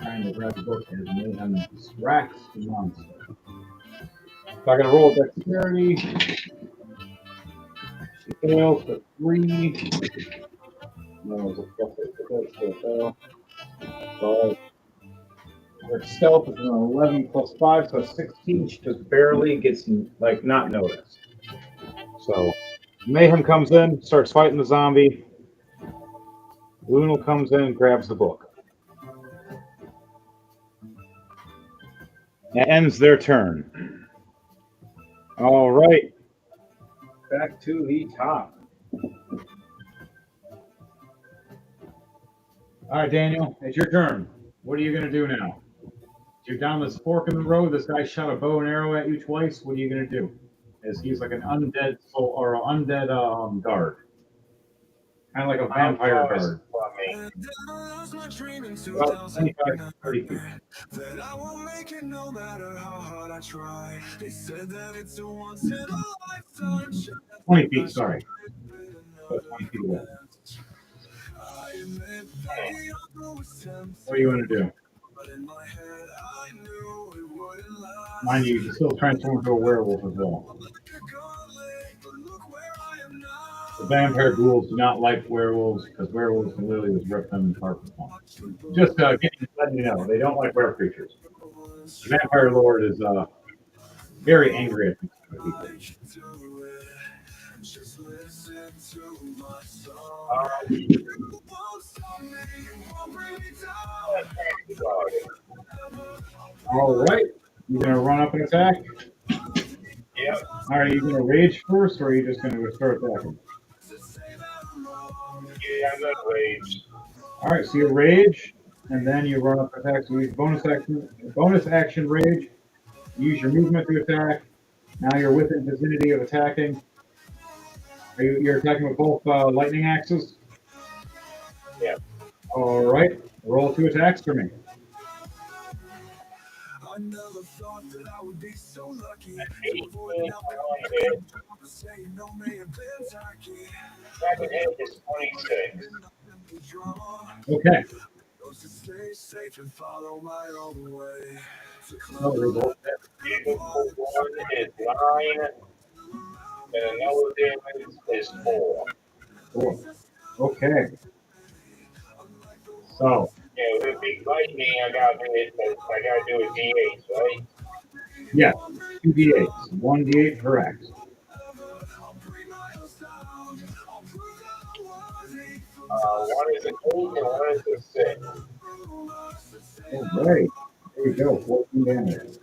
trying to grab the book as Mayhem distracts the monster. So I gotta roll dexterity. She fails for 3. No, it was a fail. But her stealth is an 11 plus 5, so 16. She just barely gets, not noticed. So Mayhem comes in, starts fighting the zombie. Luna comes in and grabs the book. That ends their turn. All right. Back to the top. All right, Daniel, it's your turn. What are you going to do now? You're down this fork in the road. This guy shot a bow and arrow at you twice. What are you going to do? As he's like an undead soul or an undead guard. Kind of like a vampire guard. About 25, 30 feet. 20 feet, sorry. 20 feet away. What do you want to do? Mind you, you can still transform into a werewolf as well. The vampire ghouls do not like werewolves because werewolves can literally just rip them apart with one. Just letting you know, they don't like were creatures. The vampire lord is very angry at these people. All right, you gonna run up and attack? Yeah. All right, you gonna rage first, or are you just gonna start attacking? Yeah, I'm gonna rage. All right, so you rage, and then you run up and attack. So you use bonus action rage. Use your movement to attack. Now you're within vicinity of attacking. You're attacking with both lightning axes? Yeah. All right. Roll 2 attacks for me. I never thought that I would be so lucky. Second hit is 26. Okay. Stay safe and follow my own way. No, they both hit. Damage for one is 9, and another damage is 4. Four. Okay. So, Yeah, with big lightning, I gotta do a D8, right? yeah, 2d8s. 1d8 correct. One is an 8 and one is a 6. All right. There you go. 14 damage.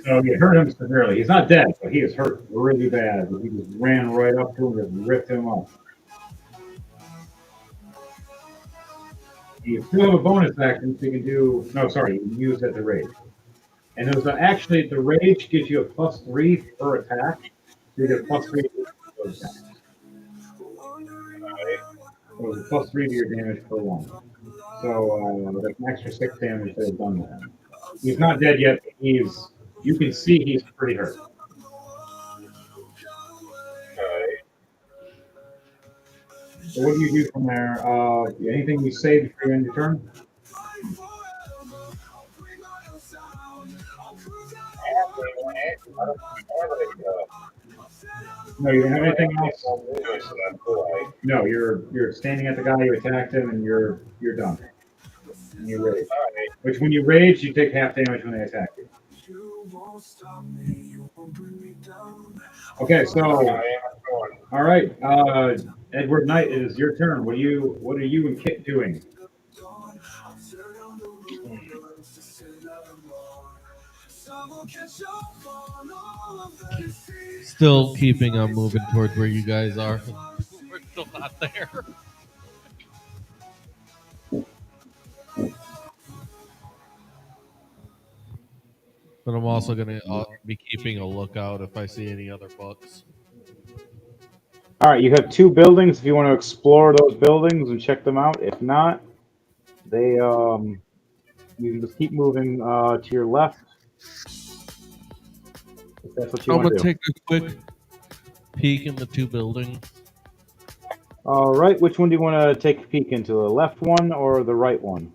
So you hurt him severely. He's not dead, but he is hurt really bad. He just ran right up to him and ripped him up. You still have a bonus action, so you can do. No, sorry, you can use at the rage. And there's actually the rage gives you a +3 per attack. So you get +3 to those attacks. So it's a +3 to your damage per one. So that's an extra 6 damage that is done to him. He's not dead yet. But you can see he's pretty hurt. Okay. So what do you do from there? Anything you say before you end your turn? No, you don't have anything else. No, you're standing at the guy, you attacked him, and you're done. And you rage. Which when you rage, you take half damage when they attack you. Okay, so all right, Edward Knight, it is your turn. What are you and Kit doing? Still keeping on moving towards where you guys are. We're still not there. But I'm also going to be keeping a lookout if I see any other bugs. All right, you have 2 buildings. If you want to explore those buildings and check them out, if not, they you can just keep moving to your left. If that's what you I'm want going to to do. take a quick peek in the 2 buildings. All right, which one do you want to take a peek into? The left one or the right one?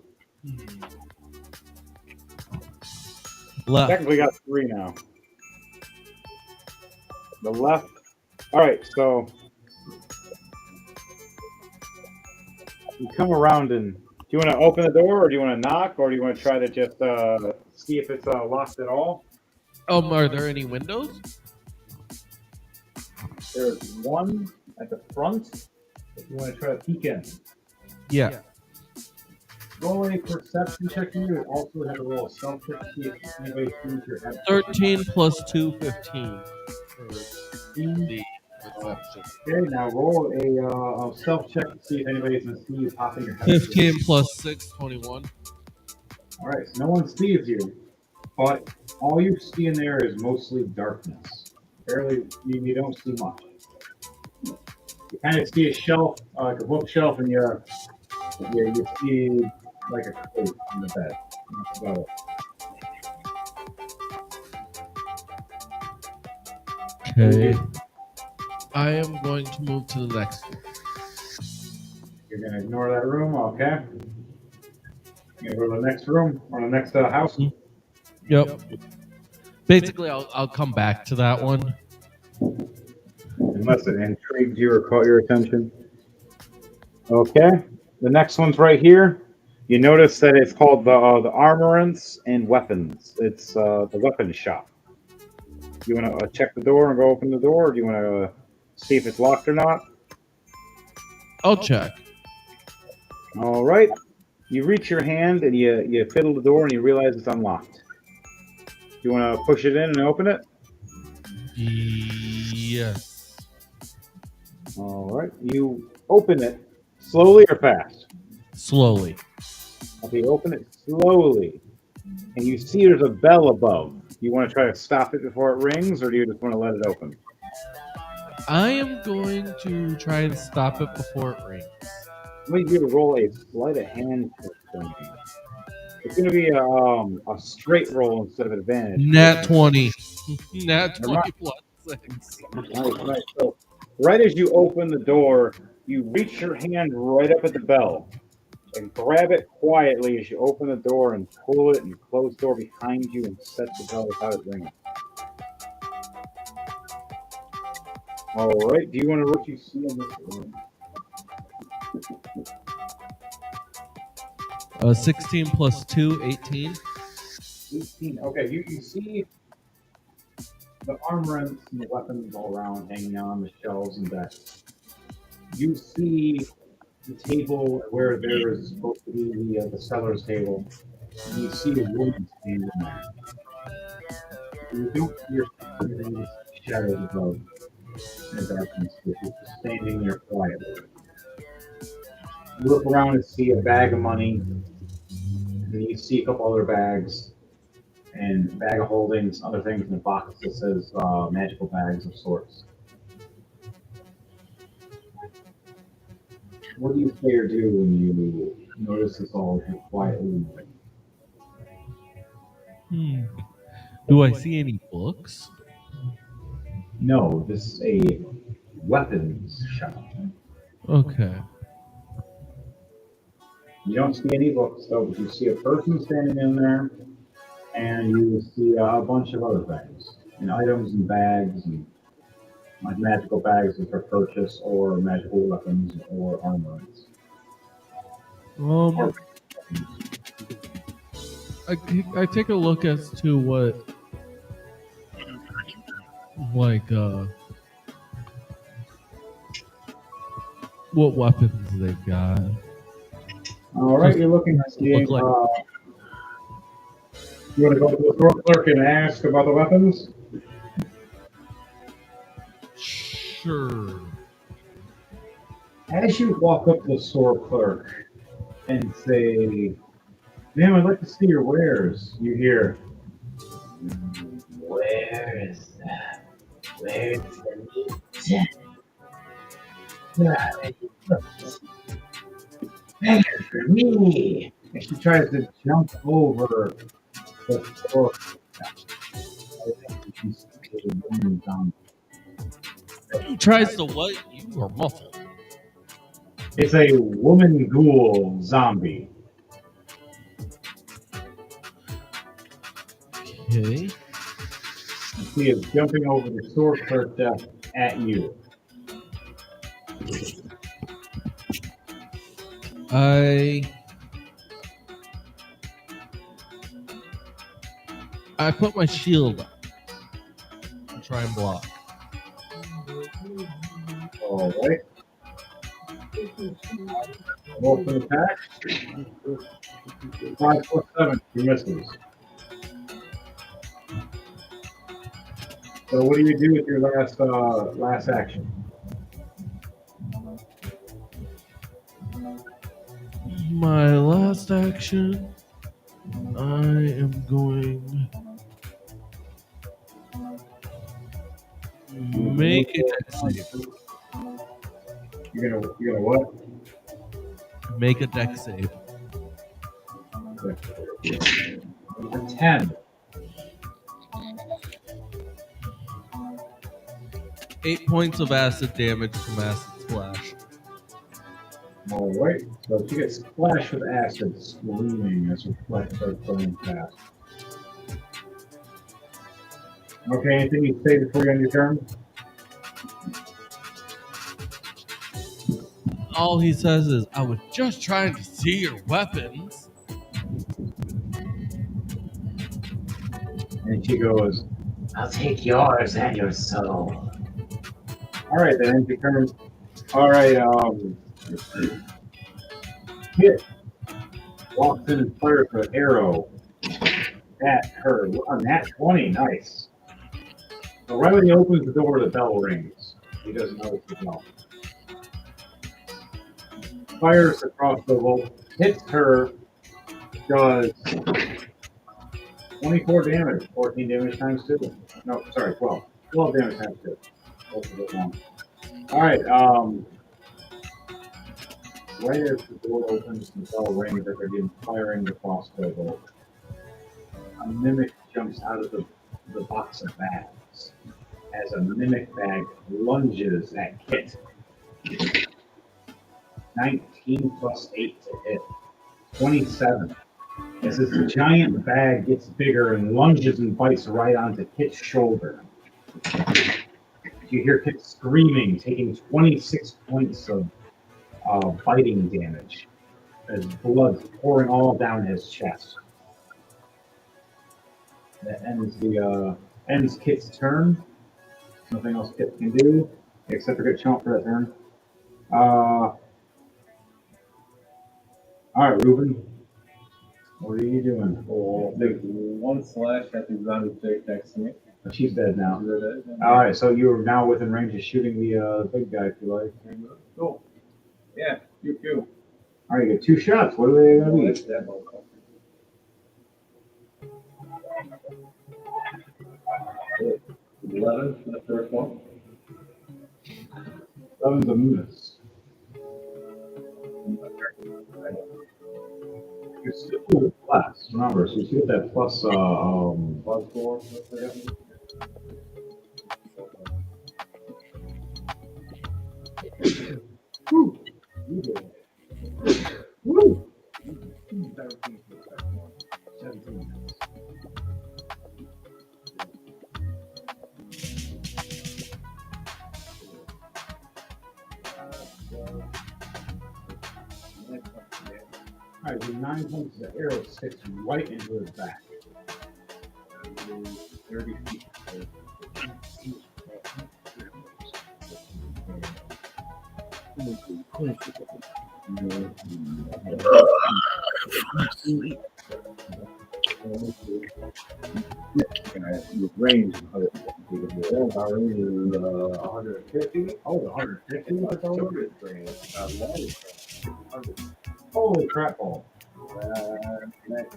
Left. Technically got 3 now. The left. All right, so you come around and do you want to open the door or do you want to knock or do you want to try to just see if it's locked at all? Are there any windows? There's one at the front. If you want to try to peek in. Yeah. Roll a perception check for you. Also have a roll of stealth check to see if anybody sees your head. 13 plus 2, 15. The perception. Okay, now roll a stealth check to see if anybody's going to see you popping your head. 15 plus 6, 21. All right, so no one sees you, but all you see in there is mostly darkness. Barely, you don't see much. You kind of see a shelf, like a bookshelf, and you see like a coat on the bed. That's about it. Okay. I am going to move to the next one. You're going to ignore that room, okay? You're going to go to the next room or the next house? Yep. Basically, I'll come back to that one. Unless it intrigued you or caught your attention. Okay. The next one's right here. You notice that it's called the Armorants and Weapons. It's the weapons shop. You want to check the door and go open the door, or do you want to see if it's locked or not? I'll check. All right. You reach your hand and you fiddle the door and you realize it's unlocked. You want to push it in and open it? Yes. All right. You open it slowly or fast? Slowly. Okay, you open it slowly. And you see there's a bell above. You want to try to stop it before it rings, or do you just want to let it open? I am going to try and stop it before it rings. I'm going to you to roll a sleight of hand check for me. It's going to be a straight roll instead of advantage. Nat 20. Nat 20 plus 6. Nice. So, right as you open the door, you reach your hand right up at the bell. and grab it quietly as you open the door and pull it and close the door behind you and set the bell without it ringing. All right. Do you want to what you see in this room? 16 plus 2, 18. 18. Okay. You see the armorants and the weapons all around hanging on the shelves and decks. You see the table where there is supposed to be the seller's table. And you see a woman standing there. You don't hear any shadows above in the darkness, but she's just standing there quietly. You look around and see a bag of money, and then you see a couple other bags, and a bag of holdings, other things in a box that says magical bags of sorts. What do you say or do when you notice this all quietly? Do I see any books? No, this is a weapons shop. Okay. You don't see any books though, but you see a person standing in there, and you see a bunch of other things, and items and bags, and like magical bags for purchase, or magical weapons, or armors. I take a look as to what, like, what weapons they've got. All right, you're looking at the. Look like- You want to go to the store clerk and ask about the weapons? Sure. As you walk up to the store clerk and say, "Ma'am, I'd like to see your wares," you hear, "Where's the meat? There for me." And she tries to jump over the store. He tries to what? You are muffled. It's a woman ghoul zombie. Okay. He is jumping over the store clerk desk at you. I put my shield up and try and block. All right. Roll for the attack. 5 plus 7. He misses. So what do you do with your last action? My last action, I am going to make a dex save. You're gonna what? Make a dex save. A 10. 8 points of acid damage from acid splash. All right. So she gets splashed with acid, screaming as her flesh starts burning fast. Okay, anything you say before you end your turn? All he says is, "I was just trying to see your weapons." And she goes, "I'll take yours and your soul." All right, then ends your turn. All right, Kit walks in and fires an arrow at her. A nat 20, nice. So right when he opens the door, the bell rings. He doesn't notice the bell. Fires across the wall, hits her, does 24 damage, 14 damage times 2. No, sorry, 12. 12 damage times 2. Both of it wrong. All right, right as the door opens, the bell rings that they're getting firing the crossbow bolt. A mimic jumps out of the box of bags as a mimic bag lunges at Kit. 19 plus 8 to hit. 27. As this giant bag gets bigger and lunges and bites right onto Kit's shoulder. You hear Kit screaming, taking 26 points of biting damage as blood's pouring all down his chest. That ends Kit's turn. Nothing else Kit can do except for get chomped for that turn. All right, Ruben. What are you doing? Well, take one slash at the zombie chick next to me. She's dead now. Is that it? All right, so you're now within range of shooting the big guy if you like. Cool. Yeah, pew. All right, you get 2 shots. What are they going to be? That's that motherfucker. 11 for the first one. 11's a miss. You still do it plus. Remember, so you still get that plus. Plus 4. Woo! You did it. Woo! 17. All right, the 9 points of arrow sticks right into his back. 30 feet. Your range is 150. Oh, 150. That's all it is. Holy crap! Ball. That's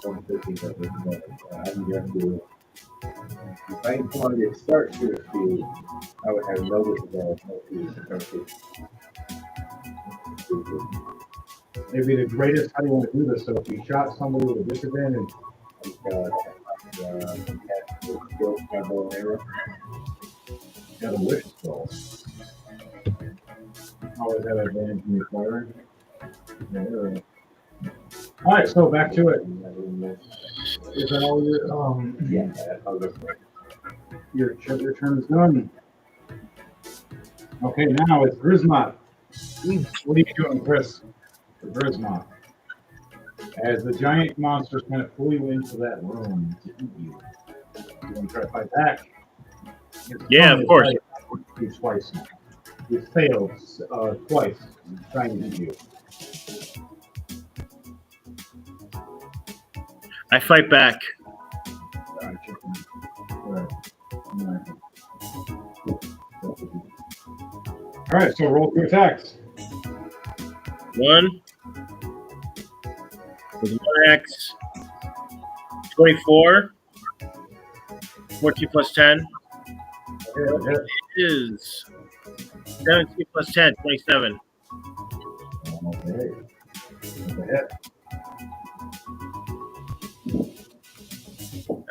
150. I'm going to. If I wanted to start shooting speed, I would have no disadvantage. Maybe the greatest how do you want to do this? So if you shot somebody with a disadvantage, you got a wish spell. Always have advantage in your firing. Yeah. All right, so back to it. Is that all your your turn is done? Okay, now it's Grismot. What are you doing, Chris? Grismot. As the giant monsters kind of flew into that room to eat you. You want to try to fight back? Yeah, of course. You twice now. You failed twice trying to eat you. I fight back. All right, so roll 2 attacks. 1 with 1x, 24, 14 plus 10 is 17 plus 10, 27. Okay. That's a hit.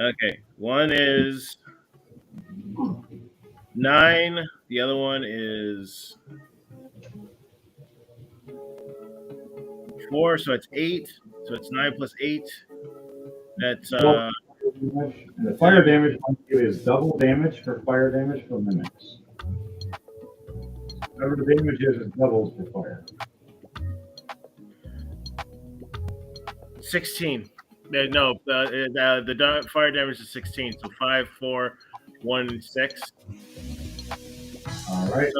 Okay, one is 9. The other one is 4. So it's 8. So it's 9 plus 8. That's The fire damage is double damage for fire damage for mimics. Whatever the damage is doubles for fire. 16. No, the fire damage is 16. So 5, 4, 1, 6. All right.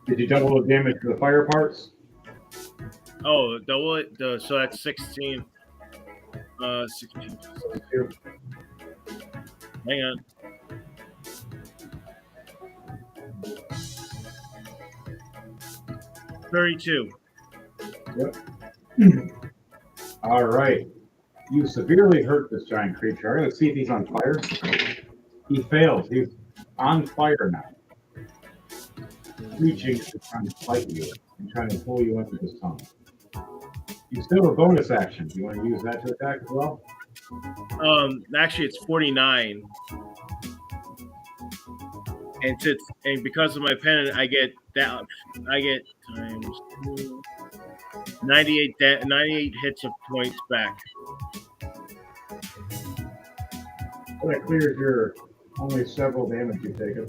Did you double the damage for the fire parts? Oh, double it. So that's 16. 16. Hang on. $32. Yep. All right. You severely hurt this giant creature. Let's see if he's on fire. He fails. He's on fire now. Reaching to trying to fight you and trying to pull you into his tunnel. You still have a bonus action. Do you want to use that to attack as well? Actually, it's 49. And because of my pennant, I get that. I get times 98. 98 hits of points back. So that clears your only several damage you've taken.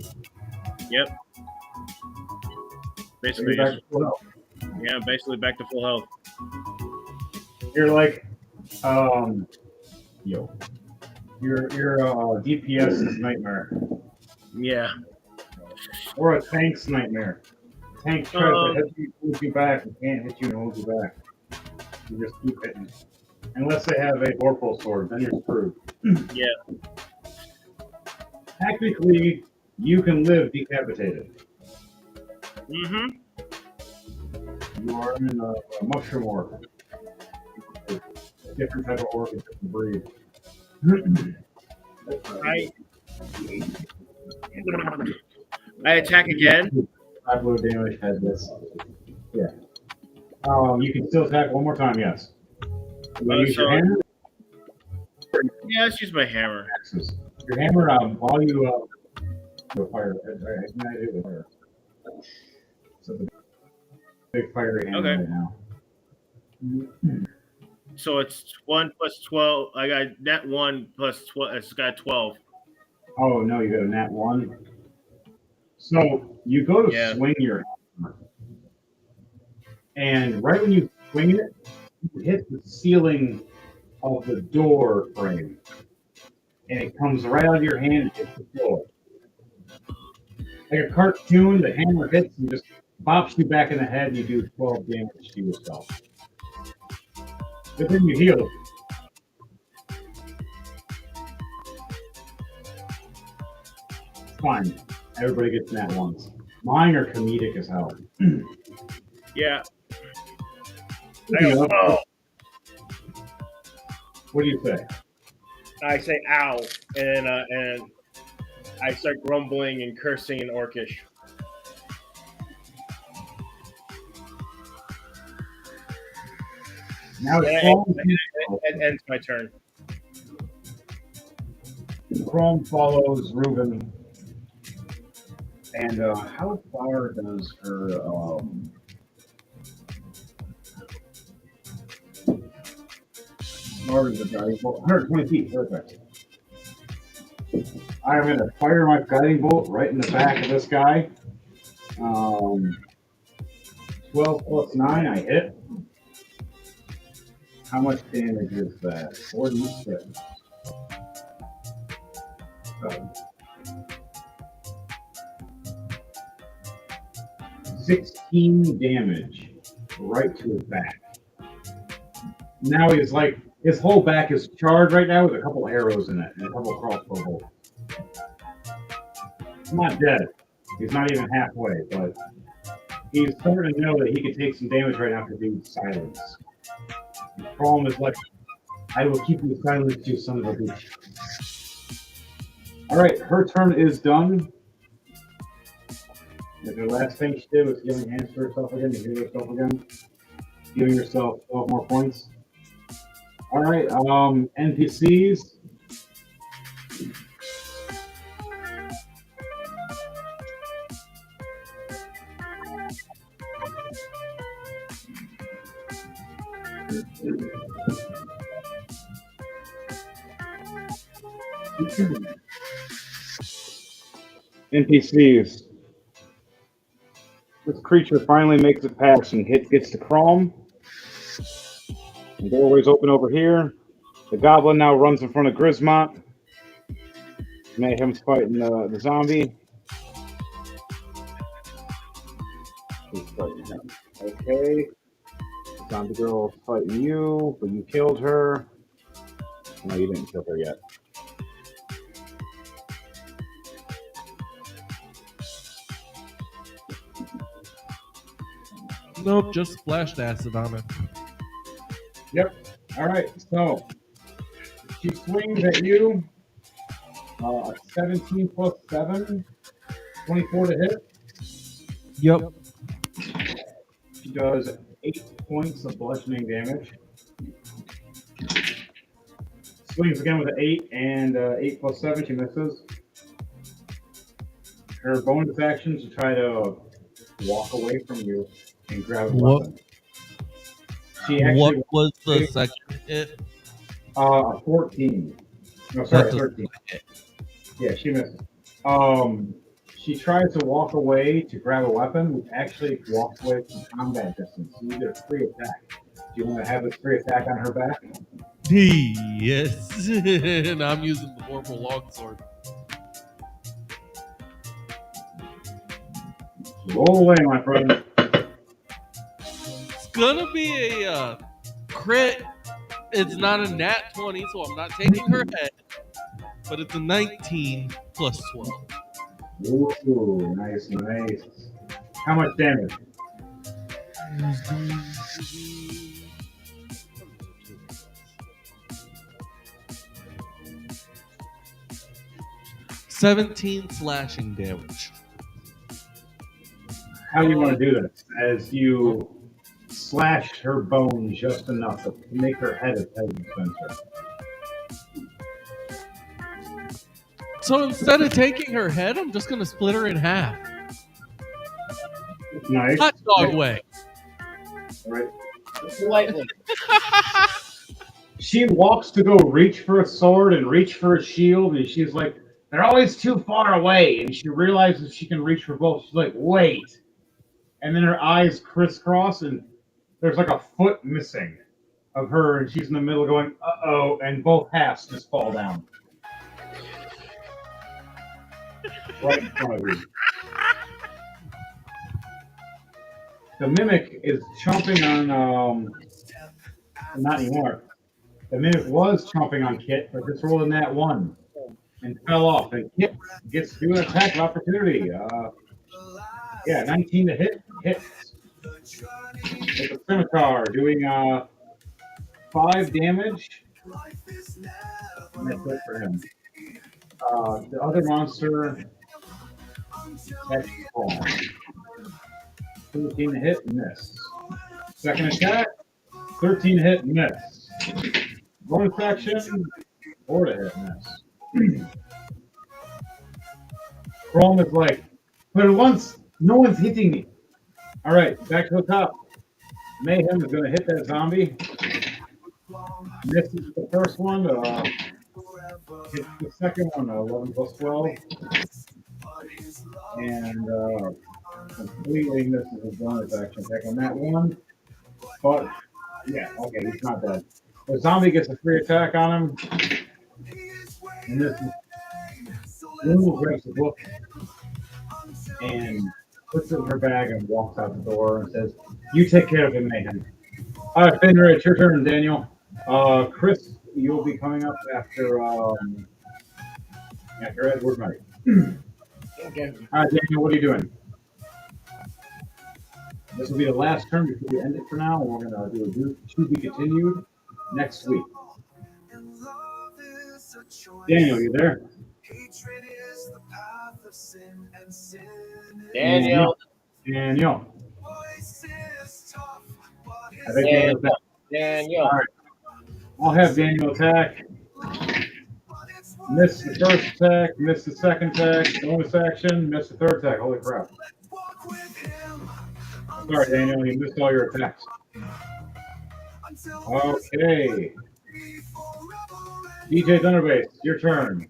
Yep. So Basically, you're back to full health. yeah, basically back to full health. You're like, yo, your DPS's nightmare, Yeah. or a tank's nightmare. Tank tries to hit you, holds you back, and can't hit you and holds you back. You just keep hitting. Unless they have a Vorpal sword, then you're screwed. Yeah. Technically, you can live decapitated. Mm-hmm. You are in a mushroom orc. A different type of orc, a different breed. I attack again. 5 low damage has this. Yeah. You can still attack one more time, yes. You want to use your hammer? Yeah, let's use my hammer. Axes. Your hammer, while you go fire. Ignite with fire. So the big fiery hammer Okay. right now. So it's 1 plus 12. I got net 1 plus 12. It's got 12. Oh no, you got a nat 1. So you go to Yeah. swing your hammer, and right when you swing it, you hit the ceiling of the door frame, and it comes right out of your hand and hits the floor. Like a cartoon, the hammer hits and just bops you back in the head, and you do 12 damage to yourself. But then you heal. Fine. Everybody gets nat 1s. Mine are comedic as hell. Yeah. Oh. What do you say? I say ow, and I start grumbling and cursing in Orcish. Now And it ends my turn. Chrome follows Reuben. And how far does her Marvin's a guiding bolt? 120 feet, perfect. I'm going to fire my guiding bolt right in the back of this guy. 12 plus 9, I hit. How much damage is that? 46. 16 damage right to his back. Now he's like, his whole back is charred right now with a couple arrows in it and a couple crossbow bolts. He's not dead. He's not even halfway, but he's starting to know that he can take some damage right now because he's silenced. The problem is like, I will keep you silent, you son of a bitch. All right, her turn is done. And the last thing she did was healing hands to herself again, to heal herself again. Healing yourself 12 more points. All right, NPCs. NPCs. This creature finally makes it past and gets to Chrome. The doorway's open over here. The goblin now runs in front of Grismont. Mayhem's fighting the zombie. He's fighting him. Okay. The zombie girl's fighting you, but you killed her. No, you didn't kill her yet. Nope, just splashed acid on it. Yep. All right. So she swings at you. 17 plus 7, 24 to hit. Yep. She does 8 points of bludgeoning damage. Swings again with an 8 and 8 plus 7. She misses. Her bonus action to try to walk away from you and grab a What? weapon. She What actually was the second hit? a 14. No, That sorry, does 13. not hit. Yeah, she misses. She tries to walk away to grab a weapon, which actually walks away from combat distance. So you get a free attack. Do you want to have this free attack on her back? Yes. And I'm using the normal longsword. Roll away, my friend. It's gonna be a crit. It's not a nat 20, so I'm not taking her head. But it's a 19 plus 12. Ooh, nice, nice. How much damage? $17 slashing damage. How do you want to do this? As you slash her bone just enough to make her head as heavy as Spencer. So instead of taking her head, I'm just gonna split her in half. Nice. Hot dog way. All right. Slightly. She walks to go reach for a sword and reach for a shield, and she's like, they're always too far away. And she realizes she can reach for both. She's like, wait. And then her eyes crisscross, and there's like a foot missing of her, and she's in the middle going, uh-oh, and both halves just fall down. Right in front of you. The mimic is chomping on, not anymore. The mimic was chomping on Kit, but just rolled in that one and fell off. And Kit gets to do an attack of opportunity. Yeah, 19 to hit. Hits. With a scimitar, doing 5 damage. And that's it for him. The other monster, that's 13 to hit, miss. Second attack, 13 to hit, miss. Bonus action, 4 to hit, miss. Chrome is like, but at once, no one's hitting me. All right, back to the top. Mayhem is going to hit that zombie. Misses the first one. Hits the second one, 11 plus 12. And completely misses his bonus action attack on that one. But, yeah, okay, he's not dead. The zombie gets a free attack on him. And this is Lulu grabs the book and puts it in her bag and walks out the door and says, you take care of him, Mayhem. All right, Fender, it's your turn, Daniel. Chris, you'll be coming up after Edward Knight. Okay. All right, Daniel, what are you doing? This will be the last turn before we end it for now. We're going to do a to be continued next week. Daniel, you there? Daniel. Daniel. I think Daniel's back. Daniel. All right. I'll have Daniel attack. Miss the first attack, miss the second attack, bonus action, miss the third attack. Holy crap. Sorry, Daniel, you missed all your attacks. Okay. DJ Thunderbase, your turn.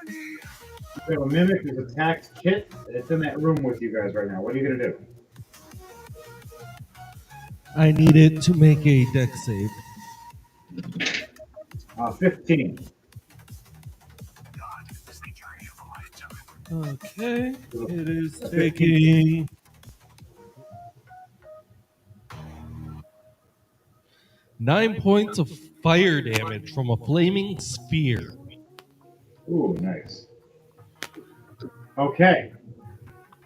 You have a mimic who's attacked Kit. It's in that room with you guys right now. What are you going to do? I need it to make a dex save. 15. Okay. It is taking 9 points of fire damage from a flaming sphere. Ooh, nice. Okay.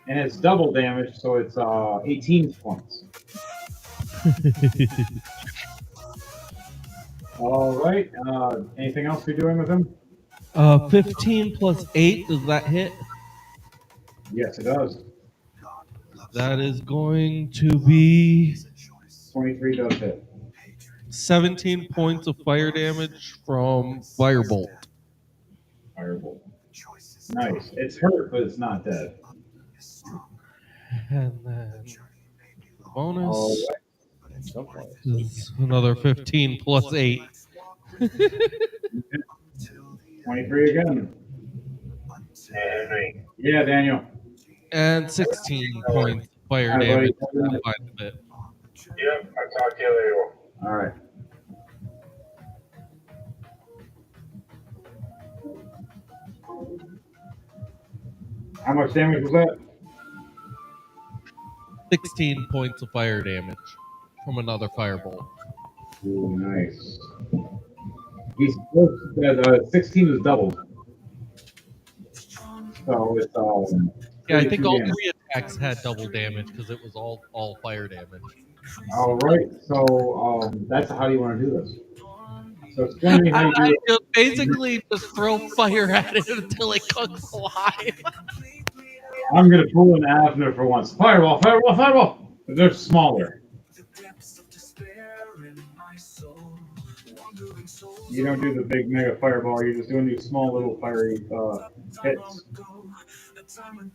And it's double damage, so it's 18 points. All right. Anything else you're doing with him? 15 plus 8, does that hit? Yes, it does. That is going to be 23 does hit. 17 points of fire damage from Firebolt. Firebolt. Nice. It's hurt, but it's not dead. And then bonus All is another 15 plus 8. 23 again. Henry. Yeah, Daniel. And 16 points of fire Hi, buddy. damage. That finds it. Yep, I'll talk to you later. All right. How much damage was that? 16 points of fire damage from another firebolt. Ooh, nice. He's close. 16 is doubled. So it's Yeah, I think 32 all damage. 3 attacks had double damage because it was all fire damage. All right. So that's how you want to do this. So explain to me how you do I it. just basically just throw fire at it until it comes alive. I'm gonna pull an Avner for once. Fireball, fireball, fireball. But they're smaller. You don't do the big mega fireball. You're just doing these small little fiery hits.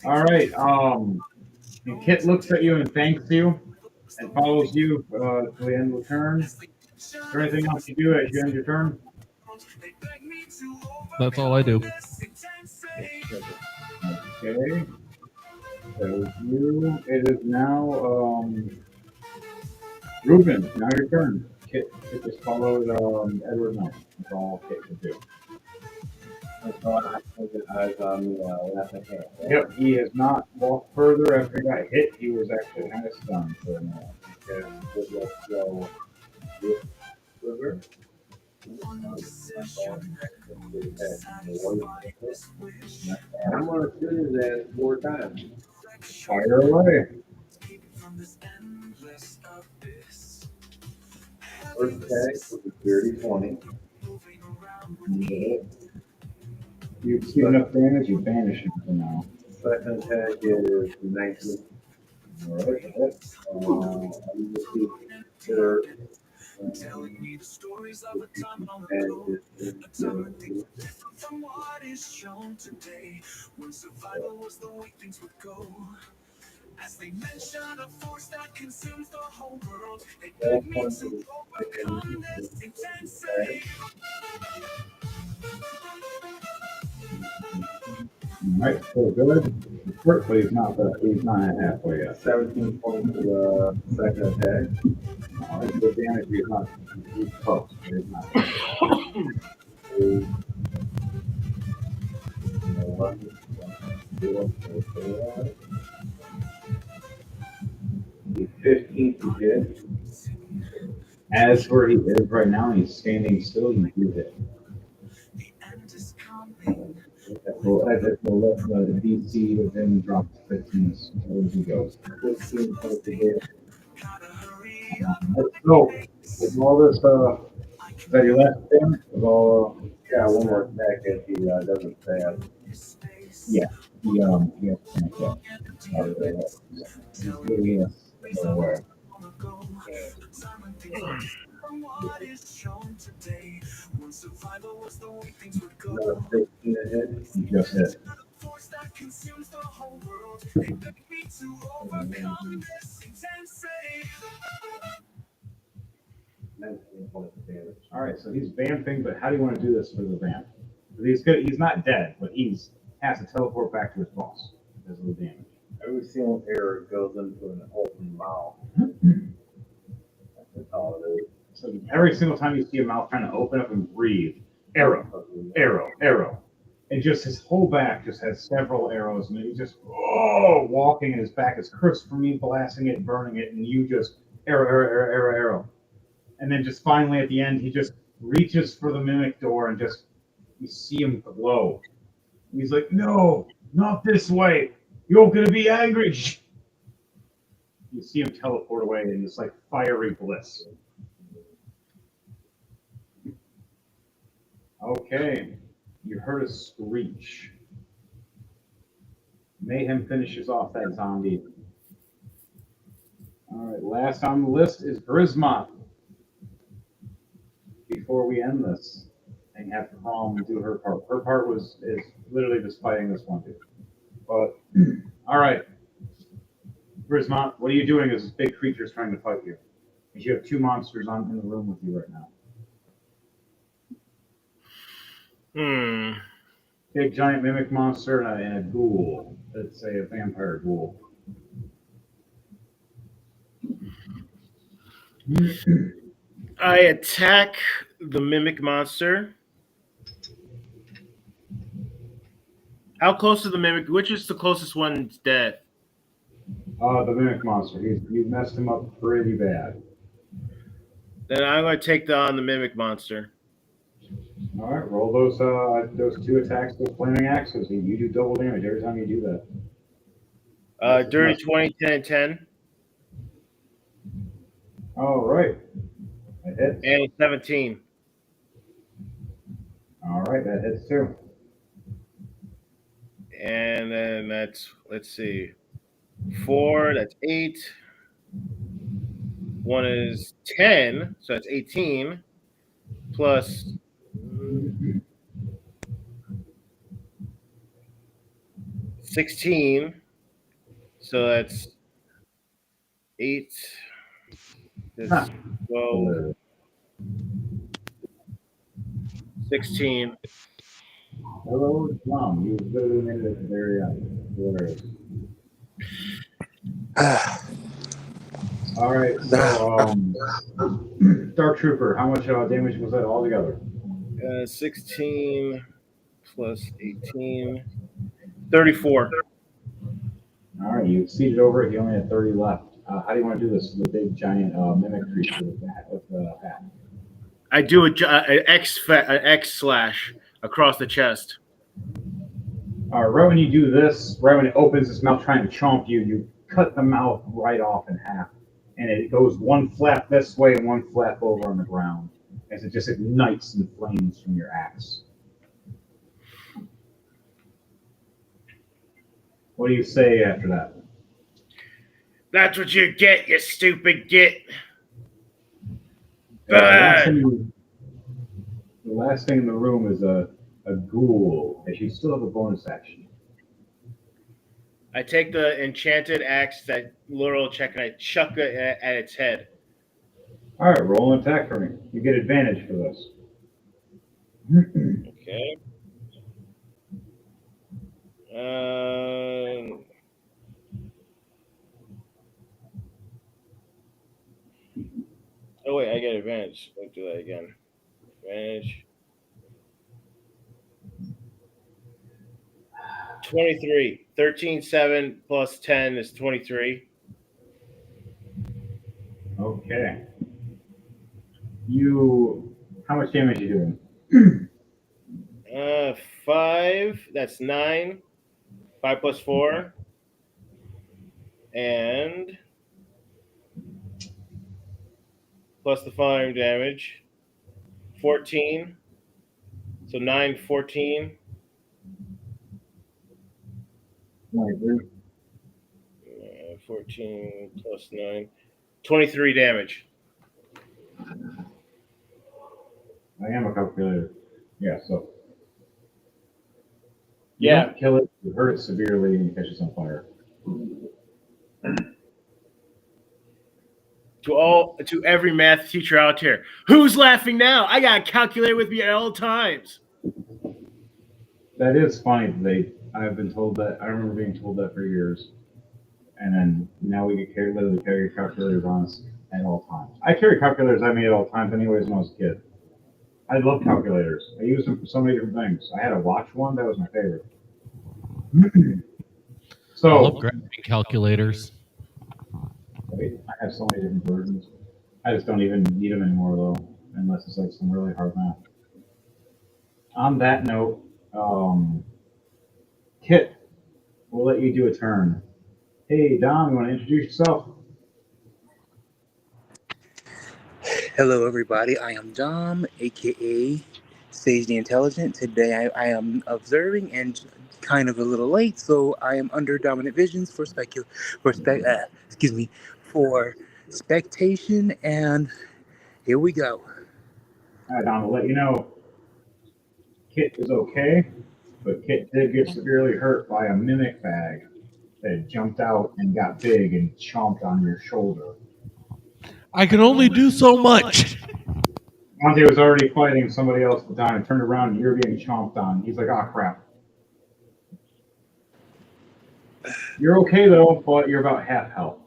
All right. And Kit looks at you and thanks you and follows you to the end of the turn. Is there anything else you do at the end of your turn? That's all I do. Okay. So you. It is now Ruben. Now your turn. Kit just followed Edward Knight. That's all Kit could do. Eyes on the left hand. Yep, he has not walked further after he got hit. He was actually kind of stunned for a minute. Good luck, so river. I'm gonna shoot his ass 4 times. Fire away. First attack was a dirty 20. You see enough damage, you banish him for now. Second attack is 19. Alright, I'm gonna see third. Telling me the stories of a time on the And go. it's A time when things were different from what is shown today. When survival was the way things would go. As they mention a force that consumes the whole world, they beg me to overcome this intensity. Alright, so good. Hurt, but he's not at halfway yet. 17 points for the second attack. Alright, the damage he's close, but he's not. 15 to hit. As for he is right now, he's standing still, you do hit. The end is coming. Well, as it will let the DC of him drop to 15 as he goes. 15 points to hit. Gotta hurry up. So, with all this, is that your last damage? With all, Yeah, one more attack if he doesn't stand. yeah, he has to finish that. He's aware. What is shown today? When survival was the way things would go. Another 15 to hit. He just hit. Force that consumes the whole world. They beg me to overcome this intensity. 19 points of damage. All right, so he's vamping, but how do you want to do this for the vamp? He's good. He's not dead, but has to teleport back to his boss because of the damage. Every single arrow goes into an open mouth. That's all it is. So every single time you see a mouth trying to open up and breathe, arrow, arrow, arrow. And just his whole back just has several arrows, and he's just walking, and his back is cursed for me, blasting it, burning it, and you just arrow, arrow, arrow, arrow, arrow. And then just finally at the end, he just reaches for the mimic door, and just you see him glow. And he's like, "No, not this way. You're gonna be angry." You see him teleport away in this like fiery bliss. Okay, you heard a screech. Mayhem finishes off that zombie. All right, last on the list is Grismoth. before we end this and have Calm do her part. Her part is literally just fighting this one dude. But all right, Grismont, what are you doing as this big creature is trying to fight you? Because you have two monsters in the room with you right now. Big giant mimic monster and a ghoul. Let's say a vampire ghoul. I attack the mimic monster. How close to the mimic? Which is the closest one to death? The mimic monster. You messed him up pretty bad. Then I'm going to take on the mimic monster. All right, roll those two attacks with flaming axes. You do double damage every time you do that. Dirty 20, 10, and 10. All right. That hits. And 17. All right, that hits too. And then that's, let's see, 4, that's 8. 1 is 10, so that's 18. Plus 16, so that's 8. That's 12, 16. Hello, Tom. You literally made it at the very end. Hilarious. All right, so Dark Trooper, how much damage was that altogether? 16 plus 18, 34. All right, you exceeded over it. You only had 30 left. How do you want to do this with the big giant mimic creature with the hat? I do an X slash across the chest. All right, right when you do this, right when it opens its mouth trying to chomp you, you cut the mouth right off in half. And it goes one flap this way and one flap over on the ground as it just ignites in flames from your axe. What do you say after that? That's what you get, you stupid git. The last thing in the room is a ghoul, as you still have a bonus action. I take the enchanted axe that Laurel check and I chuck it at its head. All right, roll an attack for me. You get advantage for this. Okay. Oh wait, I get advantage. Let's do that again. Advantage. 23. 13, 7 plus 10 is 23. Okay. How much damage are you doing? 5, that's 9. 5 plus 4. And plus the fire damage. 14. So 9, 14. 14 plus 9. 23 damage. I am a calculator. Yeah, so. You Yeah. don't kill it, you hurt it severely, and you catch it on fire. To every math teacher out here, who's laughing now? I got a calculator with me at all times. That is funny. I've been told that. I remember being told that for years. And then now we get literally carry calculators on us at all times. I carry calculators on me at all times anyways when I was a kid. I love calculators. I use them for so many different things. I had a watch one. That was my favorite. So I love graphing calculators. I have so many different versions. I just don't even need them anymore, though, unless it's like some really hard math. On that note, Kit, we'll let you do a turn. Hey, Dom, you want to introduce yourself? Hello, everybody. I am Dom, aka Sage the Intelligent. Today, I am observing and kind of a little late, so I am under dominant visions for spectation. And here we go. Don, to let you know, Kit is okay, but Kit did get severely hurt by a mimic bag that jumped out and got big and chomped on your shoulder. I can only do so much. Monte was already fighting somebody else at the time and turned around and you're being chomped on. He's like, oh crap. You're okay though, but you're about half health.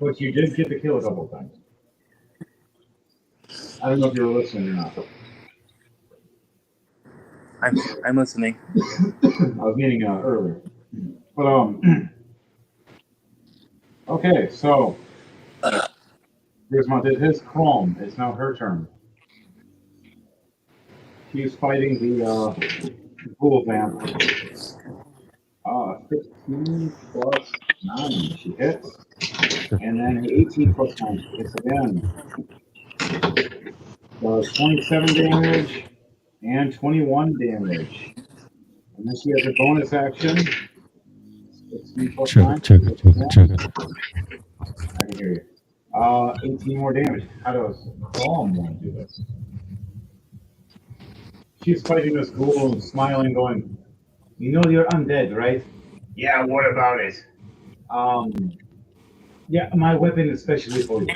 But you did get the kill a couple of times. I don't know if you were listening or not. I'm listening. I was meaning earlier. But okay, so Grismont did his Chrome. It's now her turn. She's fighting the Ghoul Vamp. 15 plus 9, she hits. And then an 18 plus 9, she hits again. Does 27 damage and 21 damage. And then she has a bonus action. 16 plus 9. Check it. I can hear you. 18 more damage. How does Calm want to do this? She's fighting this ghoul and smiling, going, you know you're undead, right? Yeah, what about it? Yeah, my weapon is specially for you.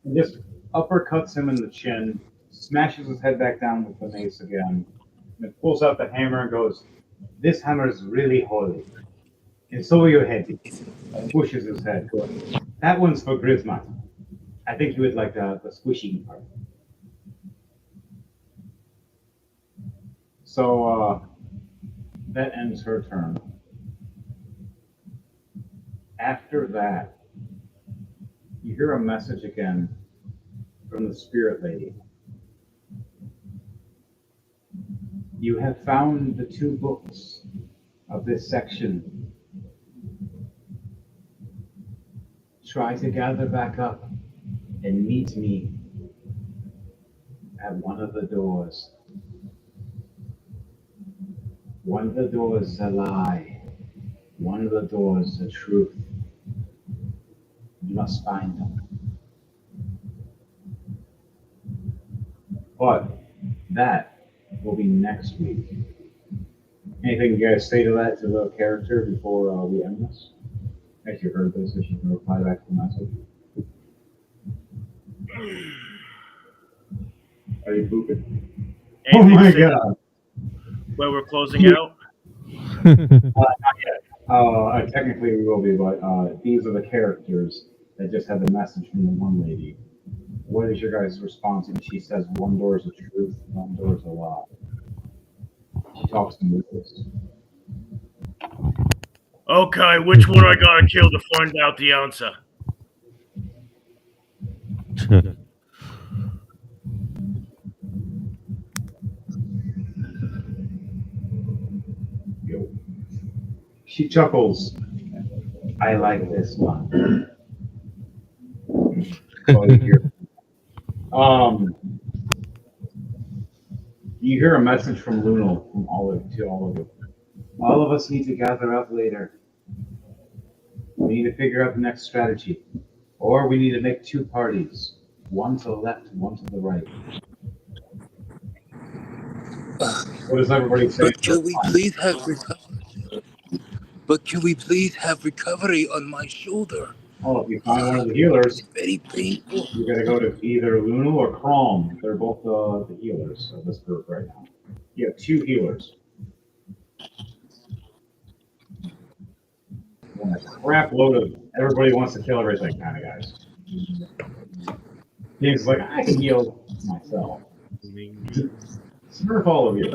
And just uppercuts him in the chin, smashes his head back down with the mace again, and then pulls out the hammer and goes, this hammer is really holy. And so are your head. Pushes his head. That one's for Grismont. I think you would like the squishy part. So that ends her turn. After that, you hear a message again from the Spirit Lady. You have found the 2 books of this section. Try to gather back up and meet me at one of the doors. One of the doors is a lie. One of the doors is the truth. You must find them. But that will be next week. Anything you guys say to that, to the character, before we end this? As you heard this, if you can reply back to the message. Are you pooping? Oh my god. Well, we're closing out. Not yet. Technically we will be, but these are the characters that just had the message from the one lady. What is your guys' response when she says one door is the truth, one door is a lie? She talks to Lucas. Okay, which one I gotta kill to find out the answer? She chuckles. I like this one. You hear a message from Lunal from all of you. All of us need to gather up later. We need to figure out the next strategy. Or we need to make 2 parties. One to the left, one to the right. What does everybody say? But can we please have recovery on my shoulder? Oh, if you find one of the healers, Very painful. you gotta go to either Lunal or Crom. They're both the healers of this group right now. You have 2 healers. A crap load of everybody wants to kill everything kind of guys. James is like, I can heal myself. Smurf all of you.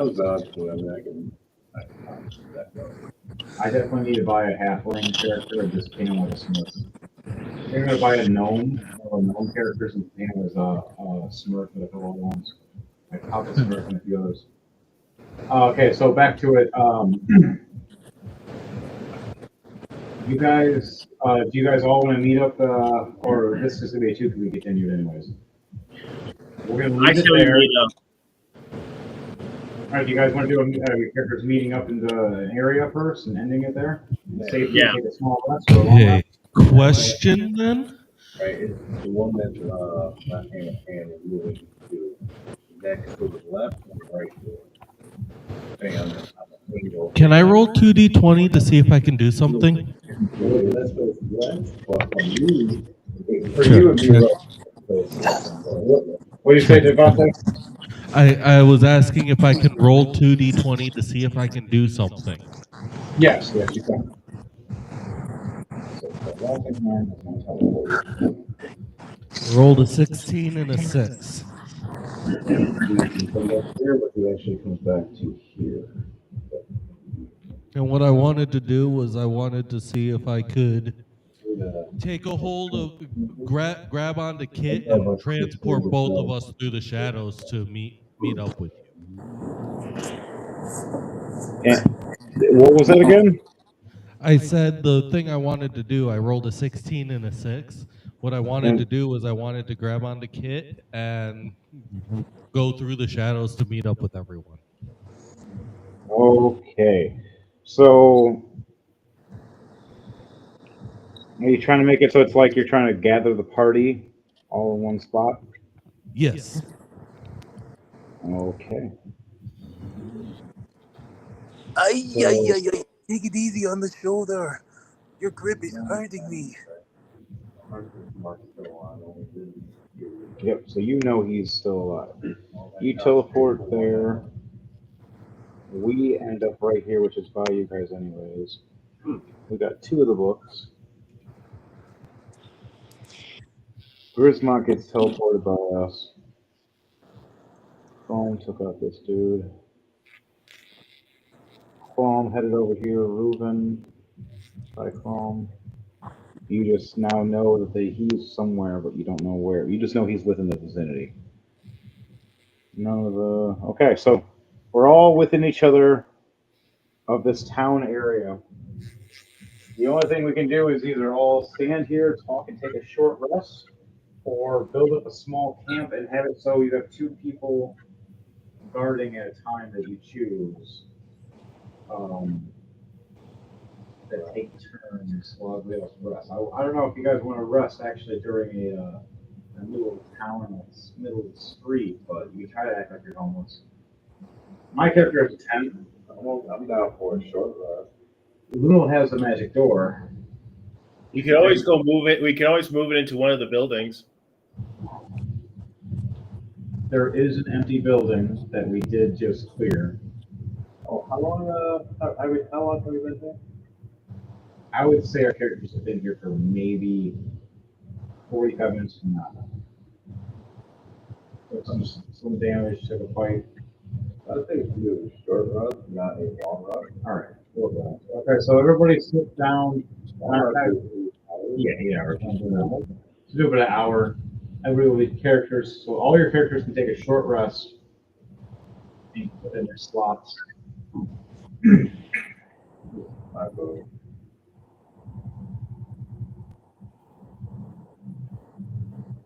I definitely need to buy a halfling character and just paint him like a Smurf. I'm gonna buy a gnome, one of the gnome characters, and paint him as a Smurf with a couple of ones. Like Papa Smurf and a few others. Okay, so back to it. You guys, do you guys all want to meet up, or this is gonna be a 2 we continued anyways? We're gonna leave it there. All right, do you guys want to do your characters meeting up in an area first and ending it there? Safely take a small rest or a long rest? Question then? right? It's the one that's left hand and moving to next to the left and right door. Depending on the angle. Can I roll 2d20 to see if I can do something? Well, that's what it's left, but for you, For Sure, you, it'd be sure, right. What do you say, sure. Devontae? I was asking if I can roll 2d20 to see if I can do something. Yes, you can. So, the last thing mine is going to tell you. Rolled a 16 and a 6. He comes up here, but he actually comes back to here. And what I wanted to do was I wanted to see if I could take a hold of, grab onto Kit and transport both of us through the shadows to meet up with you. And what was that again? I said the thing I wanted to do, I rolled a 16 and a 6. What I wanted to do was I wanted to grab onto Kit and go through the shadows to meet up with everyone. Okay. So, are you trying to make it so it's like you're trying to gather the party all in one spot? Yes. Okay. Ay, ay, ay, ay. Take it easy on the shoulder. Your grip is hurting me. Yep, so you know he's still alive. You teleport there. We end up right here, which is by you guys anyways. We got 2 of the books. Grismont gets teleported by us. Chrome took out this dude. Chrome headed over here. Reuben by Chrome. You just now know that he's somewhere, but you don't know where. You just know he's within the vicinity. None of the. Okay, so we're all within each other of this town area. The only thing we can do is either all stand here, talk, and take a short rest, or build up a small camp and have it so you have 2 people guarding at a time that you choose. That take turns while everybody else rests. I don't know if you guys want to rest actually during a middle of town, middle of the street, but you try to act like you're homeless. My character is a 10. I'm down for a short rest. Luno has the magic door. You can always go move it. We can always move it into one of the buildings. There is an empty building that we did just clear. Oh, how long have we been here? I would say our characters have been here for maybe 45 minutes from now. Some damage to the fight. I think we do a short rest, not a long rest. All right. Okay, so everybody sit down. Yeah. To do about an hour. Everybody will be characters. So all your characters can take a short rest and put in their slots.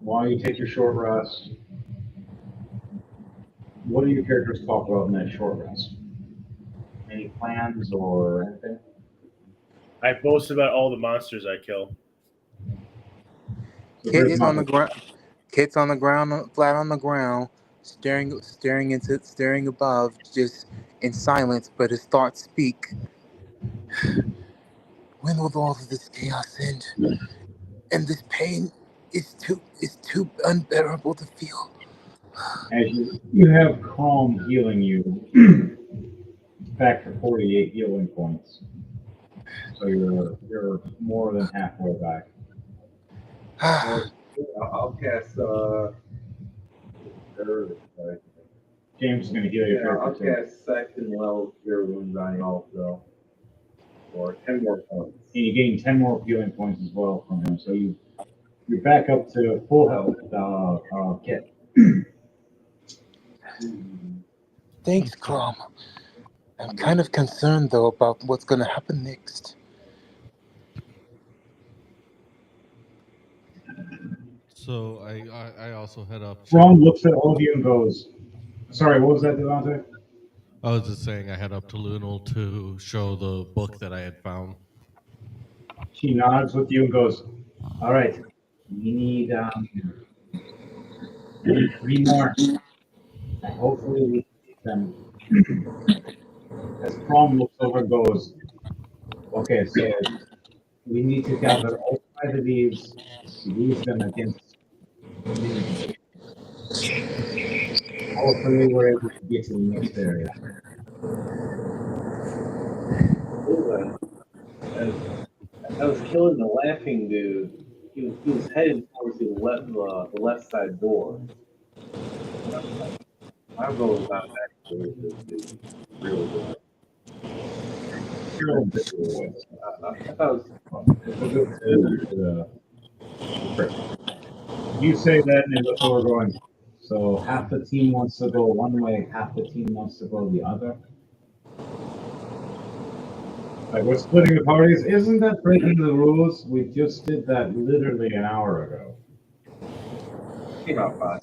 While you take your short rest, what do your characters talk about in that short rest? Any plans or anything? I boast about all the monsters I kill. So Kit is on the ground. Kit's on the ground, flat on the ground, staring above, just in silence. But his thoughts speak. When will all of this chaos end? And this pain is too unbearable to feel. As you have Calm healing you back to 48 healing points. So you're more than halfway back. I'll cast James is going to heal your yeah, I'll character too. cast second level cure wounds on you also. For 10 more points. And you gain 10 more healing points as well from him. So you're back up to full health, Kit. Thanks, Crom. I'm kind of concerned though about what's gonna happen next. So I also head up. Ron looks at all of you and goes, sorry, what was that, Devontae? I was just saying I head up to Lunal to show the book that I had found. She nods with you and goes, all right, We need 3 more. And hopefully we can get them. As Prom looks over and goes, okay, so we need to gather all 5 of these, use them against minions. Hopefully we're able to get to the next area. Lula, as I was killing the laughing dude, he was heading towards the left side door. My goal is not actually this dude. Real good. Sure, this will I thought it was You say that, and that's where we're going. So half the team wants to go one way, half the team wants to go the other. Like we're splitting the parties. Isn't that breaking the rules? We just did that literally an hour ago. came out fine.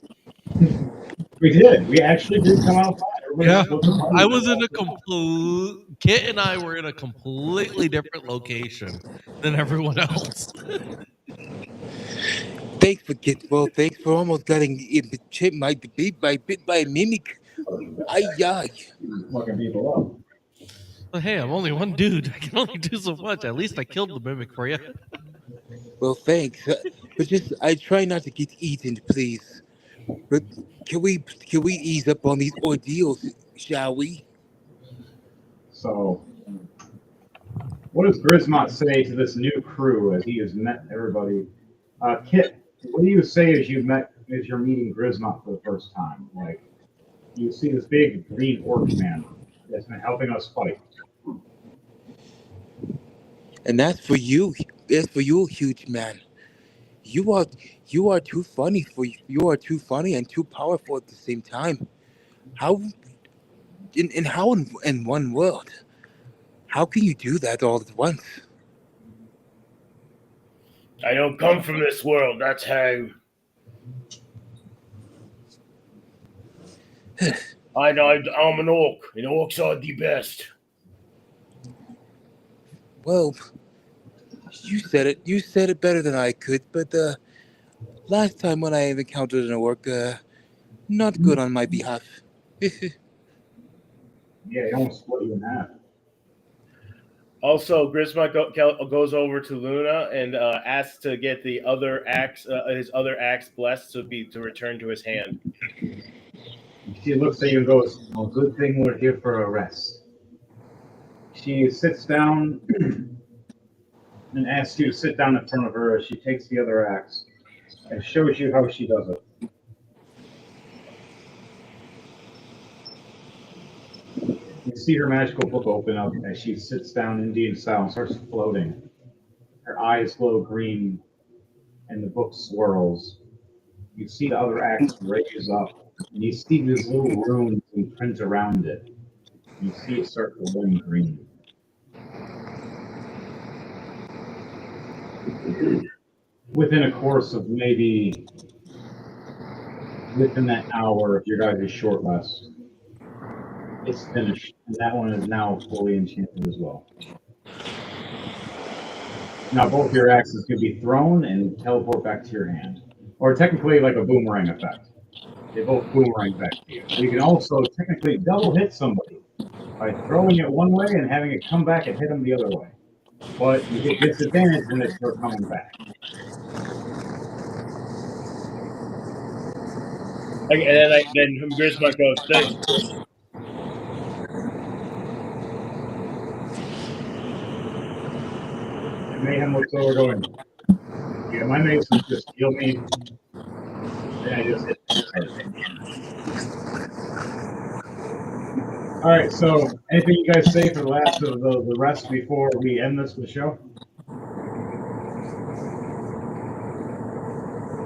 We did. We actually did come out fine. Everybody Yeah, split the party. I was in a complete. Kit and I were in a completely different location than everyone else. Thanks for thanks for almost getting bit by a mimic. Ay, ay. Fucking people up. But hey, I'm only one dude. I can only do so much. At least I killed the mimic for you. Well, thanks. But just I try not to get eaten, please. But can we ease up on these ordeals, shall we? So, what does Grismont say to this new crew as he has met everybody? Kit, what do you say as you're meeting Grismont for the first time? Like, you see this big green orc man that's been helping us fight. And that's for you, huge man. You are you are too funny you are too funny and too powerful at the same time. How in one world? How can you do that all at once? I don't come from this world. That's how. I'm an orc, and orcs are the best. Well, you said it. You said it better than I could. But last time when I encountered an orc, not good on my behalf. Yeah, he almost split you in half. Also, Grisma goes over to Luna and asks to get the other axe, his other axe blessed to return to his hand. She looks at you and goes, well, good thing we're here for a rest. She sits down and asks you to sit down in front of her as she takes the other axe and shows you how she does it. You see her magical book open up as she sits down Indian style and starts floating. Her eyes glow green and the book swirls. You see the other axe raise up and you see these little runes and print around it. You see it start glowing green. Within a course of maybe within that hour of your guys' short rest, it's finished, and that one is now fully enchanted as well. Now both your axes can be thrown and teleport back to your hand, or technically like a boomerang effect. They both boomerang back to you. You can also technically double hit somebody by throwing it one way and having it come back and hit them the other way. But you get disadvantage when they start coming back. And then Grisma goes, thanks. And Mayhem looks over going, yeah, my mates just heal me. Then I just hit. All right, so anything you guys say for the last of the rest before we end this with the show?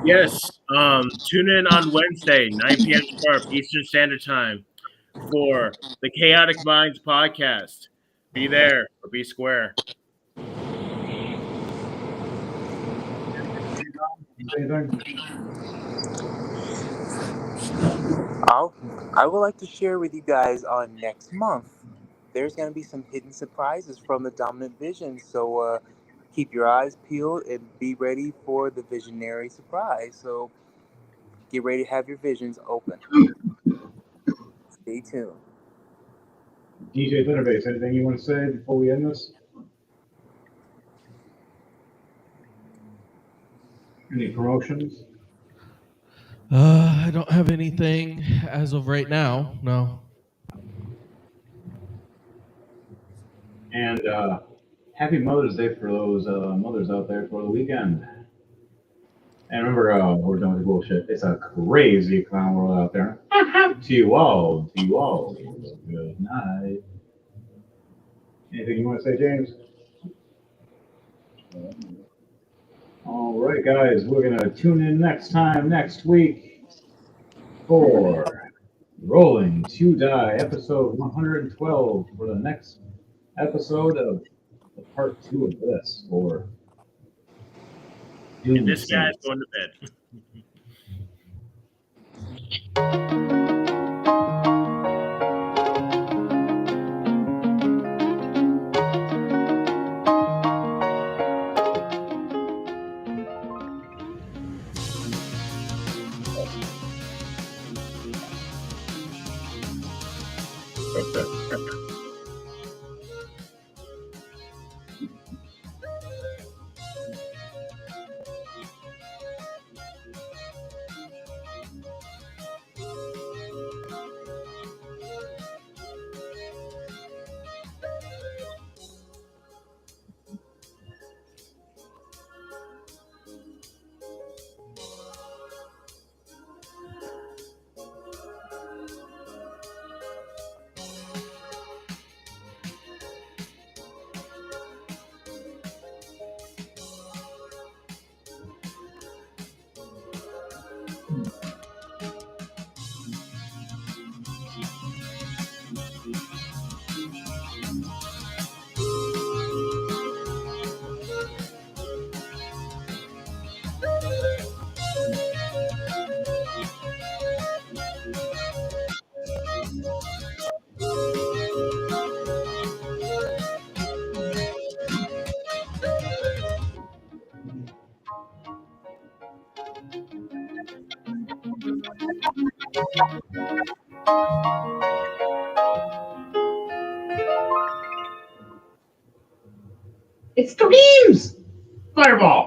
Yes. Tune in on Wednesday, 9 p.m. sharp Eastern Standard Time for the Chaotic Minds podcast. Be there or be square. Anything? I would like to share with you guys on next month. There's gonna be some hidden surprises from the Dominant Vision, so keep your eyes peeled and be ready for the visionary surprise. So get ready to have your visions open. Stay tuned. DJ Thunderbase, anything you want to say before we end this? Any promotions? I don't have anything as of right now. No. And happy Mother's Day for those mothers out there for the weekend. And remember, we're done with the bullshit. It's a crazy clown world out there. To you all, to you all. Good night. Anything you want to say, James? All right, guys, we're going to tune in next week for Rolling to Die, episode 112, for the next episode of the part 2 of this, for And Doom this guy's Saints. going to bed. It's dreams! Fireball!